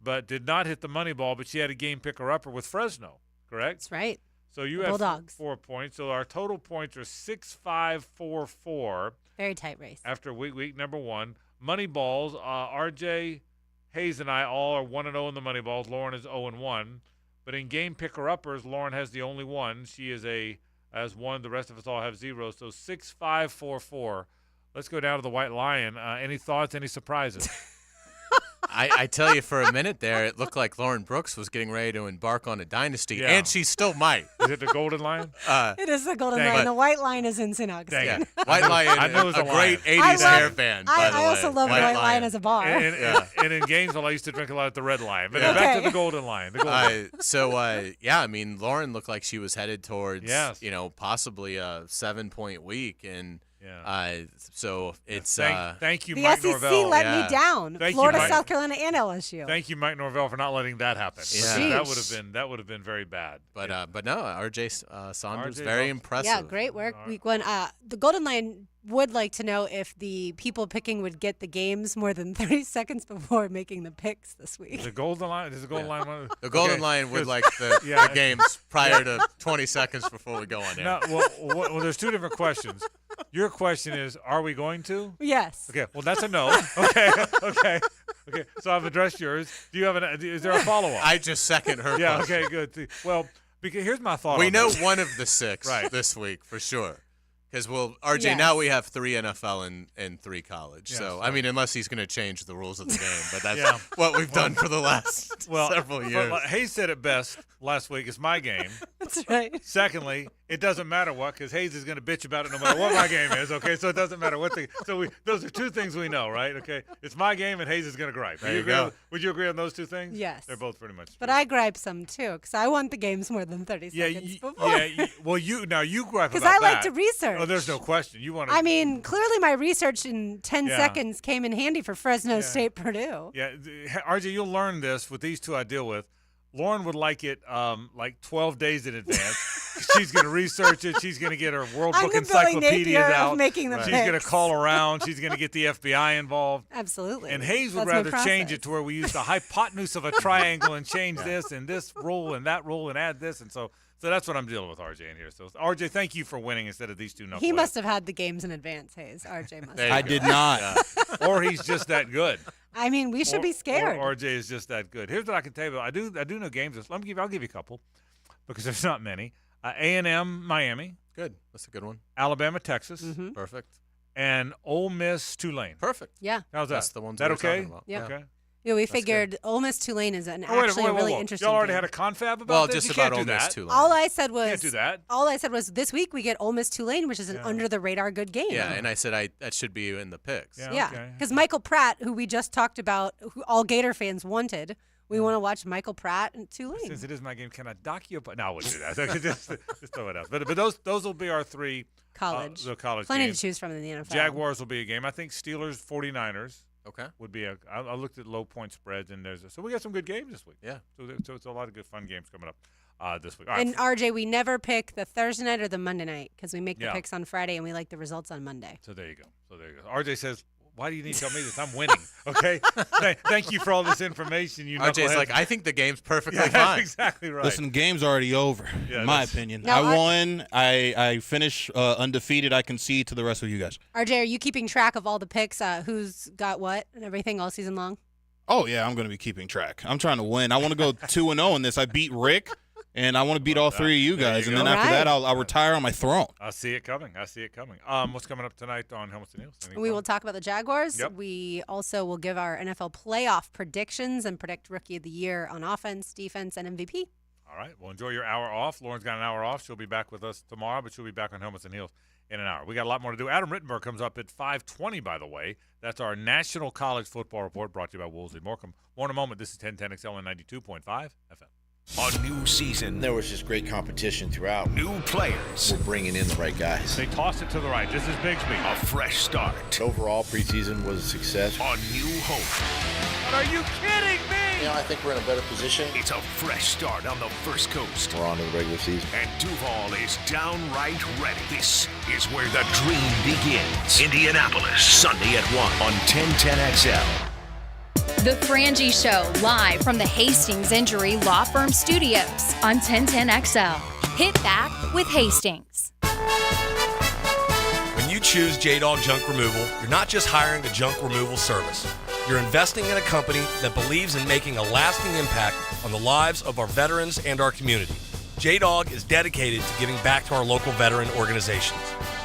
but did not hit the money ball, but she had a game picker-upper with Fresno. Correct? That's right. So you have 4 points. So our total points are 6-5-4-4. Very tight race. After week number 1. Money balls, RJ, Hayes, and I all are 1-0 in the money balls. Lauren is 0-1. But in game picker-uppers, Lauren has the only one. She has 1. The rest of us all have 0. So 6-5-4-4. Let's go down to the White Lion. Any thoughts, any surprises? I tell you, for a minute there, it looked like Lauren Brooks was getting ready to embark on a dynasty, and she still might. Is it the Golden Lion? It is the Golden Lion. The White Line is in St. Augustine. Yeah. White Lion, a great 80s hair band, by the way. I also love White Lion as a bar. And in Gainesville, I used to drink a lot at the Red Lion. But back to the Golden Lion. Lauren looked like she was headed towards, possibly a 7-point week, and so it's thank you, the Mike SEC Norvell. let me down. Florida, South Carolina, and LSU. Thank you, Mike Norvell, for not letting that happen. Yeah. That would have been very bad. But no, RJ Saunders, very impressive. Yeah, great work. Week 1. The Golden Lion would like to know if the people picking would get the games more than 30 seconds before making the picks this week. The Golden Lion? Is the Golden Lion one? The Golden Lion would like the games prior to 20 seconds before we go on air. No, well, there's 2 different questions. Your question is, are we going to? Yes. Okay, well, that's a no. Okay. So I've addressed yours. Do you have is there a follow-up? I just second her question. Yeah, okay, good. Well, because here's my thought. We know one of the 6 this week for sure. Because, RJ, now we have 3 NFL and 3 college. So, I mean, unless he's going to change the rules of the game. But that's what we've done for the last several years. Hayes said it best last week. It's my game. That's right. Secondly, it doesn't matter what, because Hayes is going to bitch about it no matter what my game is, okay? So it doesn't matter what those are two things we know, right? Okay? It's my game, and Hayes is going to gripe. There you go. Would you agree on those two things? Yes. They're both pretty much true. But I gripe some, too, because I want the games more than 30 seconds before. You gripe about that. Because I like to research. Oh, there's no question. You want to. I mean, clearly my research in 10 seconds came in handy for Fresno State Purdue. Yeah, RJ, you'll learn this with these two I deal with. Lauren would like it like 12 days in advance. She's going to research it. She's going to get her World Book encyclopedias out. Making the She's going to call around. She's going to get the FBI involved. Absolutely. And Hayes would rather change it to where we use the hypotenuse of a triangle and change this and this rule and that rule and add this. And so that's what I'm dealing with, RJ, in here. So, RJ, thank you for winning instead of these two knuckleheads. He must have had the games in advance, Hayes. RJ must have. I did not. Or he's just that good. I mean, we should be scared. Or RJ is just that good. Here's what I can tell you. I do know games. I'll give you a couple because there's not many. A&M, Miami. Good. That's a good one. Alabama, Texas. Mm-hmm. Perfect. And Ole Miss, Tulane. Perfect. Yeah. How's that? That's the ones that we're okay? talking about. Yeah. Okay. Yeah, we figured Ole Miss Tulane is actually a really interesting Y'all already game. had a confab about this? Just You about can't Ole do Miss that. Tulane. All I said was Can't do that. All I said was this week we get Ole Miss Tulane, which is an under the radar good game. Yeah, and I said that should be in the picks. Yeah, because Michael Pratt, who we just talked about, who all Gator fans wanted, we want to watch Michael Pratt and Tulane. Since it is my game, can I dock you? No, I wouldn't do that. just throw it out. But those will be our three college. The college Plenty games. to choose from in the NFL. Jaguars will be a game. I think Steelers 49ers. Okay. Would be I looked at low point spreads and so we got some good games this week. Yeah. So it's a lot of good fun games coming up this week. All right. And RJ, we never pick the Thursday night or the Monday night because we make the Yeah. picks on Friday and we like the results on Monday. So there you go. RJ says, why do you need to tell me this? I'm winning. Okay. Thank you for all this information. You RJ's like, I think the game's perfectly fine. That's exactly right. Listen, the game's already over, in my opinion. Now, I won. I finished undefeated. I concede to the rest of you guys. RJ, are you keeping track of all the picks, who's got what and everything all season long? Oh, yeah, I'm going to be keeping track. I'm trying to win. I want to go 2-0 in this. I beat Rick, and I want to beat all three of you guys. And then after that, I'll retire on my throne. I see it coming. What's coming up tonight on Helmets and Heels? We will talk about the Jaguars. Yep. We also will give our NFL playoff predictions and predict Rookie of the Year on offense, defense, and MVP. All right. Well, enjoy your hour off. Lauren's got an hour off. She'll be back with us tomorrow, but she'll be back on Helmets and Heels in an hour. We got a lot more to do. Adam Rittenberg comes up at 5:20, by the way. That's our National College Football Report brought to you by Woolsey Morecambe. More in a moment. This is 1010XL and 92.5 FM. A new season. There was just great competition throughout. New players. We're bringing in the right guys. They toss it to the right. This is Bigsby. A fresh start. Overall, preseason was a success. A new hope. Are you kidding me? I think we're in a better position. It's a fresh start on the First Coast. We're on to the regular season. And Duval is downright ready. This is where the dream begins. Indianapolis, Sunday at 1 on 1010XL. The Frangie Show, live from the Hastings Injury Law Firm Studios on 1010XL. Hit back with Hastings. When you choose J-Dog Junk Removal, you're not just hiring a junk removal service. You're investing in a company that believes in making a lasting impact on the lives of our veterans and our community. J-Dog is dedicated to giving back to our local veteran organizations.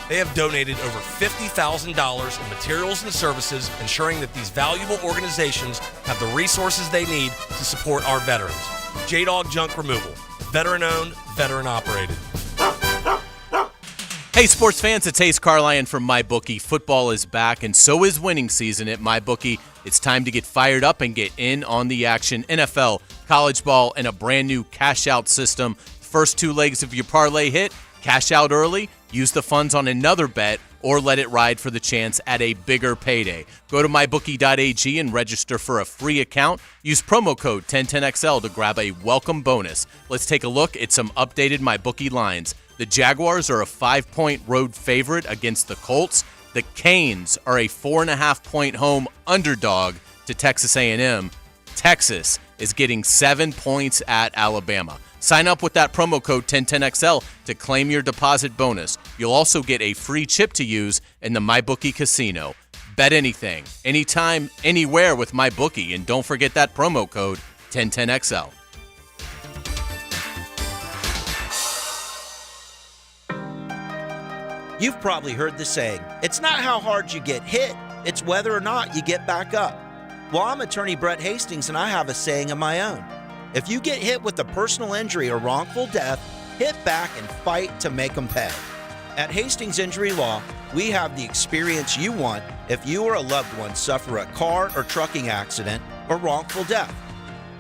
They have donated over $50,000 in materials and services, ensuring that these valuable organizations have the resources they need to support our veterans. J-Dog Junk Removal. Veteran-owned, veteran-operated. Hey, sports fans, it's Ace Carline from MyBookie. Football is back, and so is winning season at MyBookie. It's time to get fired up and get in on the action. NFL, college ball, and a brand new cash-out system. First two legs of your parlay hit, cash out early, use the funds on another bet, or let it ride for the chance at a bigger payday. Go to mybookie.ag and register for a free account. Use promo code 1010XL to grab a welcome bonus. Let's take a look at some updated MyBookie lines. The Jaguars are a 5-point road favorite against the Colts. The Canes are a 4.5-point home underdog to Texas A&M. Texas is getting 7 points at Alabama. Sign up with that promo code 1010XL to claim your deposit bonus. You'll also get a free chip to use in the MyBookie casino. Bet anything, anytime, anywhere with MyBookie, and don't forget that promo code 1010XL. You've probably heard the saying, it's not how hard you get hit, it's whether or not you get back up. Well, I'm attorney Brett Hastings, and I have a saying of my own. If you get hit with a personal injury or wrongful death, hit back and fight to make them pay. At Hastings Injury Law, we have the experience you want if you or a loved one suffer a car or trucking accident or wrongful death.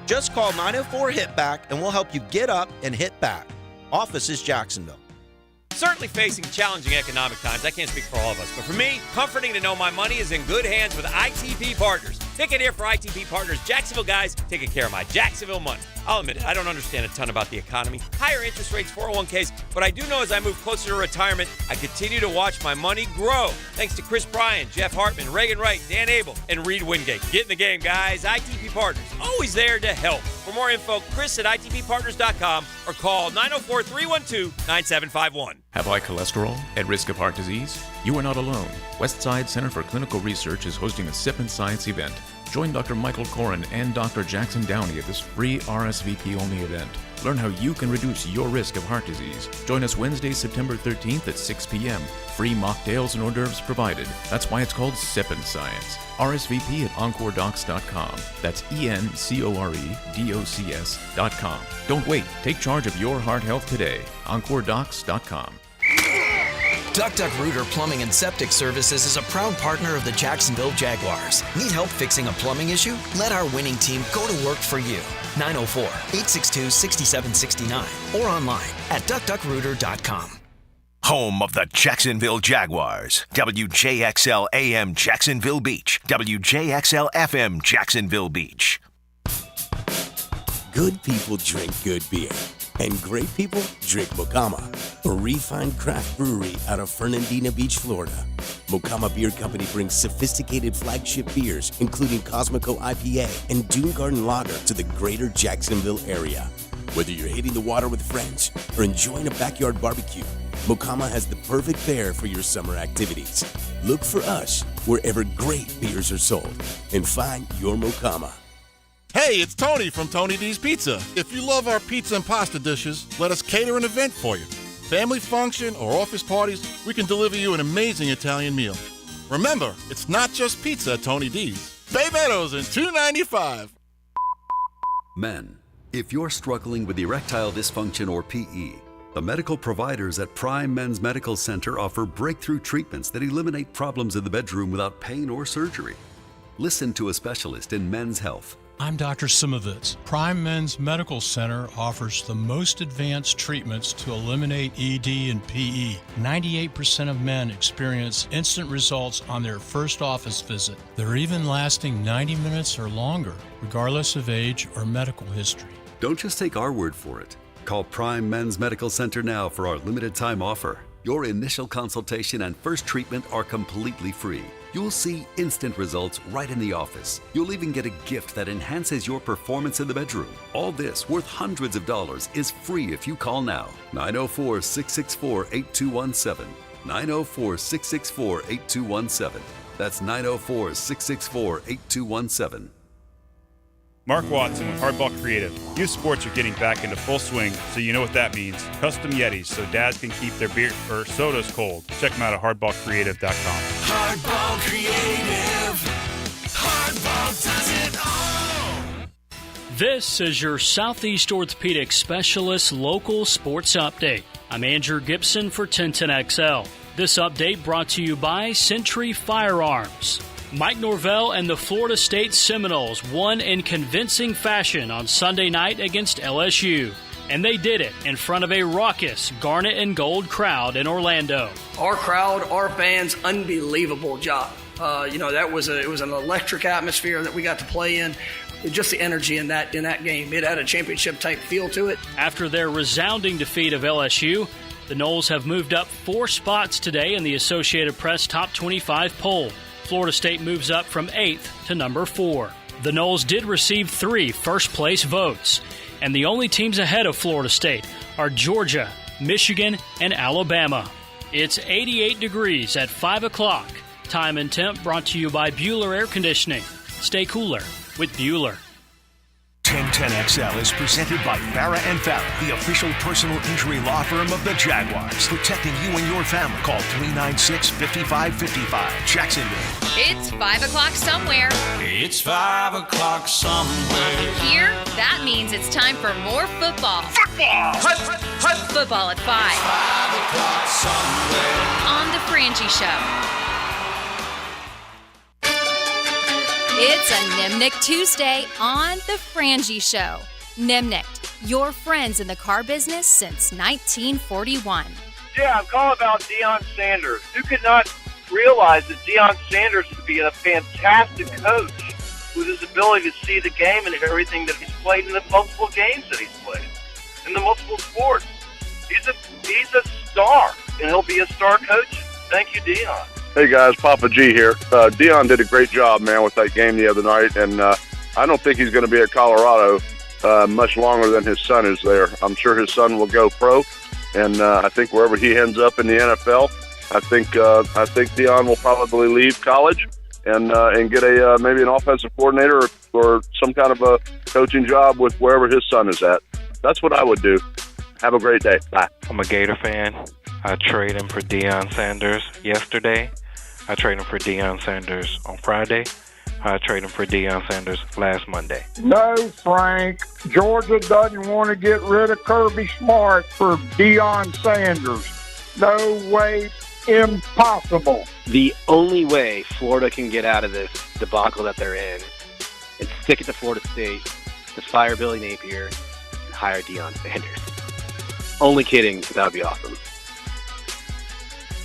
Just call 904-HIT-BACK and we'll help you get up and hit back. Office is Jacksonville. Certainly facing challenging economic times. I can't speak for all of us, but for me, comforting to know my money is in good hands with ITP Partners. Ticket here for ITP Partners. Jacksonville guys taking care of my Jacksonville money. I'll admit it, I don't understand a ton about the economy, higher interest rates, 401ks, but I do know as I move closer to retirement, I continue to watch my money grow. Thanks to Chris Bryan, Jeff Hartman, Reagan Wright, Dan Abel, and Reed Wingate. Get in the game, guys. ITP Partners, always there to help. For more info, Chris at ITPPartners.com or call 904-312-9751. Have high cholesterol? At risk of heart disease? You are not alone. Westside Center for Clinical Research is hosting a Sip and Science event. Join Dr. Michael Koren and Dr. Jackson Downey at this free RSVP-only event. Learn how you can reduce your risk of heart disease. Join us Wednesday, September 13th at 6 p.m. Free mocktails and hors d'oeuvres provided. That's why it's called Sip and Science. RSVP at EncoreDocs.com. That's ENCOREDOCS.com. Don't wait. Take charge of your heart health today. EncoreDocs.com. Duck Rooter Plumbing and Septic Services is a proud partner of the Jacksonville Jaguars. Need help fixing a plumbing issue? Let our winning team go to work for you. 904-862-6769 or online at duckduckrooter.com. Home of the Jacksonville Jaguars. WJXL AM Jacksonville Beach. WJXL FM Jacksonville Beach. Good people drink good beer. And great people drink Mokama, a refined craft brewery out of Fernandina Beach, Florida. Mokama Beer Company brings sophisticated flagship beers, including Cosmico IPA and Dune Garden Lager, to the greater Jacksonville area. Whether you're hitting the water with friends or enjoying a backyard barbecue, Mokama has the perfect pair for your summer activities. Look for us wherever great beers are sold and find your Mokama. Hey, it's Tony from Tony D's Pizza. If you love our pizza and pasta dishes, let us cater an event for you. Family function or office parties, we can deliver you an amazing Italian meal. Remember, it's not just pizza at Tony D's. Bay Meadows and $2.95. Men, if you're struggling with erectile dysfunction or PE, the medical providers at Prime Men's Medical Center offer breakthrough treatments that eliminate problems in the bedroom without pain or surgery. Listen to a specialist in men's health. I'm Dr. Simovitz. Prime Men's Medical Center offers the most advanced treatments to eliminate ED and PE. 98% of men experience instant results on their first office visit. They're even lasting 90 minutes or longer, regardless of age or medical history. Don't just take our word for it. Call Prime Men's Medical Center now for our limited time offer. Your initial consultation and first treatment are completely free. You'll see instant results right in the office. You'll even get a gift that enhances your performance in the bedroom. All this, worth hundreds of dollars, is free if you call now. 904-664-8217. 904-664-8217. That's 904-664-8217. Mark Watson with Hardball Creative. Youth sports are getting back into full swing, so you know what that means. Custom Yetis, so dads can keep their beer or sodas cold. Check them out at hardballcreative.com. Hardball Creative. Hardball does it all. This is your Southeast Orthopedic Specialist Local Sports Update. I'm Andrew Gibson for 1010XL. This update brought to you by Century Firearms. Mike Norvell and the Florida State Seminoles won in convincing fashion on Sunday night against LSU. And they did it in front of a raucous garnet and gold crowd in Orlando. Our crowd, our fans, unbelievable job. It was an electric atmosphere that we got to play in. Just the energy in that game. It had a championship type feel to it. After their resounding defeat of LSU, the Noles have moved up 4 spots today in the Associated Press Top 25 poll. Florida State moves up from 8th to number 4. The Noles did receive 3 first-place votes, and the only teams ahead of Florida State are Georgia, Michigan, and Alabama. It's 88 degrees at 5 o'clock. Time and temp brought to you by Bueller Air Conditioning. Stay cooler with Bueller. 1010XL is presented by Farah & Farah, the official personal injury law firm of the Jaguars, protecting you and your family. Call 396-5555. Jacksonville. It's 5 o'clock somewhere. It's 5 o'clock somewhere. Here, that means it's time for more football. Football! Football at 5. 5 o'clock somewhere. On the Frangie Show. It's a Nimnick Tuesday on the Frangie Show. Nimnick, your friends in the car business since 1941. Yeah, I'm calling about Deion Sanders. Who could not realize that Deion Sanders would be a fantastic coach with his ability to see the game and everything that he's played in the multiple games that he's played, in the multiple sports. He's a star, and he'll be a star coach. Thank you, Deion. Hey guys, Papa G here. Deion did a great job, man, with that game the other night, and I don't think he's going to be at Colorado much longer than his son is there. I'm sure his son will go pro, and I think wherever he ends up in the NFL, I think Deion will probably leave college and get a maybe an offensive coordinator or some kind of a coaching job with wherever his son is at. That's what I would do. Have a great day. Bye. I'm a Gator fan. I traded him for Deion Sanders yesterday. I traded him for Deion Sanders on Friday. I traded him for Deion Sanders last Monday. No, Frank. Georgia doesn't want to get rid of Kirby Smart for Deion Sanders. No way. Impossible. The only way Florida can get out of this debacle that they're in is stick it to Florida State, to fire Billy Napier, and hire Deion Sanders. Only kidding. That would be awesome.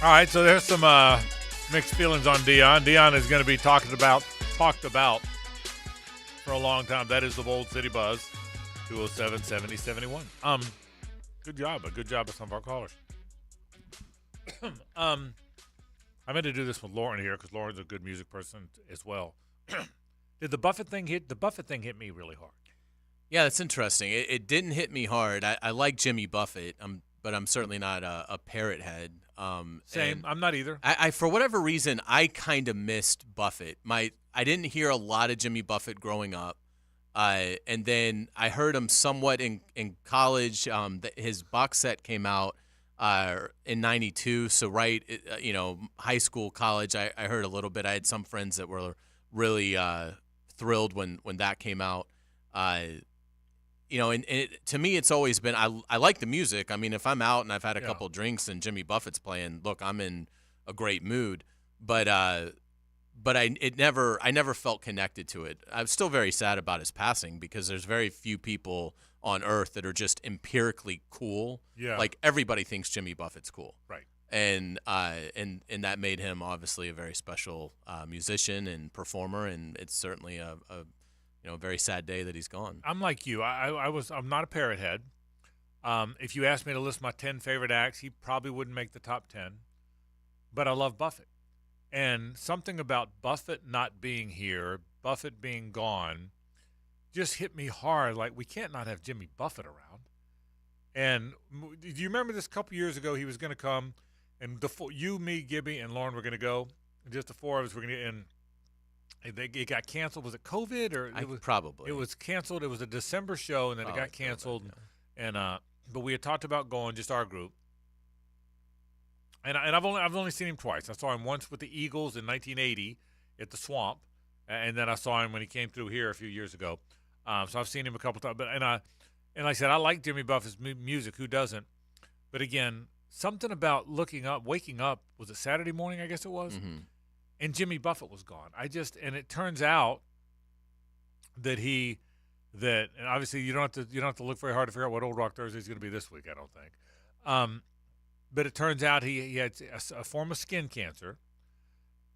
All right, so there's some mixed feelings on Deion. Deion is going to be talked about for a long time. That is the Bold City Buzz, 207-7071. Good job. A good job of some of our callers. I meant to do this with Lauren here because Lauren's a good music person as well. Did the Buffett thing hit? The Buffett thing hit me really hard. Yeah, that's interesting. It didn't hit me hard. I like Jimmy Buffett, but I'm certainly not a parrot head. Same. I'm not either. I for whatever reason, I kind of missed Buffett. I didn't hear a lot of Jimmy Buffett growing up, and then I heard him somewhat in college. His box set came out in '92, so high school, college. I heard a little bit. I had some friends that were really thrilled when that came out. And to me, it's always been I like the music. I mean, if I'm out and I've had a couple drinks and Jimmy Buffett's playing, look, I'm in a great mood. But I never felt connected to it. I'm still very sad about his passing because there's very few people on earth that are just empirically cool. Yeah. Like everybody thinks Jimmy Buffett's cool. Right. And that made him obviously a very special musician and performer, and it's certainly a very sad day that he's gone. I'm like you. I'm not a parrot head. If you asked me to list my 10 favorite acts, he probably wouldn't make the top 10. But I love Buffett. And something about Buffett not being here, Buffett being gone, just hit me hard. Like, we can't not have Jimmy Buffett around. And do you remember this couple years ago? He was going to come, and you, me, Gibby, and Lauren were going to go. And just the four of us were going to get in. It got canceled. Was it COVID or probably? It was canceled. It was a December show, and then it got canceled. COVID, yeah. But we had talked about going, just our group. And I've only seen him twice. I saw him once with the Eagles in 1980 at the Swamp, and then I saw him when he came through here a few years ago. So I've seen him a couple times. But and like I said, I like Jimmy Buffett's music. Who doesn't? But again, something about waking up. Was it Saturday morning? I guess it was. Mm-hmm. And Jimmy Buffett was gone. And it turns out that and obviously you don't have to look very hard to figure out what Old Rock Thursday is going to be this week. I don't think. But it turns out he had a form of skin cancer,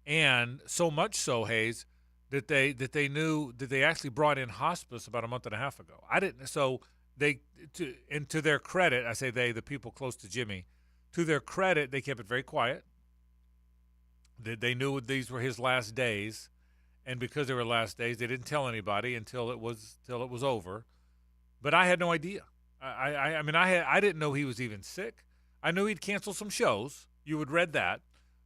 and so much so, Hayes, that they knew that they actually brought in hospice about a month and a half ago. I didn't. So to their credit, I say the people close to Jimmy, to their credit, they kept it very quiet. They knew these were his last days, and because they were last days, they didn't tell anybody until it was over. But I had no idea. I didn't know he was even sick. I knew he'd canceled some shows. You had read that,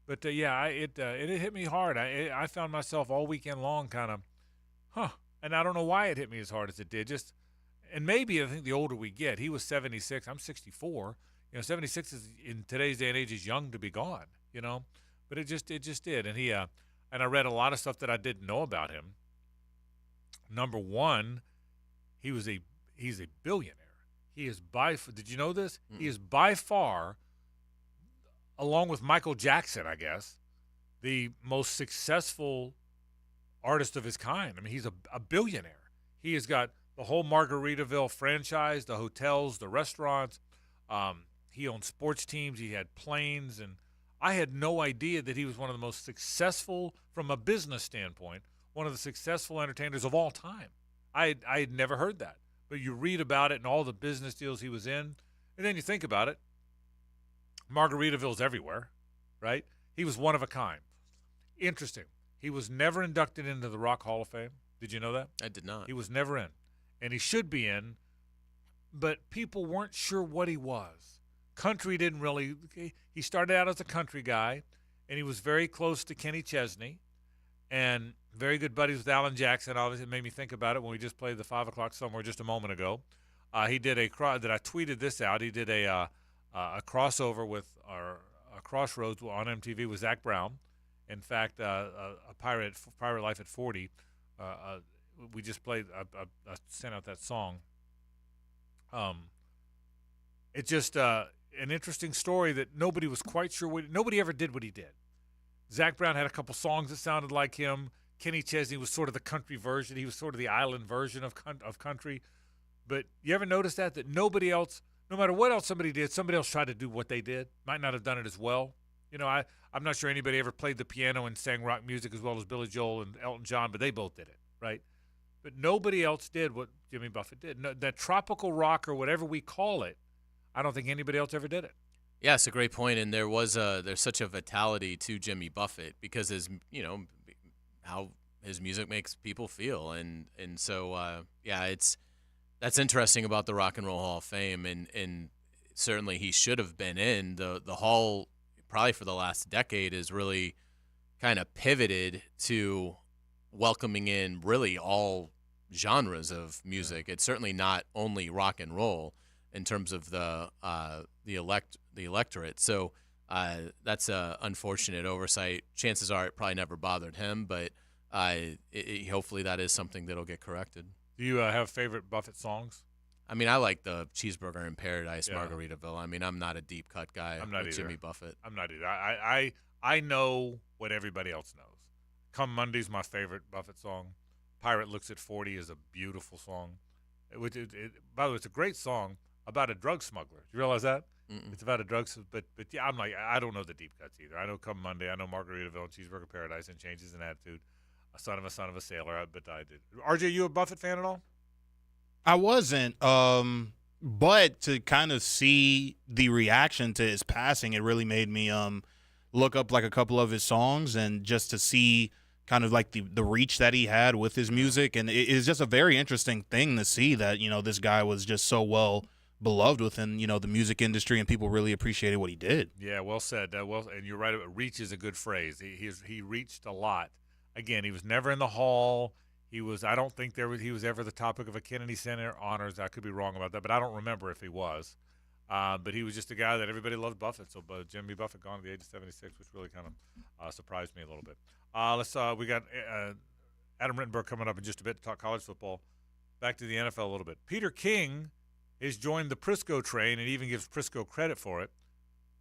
but it hit me hard. I found myself all weekend long kind of, And I don't know why it hit me as hard as it did. And maybe I think the older we get, he was 76. I'm 64. 76 is in today's day and age is young to be gone. But it just did. And and I read a lot of stuff that I didn't know about him. Number one, he's a billionaire. He is did you know this? He is by far, along with Michael Jackson, I guess, the most successful artist of his kind. I mean, he's a billionaire. He has got the whole Margaritaville franchise, the hotels, the restaurants. He owned sports teams. He had planes. And I had no idea that he was one of the most successful, from a business standpoint, one of the successful entertainers of all time. I had never heard that. But you read about it and all the business deals he was in, and then you think about it. Margaritaville's everywhere, right? He was one of a kind. Interesting. He was never inducted into the Rock Hall of Fame. Did you know that? I did not. He was never in. And he should be in, but people weren't sure what he was. Country didn't really – he started out as a country guy, and he was very close to Kenny Chesney and very good buddies with Alan Jackson. Obviously, it made me think about it when we just played the 5 o'clock somewhere just a moment ago. He did that I tweeted this out. He did a crossover with a Crossroads on MTV with Zach Brown. In fact, a Pirate Life at 40. We just played. I sent out that song. It's just an interesting story that nobody was quite sure nobody ever did what he did. Zach Brown had a couple songs that sounded like him. Kenny Chesney was sort of the country version. He was sort of the island version of country. But you ever notice that nobody else, no matter what else somebody did, somebody else tried to do what they did. Might not have done it as well. I'm not sure anybody ever played the piano and sang rock music as well as Billy Joel and Elton John, but they both did it, right? But nobody else did what Jimmy Buffett did. No, that tropical rock or whatever we call it, I don't think anybody else ever did it. Yeah, it's a great point, and there's such a vitality to Jimmy Buffett because how his music makes people feel, and so that's interesting about the Rock and Roll Hall of Fame, and certainly he should have been in the hall. Probably for the last decade is really kind of pivoted to welcoming in really all genres of music. It's certainly not only rock and roll in terms of the electorate. So that's a unfortunate oversight. Chances are it probably never bothered him, but hopefully that is something that'll get corrected. Do you have favorite Buffett songs? I mean, I like the Cheeseburger in Paradise, Margaritaville. I mean, I'm not a deep cut guy. I'm not either. Jimmy Buffett. I'm not either. I know what everybody else knows. Come Monday's my favorite Buffett song. Pirate Looks at 40 is a beautiful song. By the way, it's a great song about a drug smuggler. Do you realize that? Mm-mm. It's about a drug but yeah, I'm like, I don't know the deep cuts either. I know Come Monday. I know Margaritaville and Cheeseburger Paradise and Changes in Attitude. A son of a sailor. But I did. RJ, you a Buffett fan at all? I wasn't, but to kind of see the reaction to his passing, it really made me look up like a couple of his songs and just to see kind of like the reach that he had with his music. And it is just a very interesting thing to see that, this guy was just so well beloved within, the music industry and people really appreciated what he did. Yeah, well said. And you're right. Reach is a good phrase. He reached a lot. Again, he was never in the hall. I don't think he was ever the topic of a Kennedy Center honors. I could be wrong about that, but I don't remember if he was. But he was just a guy that everybody loved Buffett. So Jimmy Buffett gone at the age of 76, which really kind of surprised me a little bit. We got Adam Rittenberg coming up in just a bit to talk college football. Back to the NFL a little bit. Peter King has joined the Prisco train and even gives Prisco credit for it.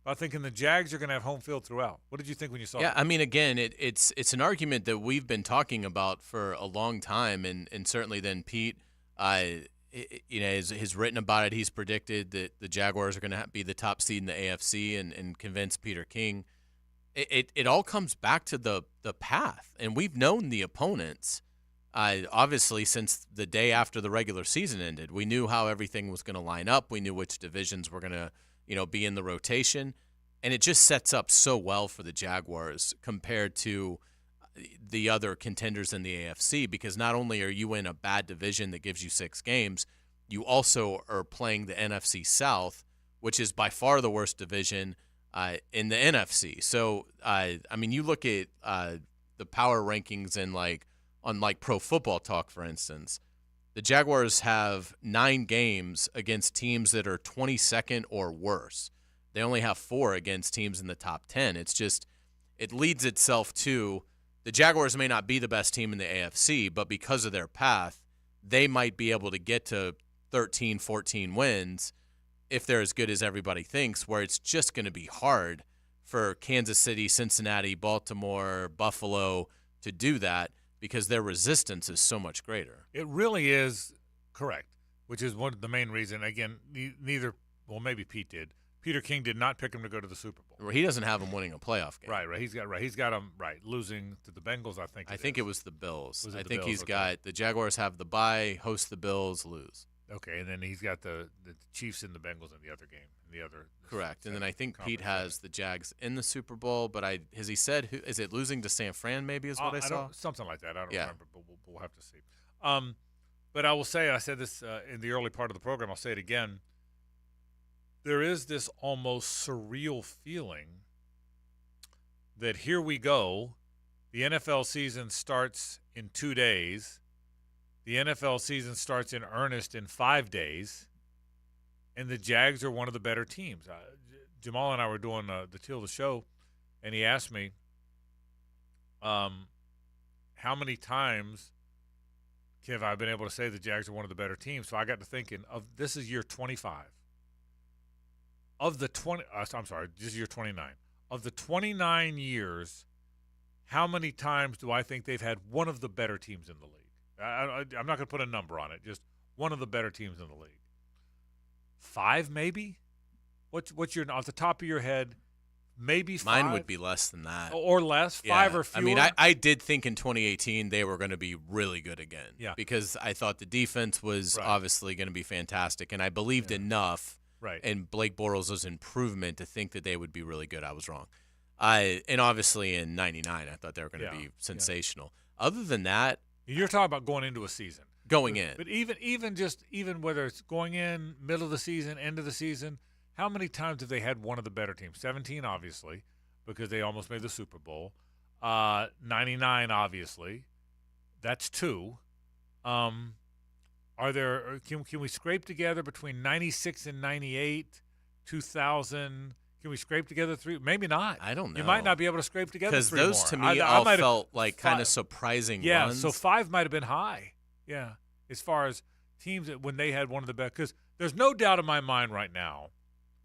I'm thinking the Jags are going to have home field throughout. What did you think when you saw that? Yeah, I mean, again, it's an argument that we've been talking about for a long time, and certainly then Pete, has written about it. He's predicted that the Jaguars are going to be the top seed in the AFC and convinced Peter King. It all comes back to the path, and we've known the opponents, obviously, since the day after the regular season ended. We knew how everything was going to line up. We knew which divisions were going to be in the rotation, and it just sets up so well for the Jaguars compared to the other contenders in the AFC, because not only are you in a bad division that gives you 6 games, you also are playing the NFC South, which is by far the worst division in the NFC. So, you look at the power rankings and on like Pro Football Talk, for instance, the Jaguars have 9 games against teams that are 22nd or worse. They only have 4 against teams in the top 10. It's just, it leads itself to the Jaguars may not be the best team in the AFC, but because of their path, they might be able to get to 13, 14 wins if they're as good as everybody thinks, where it's just going to be hard for Kansas City, Cincinnati, Baltimore, Buffalo to do that because their resistance is so much greater. It really is correct, which is one of the main reason. Again, neither, well, maybe Pete did. Peter King did not pick him to go to the Super Bowl. Well, he doesn't have him winning a playoff game. Right. He's got him losing to the Bengals. I think it was the Bills. Was it I the think Bills? he's Okay. got the Jaguars have the bye, host the Bills, lose. Okay, and then he's got the Chiefs and the Bengals in the other game. Correct. And then I think Pete has the Jags in the Super Bowl, but has he said is it losing to San Fran? Maybe is what I saw. Something like that. I don't remember, but we'll have to see. But I will say, I said this in the early part of the program. I'll say it again. There is this almost surreal feeling that here we go. The NFL season starts in 2 days. The NFL season starts in earnest in 5 days. And the Jags are one of the better teams. Jamal and I were doing the Till the Show, and he asked me how many times have I been able to say the Jags are one of the better teams. So I got to thinking, this is year 25. Of the 20, I'm sorry, this is year 29. Of the 29 years, how many times do I think they've had one of the better teams in the league? I'm not going to put a number on it, just one of the better teams in the league. 5, maybe? What's your, off the top of your head, maybe 5? Mine would be less than that. Or less? 5 or fewer? I mean, I did think in 2018 they were going to be really good again. Yeah. Because I thought the defense was obviously going to be fantastic, and I believed enough in Blake Bortles' improvement to think that they would be really good. I was wrong. And obviously in 99, I thought they were going to be sensational. Other than that. You're talking about going into a season. Going in. But even whether it's going in, middle of the season, end of the season, how many times have they had one of the better teams? 17, obviously, because they almost made the Super Bowl. 99, obviously. That's 2. Are there? Can we scrape together between 96 and 98, 2000? Can we scrape together 3? Maybe not. I don't know. You might not be able to scrape together 3 more. Because those to me all felt like kind of surprising runs. Yeah, so 5 might have been high. Yeah, as far as teams that when they had one of the best. Because there's no doubt in my mind right now,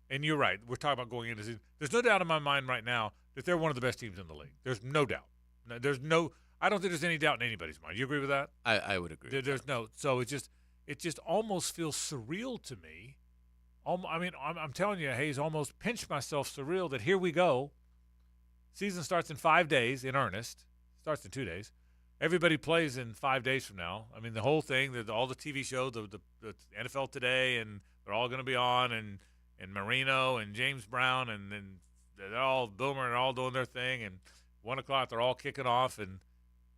and you're right, we're talking about going into the season. There's no doubt in my mind right now that they're one of the best teams in the league. There's no doubt. I don't think there's any doubt in anybody's mind. You agree with that? I would agree. There's no. So it just almost feels surreal to me. I mean, I'm telling you, Hayes, almost pinched myself surreal that here we go. Season starts in 5 days in earnest. Starts in 2 days. Everybody plays in 5 days from now. I mean, the whole thing, all the TV shows, the NFL Today, and they're all going to be on, and Marino and James Brown, and then they're all Boomer and all doing their thing, and 1 o'clock they're all kicking off, and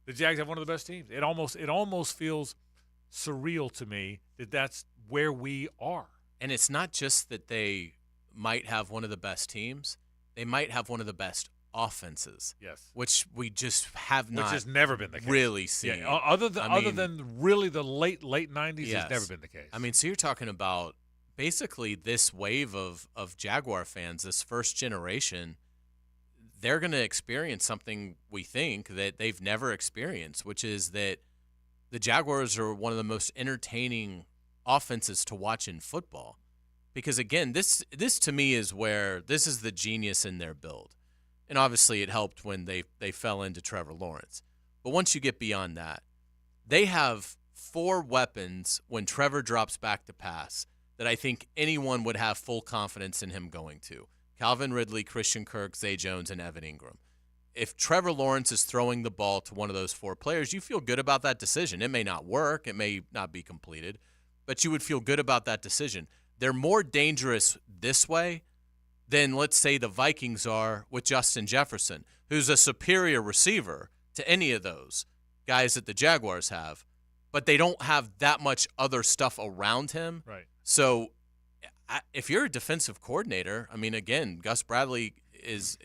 the Jags have one of the best teams. It almost feels surreal to me that that's where we are. And it's not just that they might have one of the best teams; they might have one of the best offenses. Yes, which we just have not. Which has never been the case. Really seen. Yeah, other than really the late 90s, yes. It's never been the case. I mean, so you're talking about basically this wave of Jaguar fans, this first generation. They're going to experience something we think that they've never experienced, which is that the Jaguars are one of the most entertaining offenses to watch in football. Because again, this to me is where this is the genius in their build. And obviously it helped when they fell into Trevor Lawrence. But once you get beyond that, they have 4 weapons when Trevor drops back to pass that I think anyone would have full confidence in him going to. Calvin Ridley, Christian Kirk, Zay Jones, and Evan Ingram. If Trevor Lawrence is throwing the ball to one of those 4 players, you feel good about that decision. It may not work. It may not be completed. But you would feel good about that decision. They're more dangerous this way than, let's say, the Vikings are with Justin Jefferson, who's a superior receiver to any of those guys that the Jaguars have, but they don't have that much other stuff around him. Right. So if you're a defensive coordinator, I mean, again, Gus Bradley is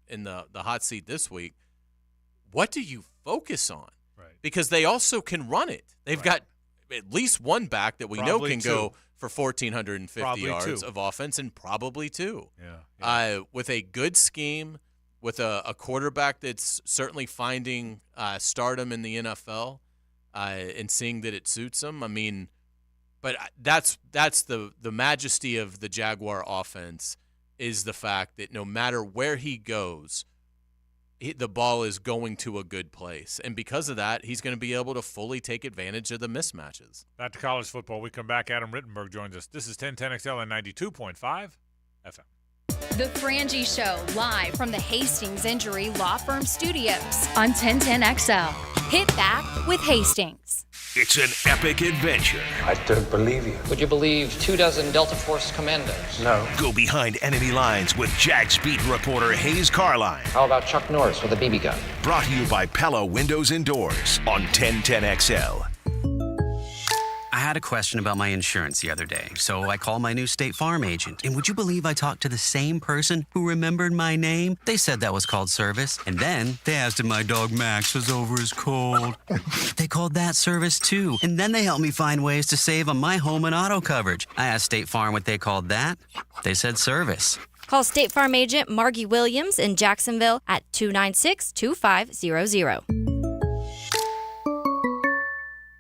in the hot seat this week. What do you focus on? Right. because they also can run it. They've got at least one back that we know can go for 1,450 yards of offense, and probably two. With a good scheme, with a quarterback that's certainly finding stardom in the NFL and seeing that it suits him. I mean, but that's the majesty of the Jaguar offense, is the fact that no matter where he goes, the ball is going to a good place. And because of that, he's going to be able to fully take advantage of the mismatches. Back to college football. We come back. Adam Rittenberg joins us. This is 1010XL and 92.5 FM. The Frangie Show, live from the Hastings Injury Law Firm Studios on 1010XL. Hit back with Hastings. It's an epic adventure. I don't believe you. Would you believe 24 Delta Force commandos? No. Go behind enemy lines with Jags beat reporter Hayes Carline. How about Chuck Norris with a BB gun? Brought to you by Pella Windows and Doors on 1010XL. I had a question about my insurance the other day, so I called my new State Farm agent. And would you believe I talked to the same person who remembered my name? They said that was called service. And then they asked if my dog Max was over his cold. They called that service too. And then they helped me find ways to save on my home and auto coverage. I asked State Farm what they called that. They said service. Call State Farm agent Margie Williams in Jacksonville at 296-2500.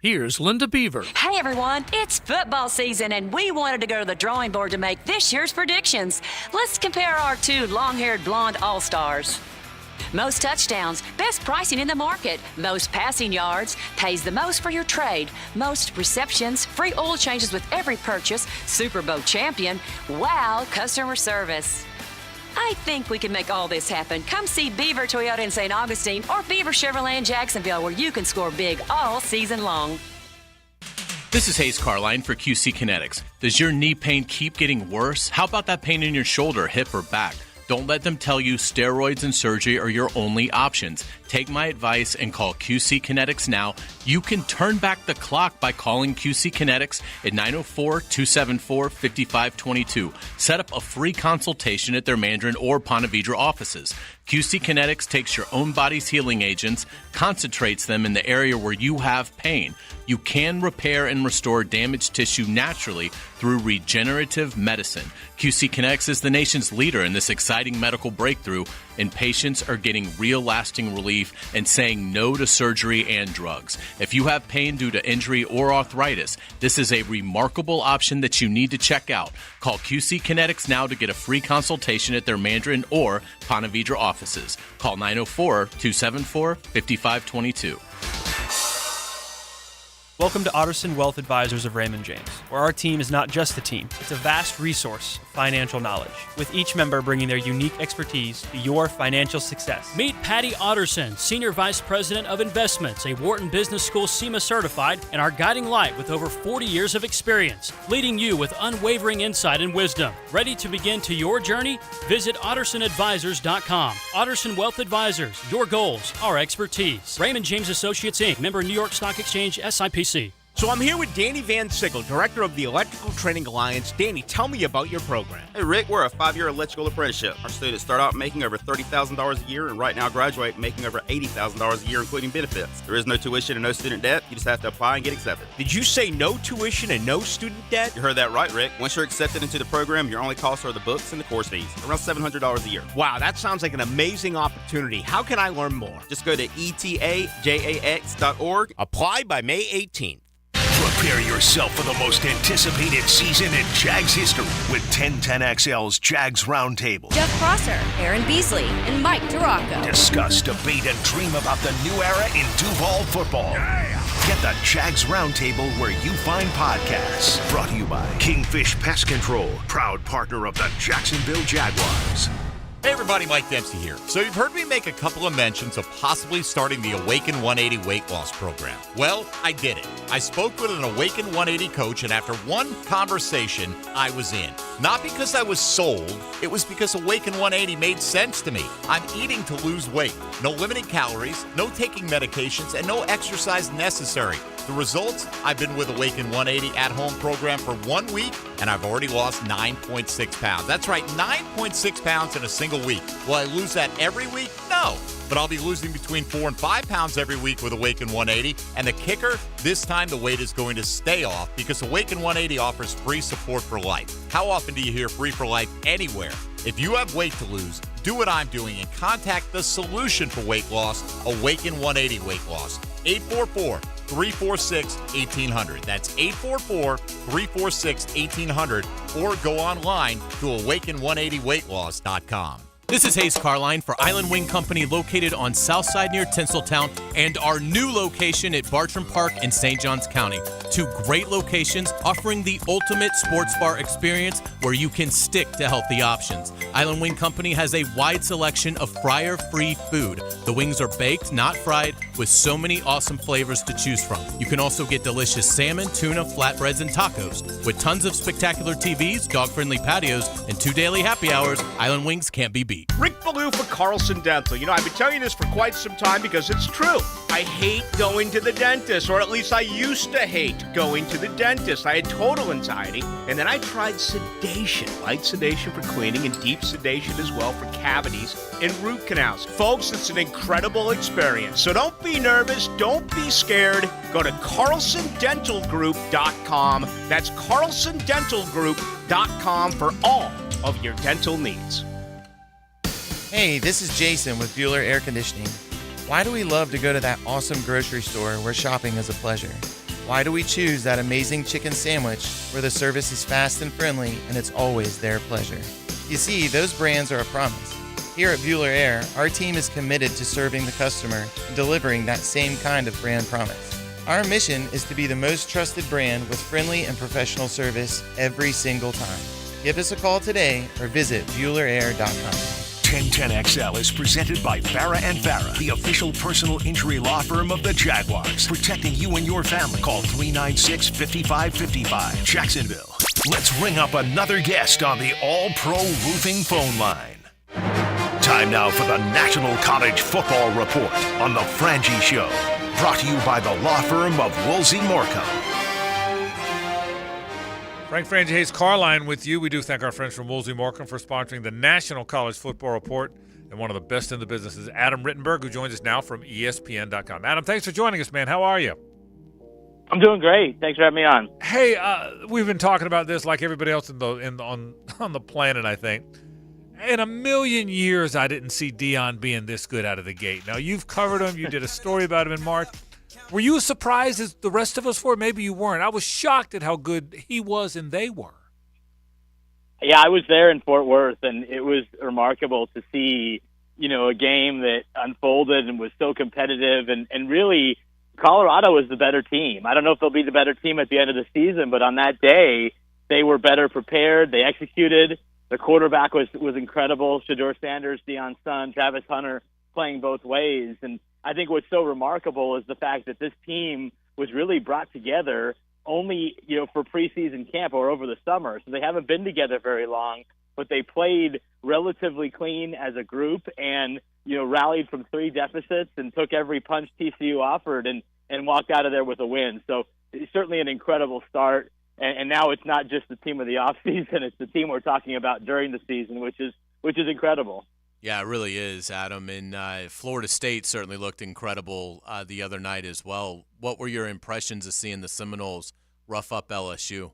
Here's Linda Beaver. Hey everyone, it's football season and we wanted to go to the drawing board to make this year's predictions. Let's compare our two long-haired blonde all-stars. Most touchdowns, best pricing in the market, most passing yards, pays the most for your trade, most receptions, free oil changes with every purchase, Super Bowl champion, wow customer service. I think we can make all this happen. Come see Beaver Toyota in St. Augustine or Beaver Chevrolet in Jacksonville, where you can score big all season long. This is Hayes Carline for QC Kinetics. Does your knee pain keep getting worse? How about that pain in your shoulder, hip, or back? Don't let them tell you steroids and surgery are your only options. Take my advice and call QC Kinetics now. You can turn back the clock by calling QC Kinetics at 904-274-5522. Set up a free consultation at their Mandarin or Ponte Vedra offices. QC Kinetics takes your own body's healing agents, concentrates them in the area where you have pain. You can repair and restore damaged tissue naturally through regenerative medicine. QC Kinetics is the nation's leader in this exciting medical breakthrough, and patients are getting real lasting relief and saying no to surgery and drugs. If you have pain due to injury or arthritis, this is a remarkable option that you need to check out. Call QC Kinetics now to get a free consultation at their Mandarin or Ponte Vedra offices. Call 904-274-5522. Welcome to Otterson Wealth Advisors of Raymond James, where our team is not just a team, it's a vast resource of financial knowledge, with each member bringing their unique expertise to your financial success. Meet Patty Otterson, Senior Vice President of Investments, a Wharton Business School SEMA certified, and our guiding light with over 40 years of experience, leading you with unwavering insight and wisdom. Ready to begin to your journey? Visit OttersonAdvisors.com. Otterson Wealth Advisors, your goals, our expertise. Raymond James Associates, Inc., member New York Stock Exchange, SIPC. So I'm here with Danny Van Sickle, Director of the Electrical Training Alliance. Danny, tell me about your program. Hey, Rick, we're a 5-year electrical apprenticeship. Our students start out making over $30,000 a year, and right now graduate making over $80,000 a year, including benefits. There is no tuition and no student debt. You just have to apply and get accepted. Did you say no tuition and no student debt? You heard that right, Rick. Once you're accepted into the program, your only costs are the books and the course fees, around $700 a year. Wow, that sounds like an amazing opportunity. How can I learn more? Just go to etajax.org. Apply by May 18th. Prepare yourself for the most anticipated season in Jags history with 1010XL's Jags Roundtable. Jeff Prosser, Aaron Beasley, and Mike Duraco. Discuss, debate, and dream about the new era in Duval football. Get the Jags Roundtable where you find podcasts. Brought to you by Kingfish Pest Control, proud partner of the Jacksonville Jaguars. Hey everybody, Mike Dempsey here. So you've heard me make a couple of mentions of possibly starting the Awaken 180 weight loss program. Well, I did it. I spoke with an Awaken 180 coach, and after one conversation, I was in. Not because I was sold, it was because Awaken 180 made sense to me. I'm eating to lose weight. No limiting calories, no taking medications, and no exercise necessary. The results? I've been with Awaken 180 at-home program for 1 week, and I've already lost 9.6 pounds. That's right, 9.6 pounds in a single week. Will I lose that every week? No. know. But I'll be losing between 4 and 5 pounds every week with Awaken 180. And the kicker, this time the weight is going to stay off because Awaken 180 offers free support for life. How often do you hear free for life anywhere? If you have weight to lose, do what I'm doing and contact the solution for weight loss, Awaken 180 Weight Loss. 844-346-1800. That's 844-346-1800. Or go online to awaken180weightloss.com. This is Hayes Carline for Island Wing Company, located on Southside near Tinseltown, and our new location at Bartram Park in St. Johns County. 2 great locations offering the ultimate sports bar experience where you can stick to healthy options. Island Wing Company has a wide selection of fryer-free food. The wings are baked, not fried, with so many awesome flavors to choose from. You can also get delicious salmon, tuna, flatbreads, and tacos. With tons of spectacular TVs, dog-friendly patios, and 2 daily happy hours, Island Wings can't be beat. Rick Ballou for Carlson Dental. You know, I've been telling you this for quite some time because it's true. I hate going to the dentist, or at least I used to hate going to the dentist. I had total anxiety, and then I tried sedation. Light sedation for cleaning and deep sedation as well for cavities and root canals. Folks, it's an incredible experience. So don't be nervous. Don't be scared. Go to carlsondentalgroup.com. That's carlsondentalgroup.com for all of your dental needs. Hey, this is Jason with Bueller Air Conditioning. Why do we love to go to that awesome grocery store where shopping is a pleasure? Why do we choose that amazing chicken sandwich where the service is fast and friendly and it's always their pleasure? You see, those brands are a promise. Here at Bueller Air, our team is committed to serving the customer and delivering that same kind of brand promise. Our mission is to be the most trusted brand with friendly and professional service every single time. Give us a call today or visit BuellerAir.com. 1010XL is presented by Farah & Farah, the official personal injury law firm of the Jaguars, protecting you and your family. Call 396-5555. Jacksonville. Let's ring up another guest on the All-Pro Roofing phone line. Time now for the National College Football Report on the Frangie Show. Brought to you by the law firm of Woolsey Morcom. Frank Frangie Hayes Carline with you. We do thank our friends from Woolsey Morcom for sponsoring the National College Football Report, and one of the best in the business is Adam Rittenberg, who joins us now from ESPN.com. Adam, thanks for joining us, man. How are you? I'm doing great. Thanks for having me on. Hey, we've been talking about this like everybody else on the planet, I think. In a million years, I didn't see Deion being this good out of the gate. Now, you've covered him. You did a story about him in March. Were you as surprised as the rest of us were? Maybe you weren't. I was shocked at how good he was and they were. Yeah, I was there in Fort Worth, and it was remarkable to see, a game that unfolded and was so competitive. And really, Colorado was the better team. I don't know if they'll be the better team at the end of the season, but on that day, they were better prepared. They executed. The quarterback was incredible. Shedeur Sanders, Deion's son, Travis Hunter, playing both ways. And I think what's so remarkable is the fact that this team was really brought together only, for preseason camp or over the summer. So they haven't been together very long, but they played relatively clean as a group and, rallied from 3 deficits and took every punch TCU offered and walked out of there with a win. So it's certainly an incredible start. And now it's not just the team of the offseason, it's the team we're talking about during the season, which is incredible. Yeah, it really is, Adam. And Florida State certainly looked incredible the other night as well. What were your impressions of seeing the Seminoles rough up LSU?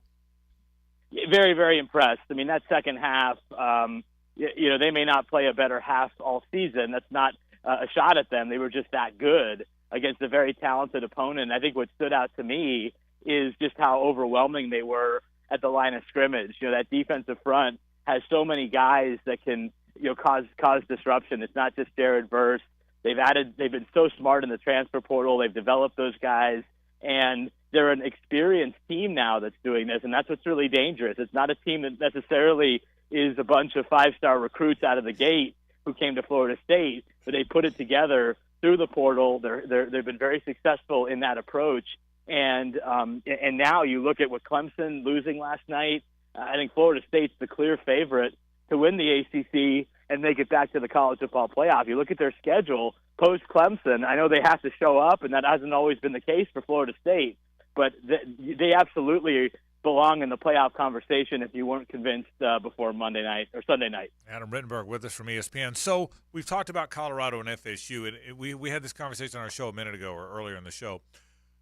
Very, very impressed. I mean, that second half, they may not play a better half all season. That's not a shot at them. They were just that good against a very talented opponent. I think what stood out to me is just how overwhelming they were at the line of scrimmage. That defensive front has so many guys that can cause disruption. It's not just Jared Verse. They've been so smart in the transfer portal. They've developed those guys, and they're an experienced team now that's doing this, and that's what's really dangerous. It's not a team that necessarily is a bunch of 5-star recruits out of the gate who came to Florida State, but they put it together through the portal. They've been very successful in that approach, and now you look at what Clemson losing last night. I think Florida State's the clear favorite to win the ACC and make it back to the college football playoff. You look at their schedule post-Clemson, I know they have to show up, and that hasn't always been the case for Florida State, but they absolutely belong in the playoff conversation if you weren't convinced before Monday night or Sunday night. Adam Rittenberg with us from ESPN. So we've talked about Colorado and FSU, and we had this conversation on our show a minute ago or earlier in the show.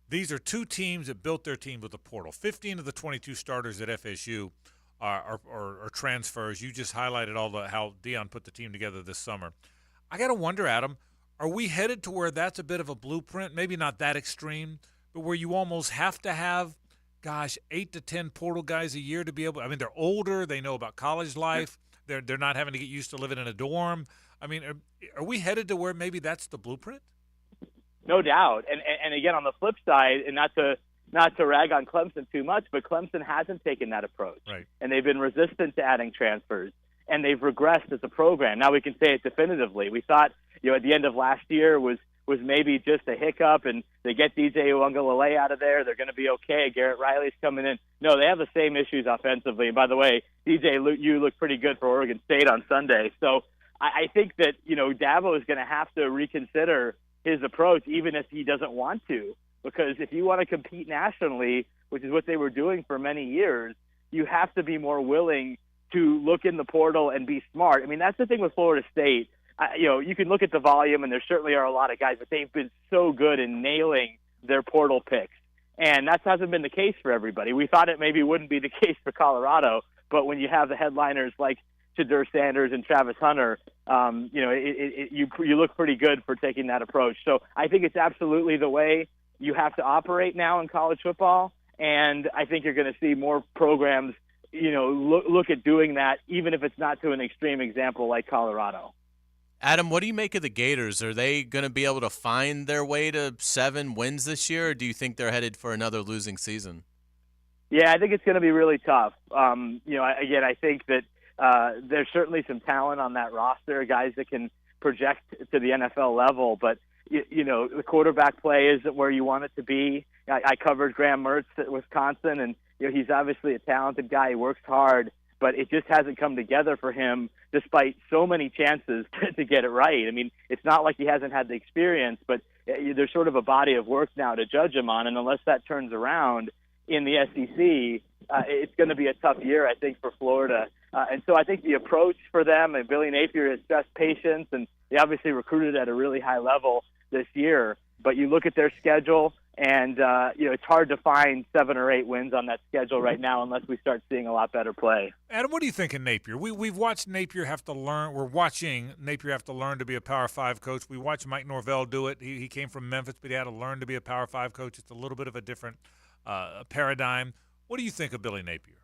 These are two teams that built their team with the portal. 15 of the 22 starters at FSU are transfers. You just highlighted how Deion put the team together this summer. I got to wonder, Adam, are we headed to where that's a bit of a blueprint? Maybe not that extreme, but where you almost have to have, 8 to 10 portal guys a year to be able – I mean, they're older. They know about college life. They're not having to get used to living in a dorm. I mean, are we headed to where maybe that's the blueprint? No doubt. And again, on the flip side, and not to rag on Clemson too much, but Clemson hasn't taken that approach. Right. And they've been resistant to adding transfers, and they've regressed as a program. Now we can say it definitively. We thought, at the end of last year was maybe just a hiccup, and they get DJ Uiagalelei out of there, they're going to be okay. Garrett Riley's coming in. No, they have the same issues offensively. And by the way, DJ, you look pretty good for Oregon State on Sunday. So I think that, Dabo is going to have to reconsider his approach, even if he doesn't want to, because if you want to compete nationally, which is what they were doing for many years, you have to be more willing to look in the portal and be smart. I mean, that's the thing with Florida State. You can look at the volume, and there certainly are a lot of guys, but they've been so good in nailing their portal picks. And that hasn't been the case for everybody. We thought it maybe wouldn't be the case for Colorado, but when you have the headliners like Shadur Sanders and Travis Hunter, you look pretty good for taking that approach. So I think it's absolutely the way you have to operate now in college football, and I think you're going to see more programs, look at doing that, even if it's not to an extreme example like Colorado. Adam, what do you make of the Gators? Are they going to be able to find their way to 7 wins this year, or do you think they're headed for another losing season? Yeah, I think it's going to be really tough. I think that there's certainly some talent on that roster, guys that can project to the NFL level, but the quarterback play isn't where you want it to be. I covered Graham Mertz at Wisconsin, and he's obviously a talented guy. He works hard, but it just hasn't come together for him despite so many chances to get it right. I mean, it's not like he hasn't had the experience, but there's sort of a body of work now to judge him on, and unless that turns around in the SEC, it's going to be a tough year, I think, for Florida. And so I think the approach for them, and Billy Napier has stressed patience, and they obviously recruited at a really high level this year. But you look at their schedule, and it's hard to find 7 or 8 wins on that schedule right now unless we start seeing a lot better play. Adam, what do you think of Napier? We've watched Napier have to learn. We're watching Napier have to learn to be a Power 5 coach. We watched Mike Norvell do it. He came from Memphis, but he had to learn to be a Power 5 coach. It's a little bit of a different paradigm. What do you think of Billy Napier?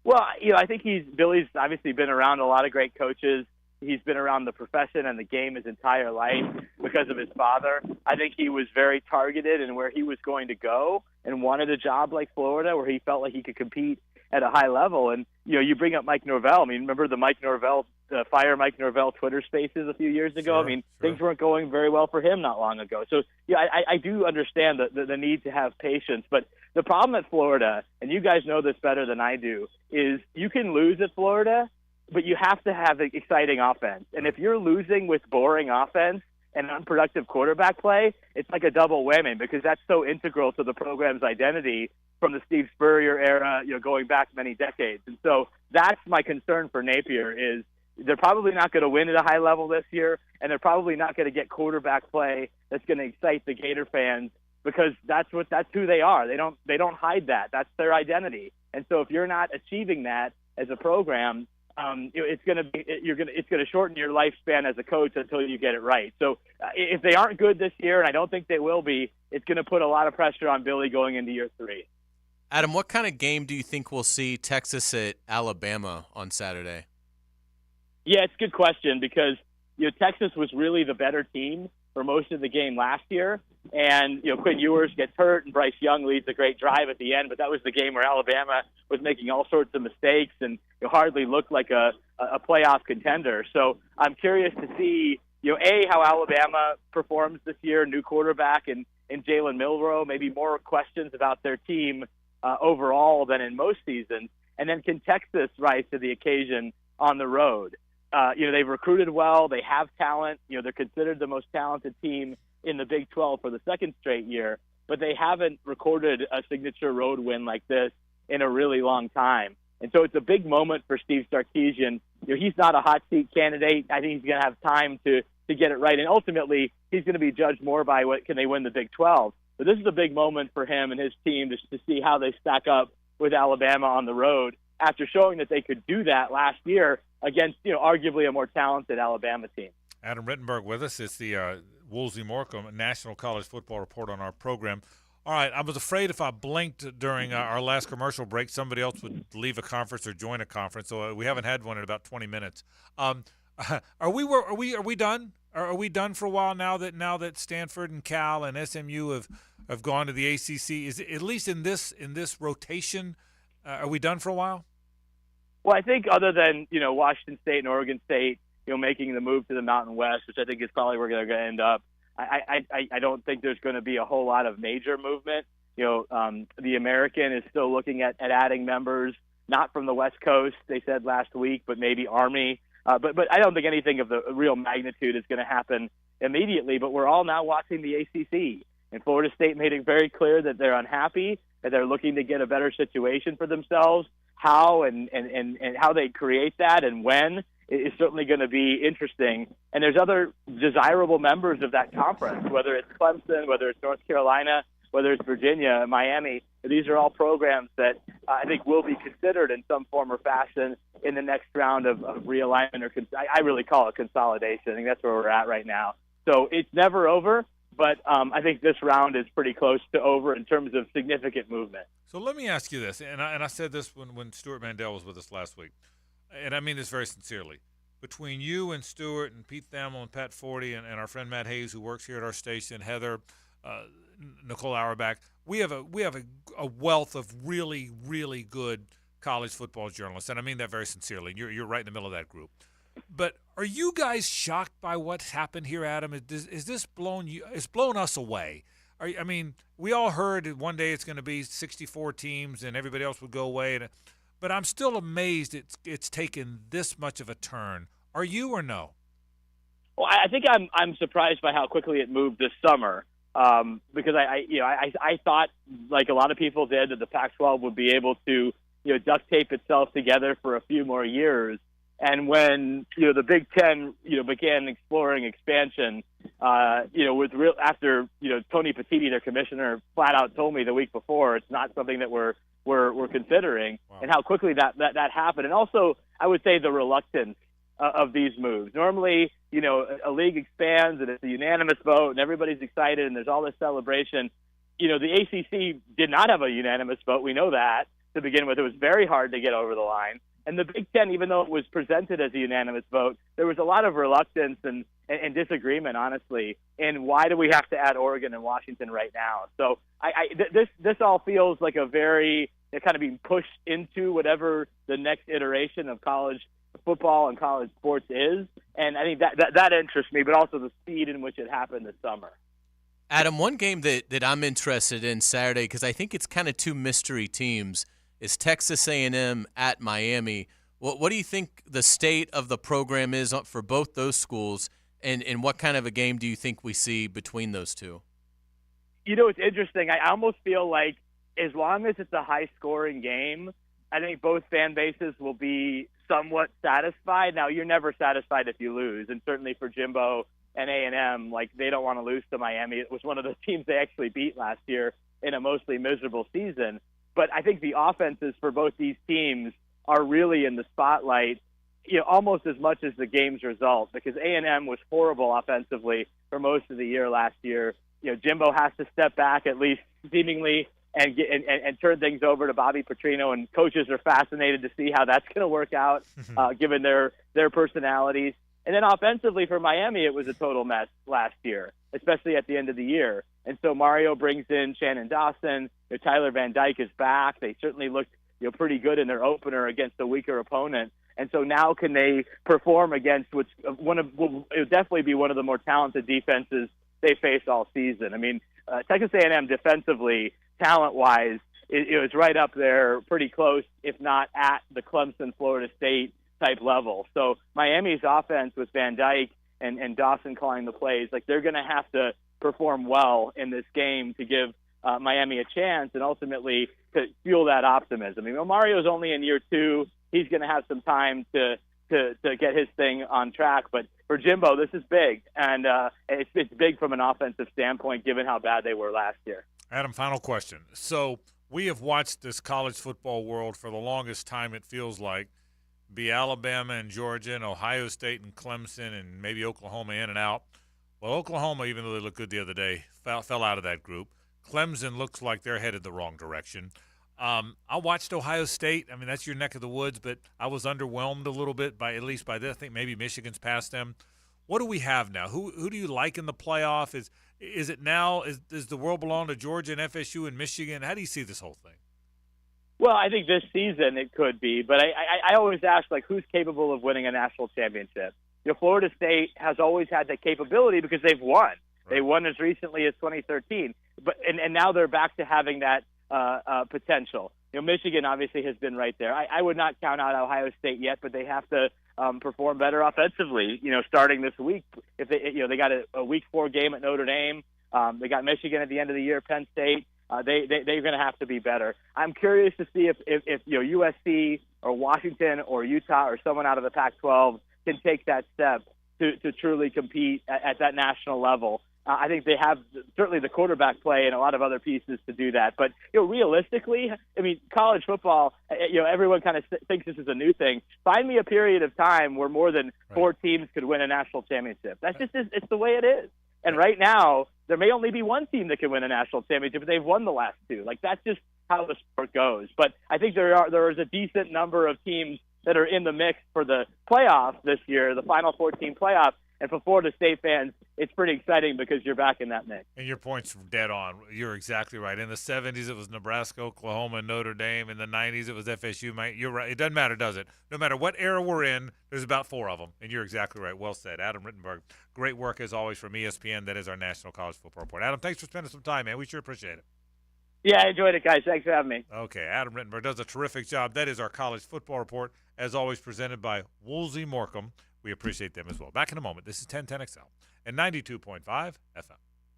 Well, I think Billy's obviously been around a lot of great coaches. He's been around the profession and the game his entire life because of his father. I think he was very targeted in where he was going to go and wanted a job like Florida where he felt like he could compete at a high level. And, you bring up Mike Norvell. I mean, remember the Fire Mike Norvell Twitter spaces a few years ago? Sure, things weren't going very well for him not long ago. So, I do understand the need to have patience. But the problem at Florida, and you guys know this better than I do, is you can lose at Florida, but you have to have an exciting offense. And if you're losing with boring offense and unproductive quarterback play, it's like a double whammy because that's so integral to the program's identity from the Steve Spurrier era, going back many decades. And so that's my concern for Napier is they're probably not going to win at a high level this year, and they're probably not going to get quarterback play that's going to excite the Gator fans because that's who they are. They don't hide that. That's their identity. And so if you're not achieving that as a program, it's going to shorten your lifespan as a coach until you get it right. So if they aren't good this year, and I don't think they will be, it's going to put a lot of pressure on Billy going into year 3. Adam, what kind of game do you think we'll see Texas at Alabama on Saturday? Yeah, it's a good question because Texas was really the better team for most of the game last year, and Quinn Ewers gets hurt and Bryce Young leads a great drive at the end, but that was the game where Alabama was making all sorts of mistakes and hardly looked like a playoff contender. So I'm curious to see how Alabama performs this year, new quarterback and Jalen Milroe, maybe more questions about their team overall than in most seasons, and then can Texas rise to the occasion on the road? They've recruited well. They have talent. They're considered the most talented team in the Big 12 for the second straight year. but they haven't recorded a signature road win like this in a really long time. And so it's a big moment for Steve Sarkisian. He's not a hot seat candidate. I think he's going to have time to get it right. And ultimately, he's going to be judged more by what can they win the Big 12. But this is a big moment for him and his team to see how they stack up with Alabama on the road after showing that they could do that last year against, arguably a more talented Alabama team. Adam Rittenberg with us. It's the Woolsey Morecambe National College Football Report on our program. All right, I was afraid if I blinked during our last commercial break, somebody else would leave a conference or join a conference. So we haven't had one in about 20 minutes. Are we done? Are we done for a while now that Stanford and Cal and SMU have gone to the ACC? Is it, at least in this rotation, are we done for a while? Well, I think other than Washington State and Oregon State, making the move to the Mountain West, which I think is probably where they're going to end up. I don't think there's going to be a whole lot of major movement. The American is still looking at adding members, not from the West Coast, they said last week, but maybe Army. But I don't think anything of the real magnitude is going to happen immediately. But we're all now watching the ACC. And Florida State made it very clear that they're unhappy, that they're looking to get a better situation for themselves. How and how they create that and when is certainly going to be interesting. And there's other desirable members of that conference, whether it's Clemson, whether it's North Carolina, whether it's Virginia, Miami. These are all programs that I think will be considered in some form or fashion in the next round of realignment, or I really call it consolidation. I think that's where we're at right now. So it's never over, but I think this round is pretty close to over in terms of significant movement. So let me ask you this, and I said this when Stuart Mandel was with us last week, and I mean this very sincerely. Between you and Stuart and Pete Thamel and Pat Forty and our friend Matt Hayes, who works here at our station, Heather, Nicole Auerbach, we have a wealth of really, really good college football journalists, and I mean that very sincerely. You're right in the middle of that group. But are you guys shocked by what's happened here, Adam? Is this blown you? It's blown us away. I mean, we all heard that one day it's going to be 64 teams and everybody else would go away. But I'm still amazed it's taken this much of a turn. Are you or no? Well, I think I'm surprised by how quickly it moved this summer. Because I thought, like a lot of people did, that the Pac-12 would be able to duct tape itself together for a few more years. And when the Big Ten began exploring expansion, after Tony Petitti, their commissioner, flat out told me the week before it's not something that we're considering. Wow. And how quickly that happened, and also I would say the reluctance of these moves. Normally, a league expands and it's a unanimous vote and everybody's excited and there's all this celebration. The ACC did not have a unanimous vote. We know that to begin with. It was very hard to get over the line. And the Big Ten, even though it was presented as a unanimous vote, there was a lot of reluctance and disagreement, honestly, in why do we have to add Oregon and Washington right now. So this all feels like a very kind of being pushed into whatever the next iteration of college football and college sports is. And I think that interests me, but also the speed in which it happened this summer. Adam, one game that I'm interested in Saturday, because I think it's kind of two mystery teams, is Texas A&M at Miami. What do you think the state of the program is for both those schools, and what kind of a game do you think we see between those two? It's interesting. I almost feel like as long as it's a high-scoring game, I think both fan bases will be somewhat satisfied. Now, you're never satisfied if you lose, and certainly for Jimbo and A&M, they don't want to lose to Miami. It was one of the teams they actually beat last year in a mostly miserable season. But I think the offenses for both these teams are really in the spotlight, almost as much as the game's result, because A&M was horrible offensively for most of the year last year. Jimbo has to step back, at least seemingly, and turn things over to Bobby Petrino, and coaches are fascinated to see how that's going to work out, given their personalities. And then offensively for Miami, it was a total mess last year, especially at the end of the year. And so Mario brings in Shannon Dawson. Tyler Van Dyke is back. They certainly looked pretty good in their opener against a weaker opponent. And so now can they perform against will definitely be one of the more talented defenses they face all season. I mean, Texas A&M defensively, talent-wise, it was right up there, pretty close, if not at the Clemson, Florida State type level. So Miami's offense with Van Dyke and Dawson calling the plays, they're going to have to perform well in this game to give Miami a chance and ultimately to fuel that optimism. Mario's only in year 2. He's going to have some time to get his thing on track. But for Jimbo, this is big, and it's big from an offensive standpoint given how bad they were last year. Adam, final question. So we have watched this college football world for the longest time, it feels like, be Alabama and Georgia and Ohio State and Clemson and maybe Oklahoma in and out. Well, Oklahoma, even though they looked good the other day, fell out of that group. Clemson looks like they're headed the wrong direction. I watched Ohio State. I mean, that's your neck of the woods, but I was underwhelmed a little bit by this. I think maybe Michigan's past them. What do we have now? Who do you like in the playoff? Is it now? Does the world belong to Georgia and FSU and Michigan? How do you see this whole thing? Well, I think this season it could be, but I always ask, who's capable of winning a national championship? Florida State has always had the capability because they've won. Right. They won as recently as 2013, and now they're back to having that potential. Michigan obviously has been right there. I would not count out Ohio State yet, but they have to perform better offensively. Starting this week, if they got a week 4 game at Notre Dame, they got Michigan at the end of the year, Penn State. They're going to have to be better. I'm curious to see if USC or Washington or Utah or someone out of the Pac-12 can take that step to truly compete at that national level. I think they have certainly the quarterback play and a lot of other pieces to do that. But realistically, college football, everyone kind of thinks this is a new thing. Find me a period of time where more than 4 teams could win a national championship. That's just it's the way it is. And right now, there may only be 1 team that can win a national championship, but they've won the last 2. That's just how the sport goes. But I think there is a decent number of teams that are in the mix for the playoffs this year, the Final 14 playoff. And for Florida State fans, it's pretty exciting because you're back in that mix. And your point's dead on. You're exactly right. In the 70s, it was Nebraska, Oklahoma, and Notre Dame. In the 90s, it was FSU. You're right. It doesn't matter, does it? No matter what era we're in, there's about 4 of them. And you're exactly right. Well said. Adam Rittenberg, great work as always from ESPN. That is our National College Football Report. Adam, thanks for spending some time, man. We sure appreciate it. Yeah, I enjoyed it, guys. Thanks for having me. Okay, Adam Rittenberg does a terrific job. That is our College Football Report, as always presented by Woolsey Morecambe. We appreciate them as well. Back in a moment. This is 1010XL and 92.5 FM.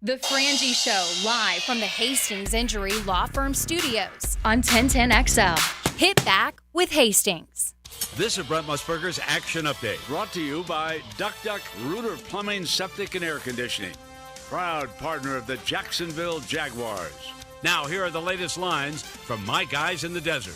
The Frangie Show, live from the Hastings Injury Law Firm Studios on 1010XL. Hit back with Hastings. This is Brent Musburger's Action Update, brought to you by Duck Rooter Plumbing, Septic, and Air Conditioning, proud partner of the Jacksonville Jaguars. Now, here are the latest lines from my guys in the desert.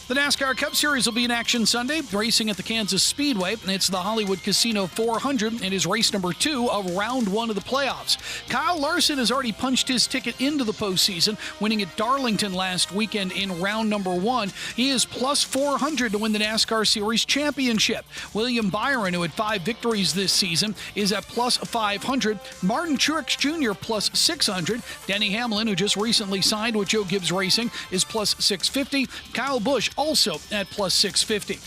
The NASCAR Cup Series will be in action Sunday, racing at the Kansas Speedway. It's the Hollywood Casino 400 and is race number 2 of round 1 of the playoffs. Kyle Larson has already punched his ticket into the postseason, winning at Darlington last weekend in round number 1. He is plus 400 to win the NASCAR Series championship. William Byron, who had 5 victories this season, is at plus 500. Martin Truex Jr. plus 600. Denny Hamlin, who just recently signed with Joe Gibbs Racing, is plus 650. Kyle Busch also at plus 650.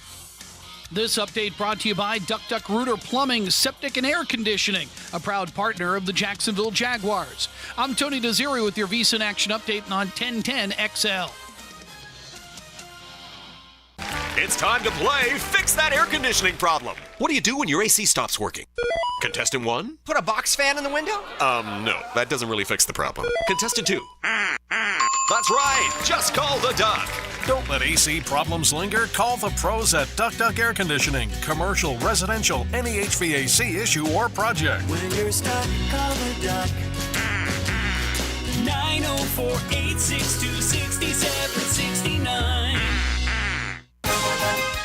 This update brought to you by Duck Rooter Plumbing, Septic, and Air Conditioning, a proud partner of the Jacksonville Jaguars. I'm Tony Desiri with your VSiN Action Update on 1010XL. It's time to play Fix That Air Conditioning Problem. What do you do when your AC stops working? Contestant 1? Put a box fan in the window? No, that doesn't really fix the problem. Contestant 2? That's right, just call the Duck. Don't let AC problems linger. Call the pros at Duck Air Conditioning. Commercial, residential, any HVAC issue or project. When you're stuck, call the Duck. 904-862-6769.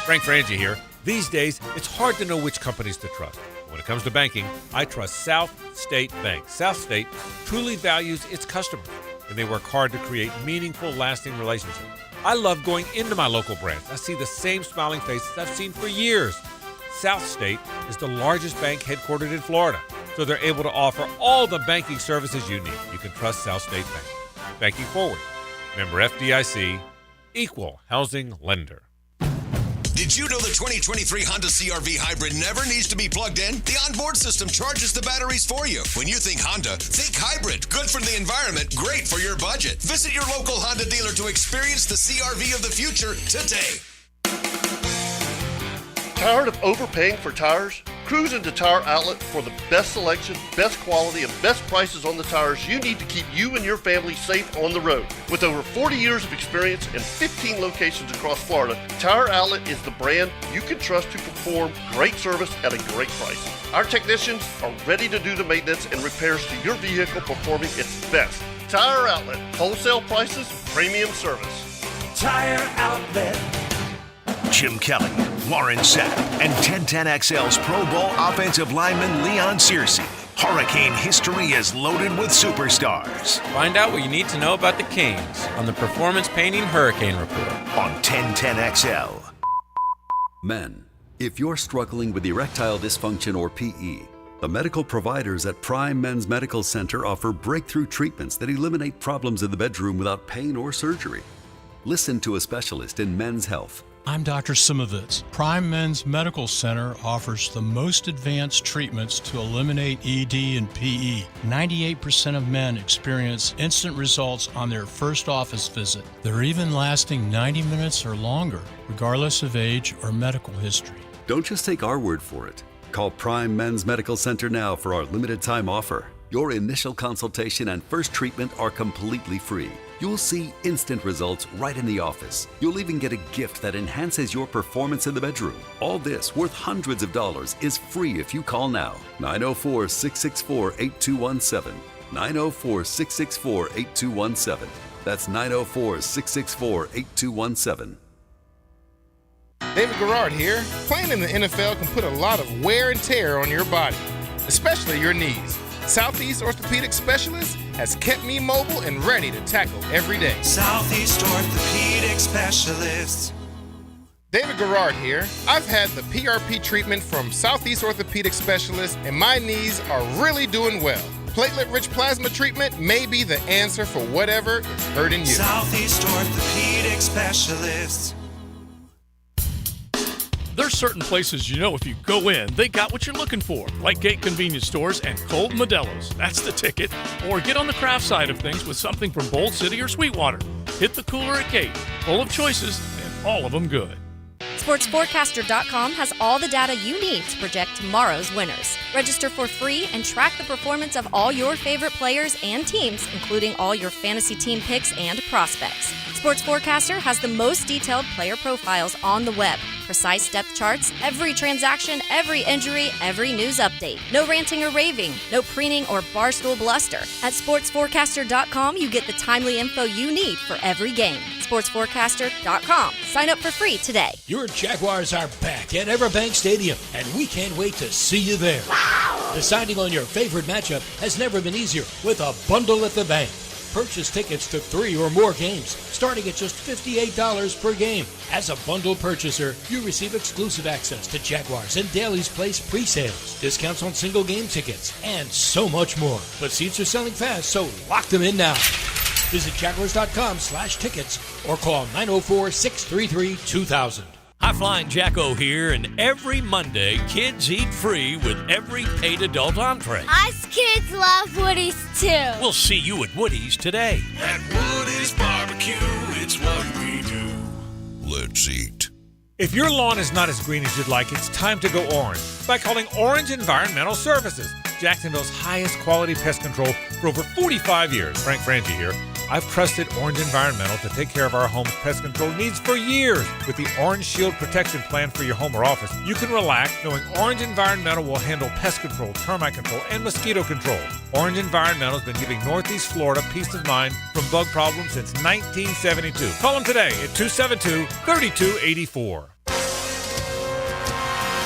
Frank Frangie here. These days, it's hard to know which companies to trust. When it comes to banking, I trust South State Bank. South State truly values its customers, and they work hard to create meaningful, lasting relationships. I love going into my local branch. I see the same smiling faces I've seen for years. South State is the largest bank headquartered in Florida, so they're able to offer all the banking services you need. You can trust South State Bank. Banking forward. Member FDIC, equal housing lender. Did you know the 2023 Honda CR-V Hybrid never needs to be plugged in? The onboard system charges the batteries for you. When you think Honda, think hybrid. Good for the environment, great for your budget. Visit your local Honda dealer to experience the CR-V of the future today. Tired of overpaying for tires? Cruise into Tire Outlet for the best selection, best quality, and best prices on the tires you need to keep you and your family safe on the road. With over 40 years of experience and 15 locations across Florida, Tire Outlet is the brand you can trust to perform great service at a great price. Our technicians are ready to do the maintenance and repairs to your vehicle performing its best. Tire Outlet, wholesale prices, premium service. Tire Outlet. Jim Kelly, Warren Sapp, and 1010XL's Pro Bowl offensive lineman Leon Searcy. Hurricane history is loaded with superstars. Find out what you need to know about the Canes on the Performance Painting Hurricane Report on 1010XL. Men, if you're struggling with erectile dysfunction or PE, the medical providers at Prime Men's Medical Center offer breakthrough treatments that eliminate problems in the bedroom without pain or surgery. Listen to a specialist in men's health. I'm Dr. Simovitz. Prime Men's Medical Center offers the most advanced treatments to eliminate ED and PE. 98% of men experience instant results on their first office visit. They're even lasting 90 minutes or longer, regardless of age or medical history. Don't just take our word for it. Call Prime Men's Medical Center now for our limited time offer. Your initial consultation and first treatment are completely free. You'll see instant results right in the office. You'll even get a gift that enhances your performance in the bedroom. All this, worth hundreds of dollars, is free if you call now. 904-664-8217. 904-664-8217. That's 904-664-8217. David Garrard here. Playing in the NFL can put a lot of wear and tear on your body, especially your knees. Southeast Orthopedic Specialist has kept me mobile and ready to tackle every day. Southeast Orthopedic Specialists. David Garrard here. I've had the PRP treatment from Southeast Orthopedic Specialists, and my knees are really doing well. Platelet-rich plasma treatment may be the answer for whatever is hurting you. Southeast Orthopedic Specialists. There's certain places you know if you go in, they got what you're looking for, like Gate Convenience Stores and Cold Modelo's. That's the ticket. Or get on the craft side of things with something from Bold City or Sweetwater. Hit the cooler at Gate, full of choices and all of them good. SportsForecaster.com has all the data you need to project tomorrow's winners. Register for free and track the performance of all your favorite players and teams, including all your fantasy team picks and prospects. Sports Forecaster has the most detailed player profiles on the web, precise depth charts, every transaction, every injury, every news update. No ranting or raving, no preening or barstool bluster. At SportsForecaster.com, you get the timely info you need for every game. SportsForecaster.com. Sign up for free today. Your Jaguars are back at Everbank Stadium, and we can't wait to see you there. Wow. Deciding on your favorite matchup has never been easier with a bundle at the bank. Purchase tickets to 3 or more games, starting at just $58 per game. As a bundle purchaser, you receive exclusive access to Jaguars and Daly's Place pre-sales, discounts on single game tickets, and so much more. But seats are selling fast, so lock them in now. Visit Jaguars.com/tickets or call 904-633-2000. High-Flying Jacko here, and every Monday, kids eat free with every paid adult entree. Us kids love Woody's, too. We'll see you at Woody's today. At Woody's Barbecue, it's what we do. Let's eat. If your lawn is not as green as you'd like, it's time to go orange by calling Orange Environmental Services, Jacksonville's highest quality pest control for over 45 years. Frangie here. I've trusted Orange Environmental to take care of our home's pest control needs for years. With the Orange Shield Protection Plan for your home or office, you can relax knowing Orange Environmental will handle pest control, termite control, and mosquito control. Orange Environmental has been giving Northeast Florida peace of mind from bug problems since 1972. Call them today at 272-3284.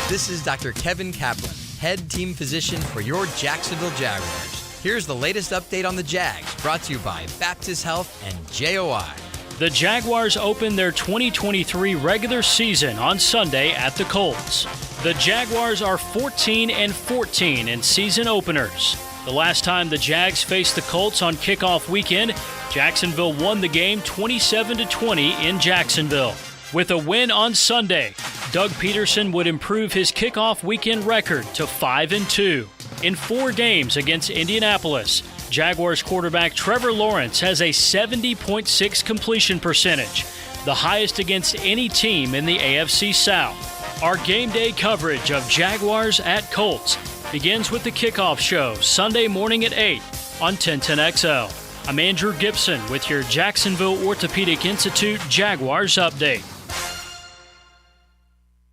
This is Dr. Kevin Kaplan, head team physician for your Jacksonville Jaguars. Here's the latest update on the Jags, brought to you by Baptist Health and JOI. The Jaguars open their 2023 regular season on Sunday at the Colts. The Jaguars are 14-14 in season openers. The last time the Jags faced the Colts on kickoff weekend, Jacksonville won the game 27-20 in Jacksonville. With a win on Sunday, Doug Peterson would improve his kickoff weekend record to 5-2. In 4 games against Indianapolis, Jaguars quarterback Trevor Lawrence has a 70.6 completion percentage, the highest against any team in the AFC South. Our game day coverage of Jaguars at Colts begins with the kickoff show Sunday morning at 8 on 1010XL. I'm Andrew Gibson with your Jacksonville Orthopedic Institute Jaguars update.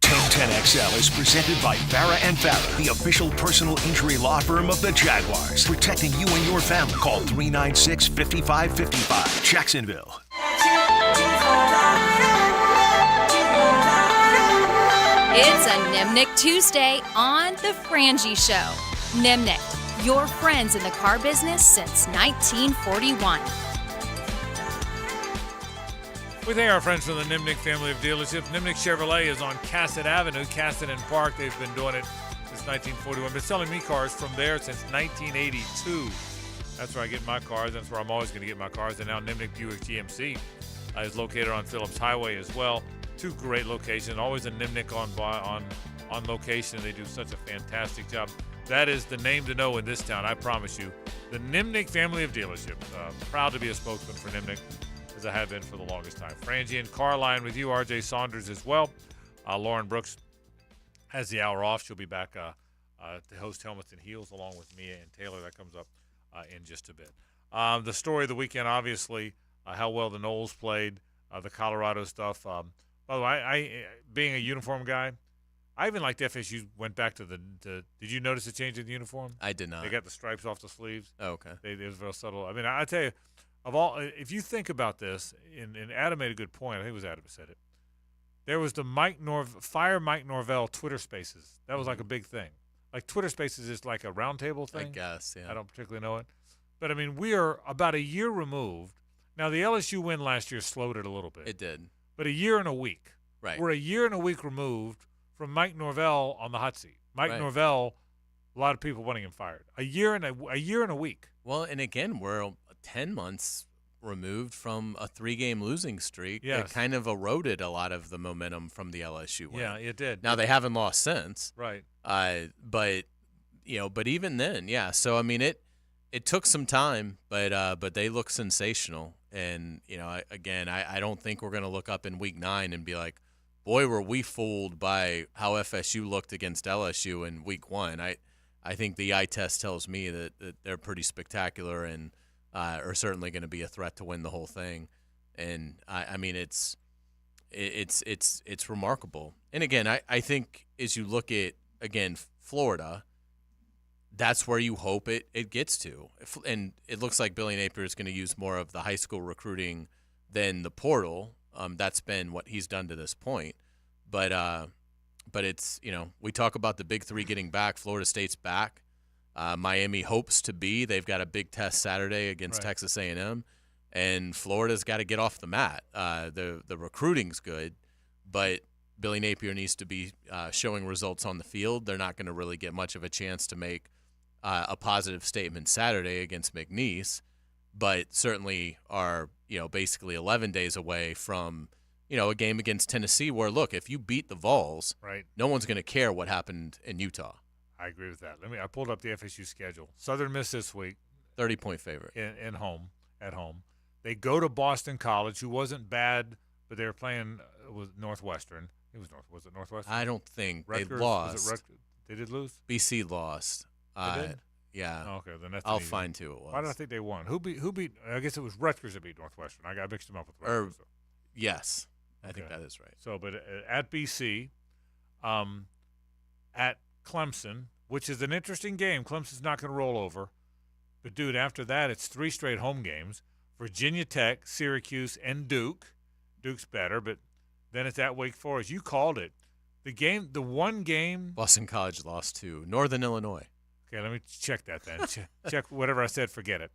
1010XL is presented by Farah & Farah, the official personal injury law firm of the Jaguars, protecting you and your family. Call 396-5555. Jacksonville. It's a Nimnick Tuesday on The Frangie Show. Nimnick, your friends in the car business since 1941. We thank our friends from the Nimnick family of dealerships. Nimnick Chevrolet is on Cassett Avenue, Cassett and Park. They've been doing it since 1941. Been selling me cars from there since 1982. That's where I get my cars. That's where I'm always going to get my cars. And now Nimnick Buick GMC is located on Phillips Highway as well. Two great locations. Always a Nimnick on location. They do such a fantastic job. That is the name to know in this town, I promise you. The Nimnick family of dealerships. Proud to be a spokesman for Nimnick, as I have been for the longest time. Frangie and Carline with you. RJ Saunders as well. Lauren Brooks has the hour off. She'll be back to host Helmets and Heels along with Mia and Taylor. That comes up in just a bit. The story of the weekend, obviously, how well the Noles played, the Colorado stuff. By the way, I being a uniform guy, I even liked FSU went back to did you notice a change in the uniform? I did not. They got the stripes off the sleeves. Oh, okay. It was real subtle. I mean, I tell you, if you think about this, and Adam made a good point. I think it was Adam who said it. There was the Fire Mike Norvell Twitter Spaces. That was like a big thing. Like Twitter Spaces is like a roundtable thing. I guess, yeah. I don't particularly know it. But, I mean, we are about a year removed. Now, the LSU win last year slowed it a little bit. It did. But a year and a week. Right. We're a year and a week removed from Mike Norvell on the hot seat. Mike Right. Norvell, a lot of people wanting him fired. A year and a week. Well, and again, we're 10 months removed from a 3-game losing streak that kind of eroded a lot of the momentum from the LSU win. Yeah, it did. Now, they haven't lost since. Right. But even then, yeah. So, I mean, it took some time, but they look sensational. And, I don't think we're going to look up in week 9 and be like, boy, were we fooled by how FSU looked against LSU in week 1. I think the eye test tells me that they're pretty spectacular and are certainly going to be a threat to win the whole thing. And, I mean, it's remarkable. And, again, I think as you look at, again, Florida, that's where you hope it gets to. And it looks like Billy Napier is going to use more of the high school recruiting than the portal. That's been what he's done to this point. But it's, we talk about the big 3 getting back. Florida State's back. Miami hopes to be. They've got a big test Saturday against Texas A&M. And Florida's got to get off the mat. The recruiting's good, but Billy Napier needs to be showing results on the field. They're not going to really get much of a chance to make a positive statement Saturday against McNeese, but certainly are, basically 11 days away from, a game against Tennessee where, look, if you beat the Vols, no one's going to care what happened in Utah. I agree with that. I pulled up the FSU schedule. Southern Miss this week. 30-point favorite. At home. They go to Boston College, who wasn't bad, but they were playing with Northwestern. Was it Northwestern? I don't think. Rutgers? They lost. They did lose? BC lost. They did? Yeah. Oh, okay, then that's I'll find who it was. Why did I think they won? Who beat? I guess it was Rutgers that beat Northwestern. I got mixed them up with Rutgers. Yes, I think that is right. So, but at BC, at Clemson, which is an interesting game. Clemson's not going to roll over. But, dude, after that, it's 3 straight home games. Virginia Tech, Syracuse, and Duke. Duke's better, but then it's at Wake Forest. You called it. The one game. Boston College lost to Northern Illinois. Okay, let me check that then. Check whatever I said, forget it.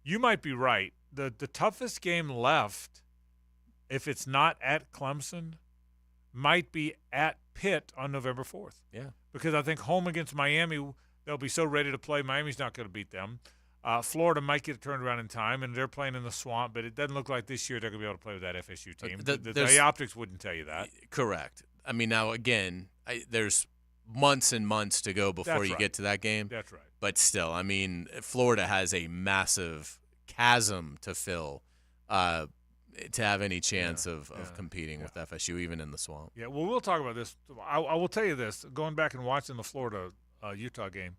You might be right. The toughest game left, if it's not at Clemson, might be at Pitt on November 4th. Yeah. Because I think home against Miami, they'll be so ready to play. Miami's not going to beat them. Florida might get it turned around in time, and they're playing in the swamp, but it doesn't look like this year they're going to be able to play with that FSU team. The optics wouldn't tell you that. Correct. I mean, now, again, there's months and months to go before you get to that game. That's right. But still, I mean, Florida has a massive chasm to fill. to have any chance of competing with FSU, even in the swamp. Yeah, well, we'll talk about this. I will tell you this. Going back and watching the Florida-Utah game,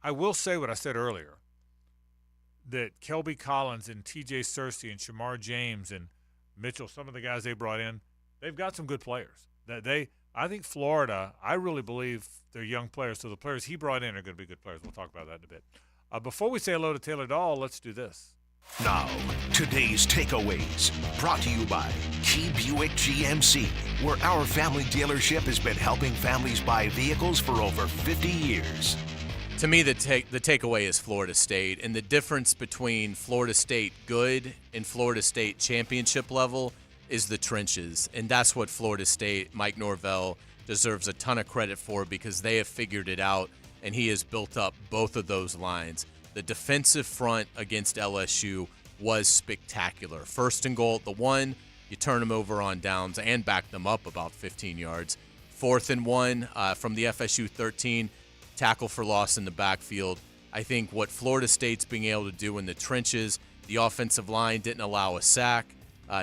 I will say what I said earlier, that Kelby Collins and T.J. Searcy and Shamar James and Mitchell, some of the guys they brought in, they've got some good players. I think Florida, I really believe they're young players, so the players he brought in are going to be good players. We'll talk about that in a bit. Before we say hello to Taylor Dahl, let's do this. Now, today's takeaways, brought to you by Key Buick GMC, where our family dealership has been helping families buy vehicles for over 50 years. To me, the takeaway is Florida State, and the difference between Florida State good and Florida State championship level is the trenches, and that's what Florida State, Mike Norvell, deserves a ton of credit for because they have figured it out, and he has built up both of those lines. The defensive front against LSU was spectacular. First and goal at the 1, you turn them over on downs and back them up about 15 yards. 4th and 1 from the FSU 13, tackle for loss in the backfield. I think what Florida State's being able to do in the trenches, the offensive line didn't allow a sack.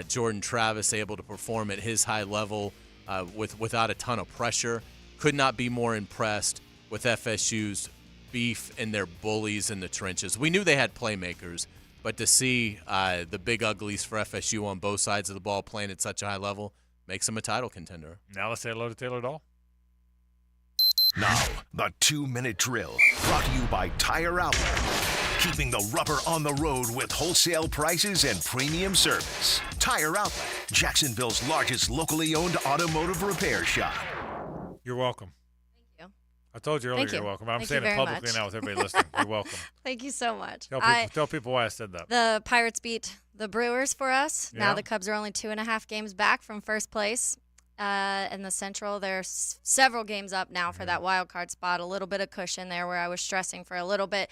Jordan Travis able to perform at his high level without a ton of pressure. Could not be more impressed with FSU's beef and their bullies in the trenches. We knew they had playmakers, but to see the big uglies for FSU on both sides of the ball playing at such a high level makes them a title contender. Now let's say hello to Taylor Dahl. Now, the 2-minute drill, brought to you by Tire Outlet. Keeping the rubber on the road with wholesale prices and premium service. Tire Outlet, Jacksonville's largest locally owned automotive repair shop. You're welcome. Thank you. I told you earlier you're welcome. I'm saying it publicly now with everybody listening. You're welcome. Thank you so much. Tell people why I said that. The Pirates beat the Brewers for us. Yeah. Now the Cubs are only 2.5 games back from first place. In the Central, there's several games up now for that wild card spot. A little bit of cushion there where I was stressing for a little bit.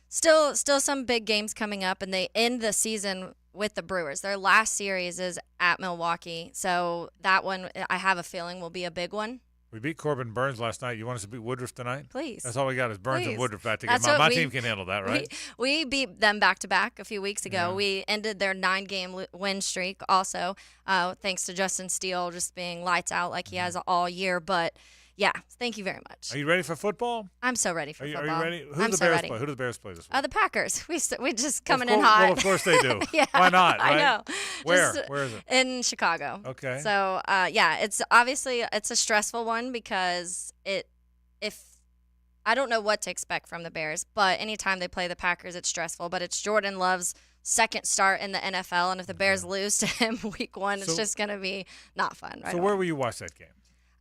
Still some big games coming up, and they end the season with the Brewers. Their last series is at Milwaukee, so that one I have a feeling will be a big one. We beat Corbin Burns last night. You want us to beat Woodruff tonight? Please. That's all we got is Burns and Woodruff back together. That's My team can handle that, right? We beat them back-to-back a few weeks ago. Yeah. We ended their 9-game win streak also, thanks to Justin Steele just being lights out like he has all year. But, yeah, thank you very much. Are you ready for football? I'm so ready for football. Are you ready? Who I'm do the so Bears ready. play? Who do the Bears play this week? The Packers. We just coming in hot. Well, of course they do. Yeah, why not? Right? I know. Where is it? In Chicago. Okay. So, yeah, it's a stressful one because if I don't know what to expect from the Bears, but anytime they play the Packers, it's stressful. But it's Jordan Love's second start in the NFL, and if the Bears lose to him week 1, it's just going to be not fun. Right? So where will you watch that game?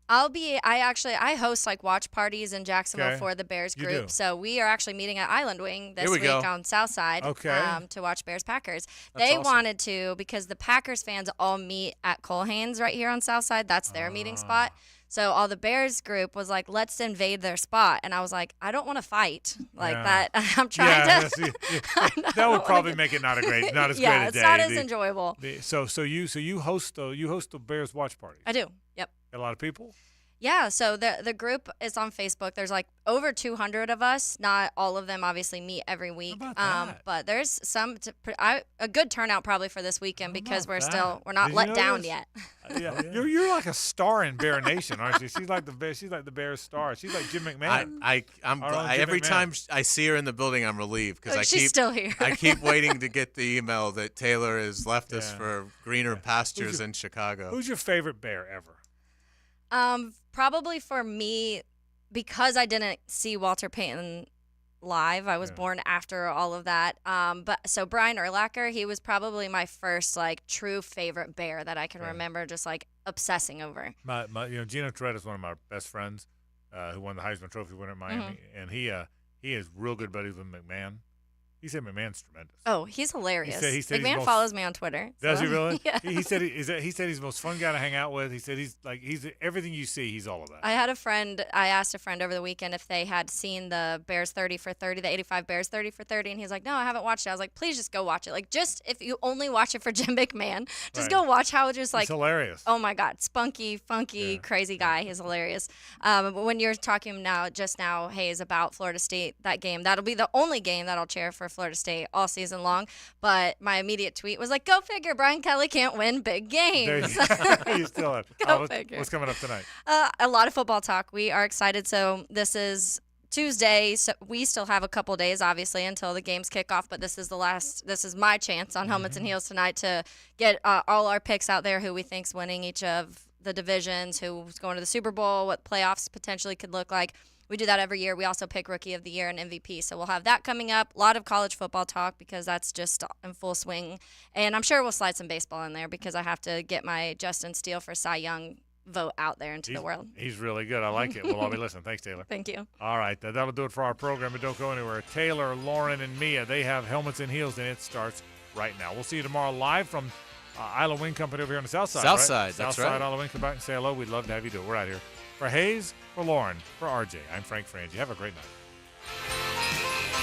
I host like watch parties in Jacksonville Okay. for the Bears You group. do. So we are actually meeting at Island Wing this Here we week go. on Southside to watch Bears Packers. That's They awesome. wanted to because the Packers fans all meet at Colhane's right here on Southside. That's their meeting spot. So all the Bears group was like, let's invade their spot. And I was like, I don't want to fight like Yeah. that. I'm trying to. That would probably make it not as great a day. Yeah, it's not as enjoyable. So you host the Bears watch party. I do. Yep. Got a lot of people. Yeah, so the group is on Facebook. There's like over 200 of us. Not all of them obviously meet every week. But there's a good turnout probably for this weekend because we're not Did you let know down this? yet. Yeah, you're like a star in Bear Nation, aren't you? She's like the Bears star. She's like Jim McMahon. I'm Our own glad. Jim Every McMahon. time I see her in the building, I'm relieved because Look, she's still here. I keep waiting to get the email that Taylor has left us for greener pastures in Chicago. Who's your favorite Bear ever? Probably for me, because I didn't see Walter Payton live. I was born after all of that. But so Brian Urlacher, he was probably my first like true favorite Bear that I can remember just like obsessing over. My Gino Toretta is one of my best friends who won the Heisman Trophy winner at Miami, and he is real good buddies with McMahon. He said McMahon's tremendous. Oh, he's hilarious. He said McMahon follows me on Twitter. Does so- he really? Yeah. He said he's the most fun guy to hang out with. He said he's everything you see. He's all of that. I asked a friend over the weekend if they had seen the Bears 30 for 30, the 85 Bears 30 for 30, and he's like, no, I haven't watched it. I was like, please just go watch it. Like, just if you only watch it for Jim McMahon, just go watch how it just like. It's hilarious. Oh my God, spunky, funky, crazy guy. He's hilarious. But when you're talking just now, Hayes, about Florida State, that game, that'll be the only game that I'll cheer for Florida State all season long. But my immediate tweet was like, go figure, Brian Kelly can't win big games. You still have. Go figure. What's coming up tonight? A lot of football talk. We are excited. So this is Tuesday, so we still have a couple days, obviously, until the games kick off. But this is my chance on Helmets and Heels tonight to get all our picks out there, who we think's winning each of the divisions, who's going to the Super Bowl, what playoffs potentially could look like. We do that every year. We also pick Rookie of the Year and MVP. So we'll have that coming up. A lot of college football talk because that's just in full swing. And I'm sure we'll slide some baseball in there because I have to get my Justin Steele for Cy Young vote out there into the world. He's really good. I like it. We'll all be listening. Thanks, Taylor. Thank you. All right. That'll do it for our program. But don't go anywhere. Taylor, Lauren, and Mia, they have Helmets and Heels, and it starts right now. We'll see you tomorrow live from Isla Wing Company over here on the South Side. That's right. South Side Isla Wing. Come back and say hello. We'd love to have you do it. We're out here. For Hayes, for Lauren, for RJ, I'm Frank Frangie. Have a great night.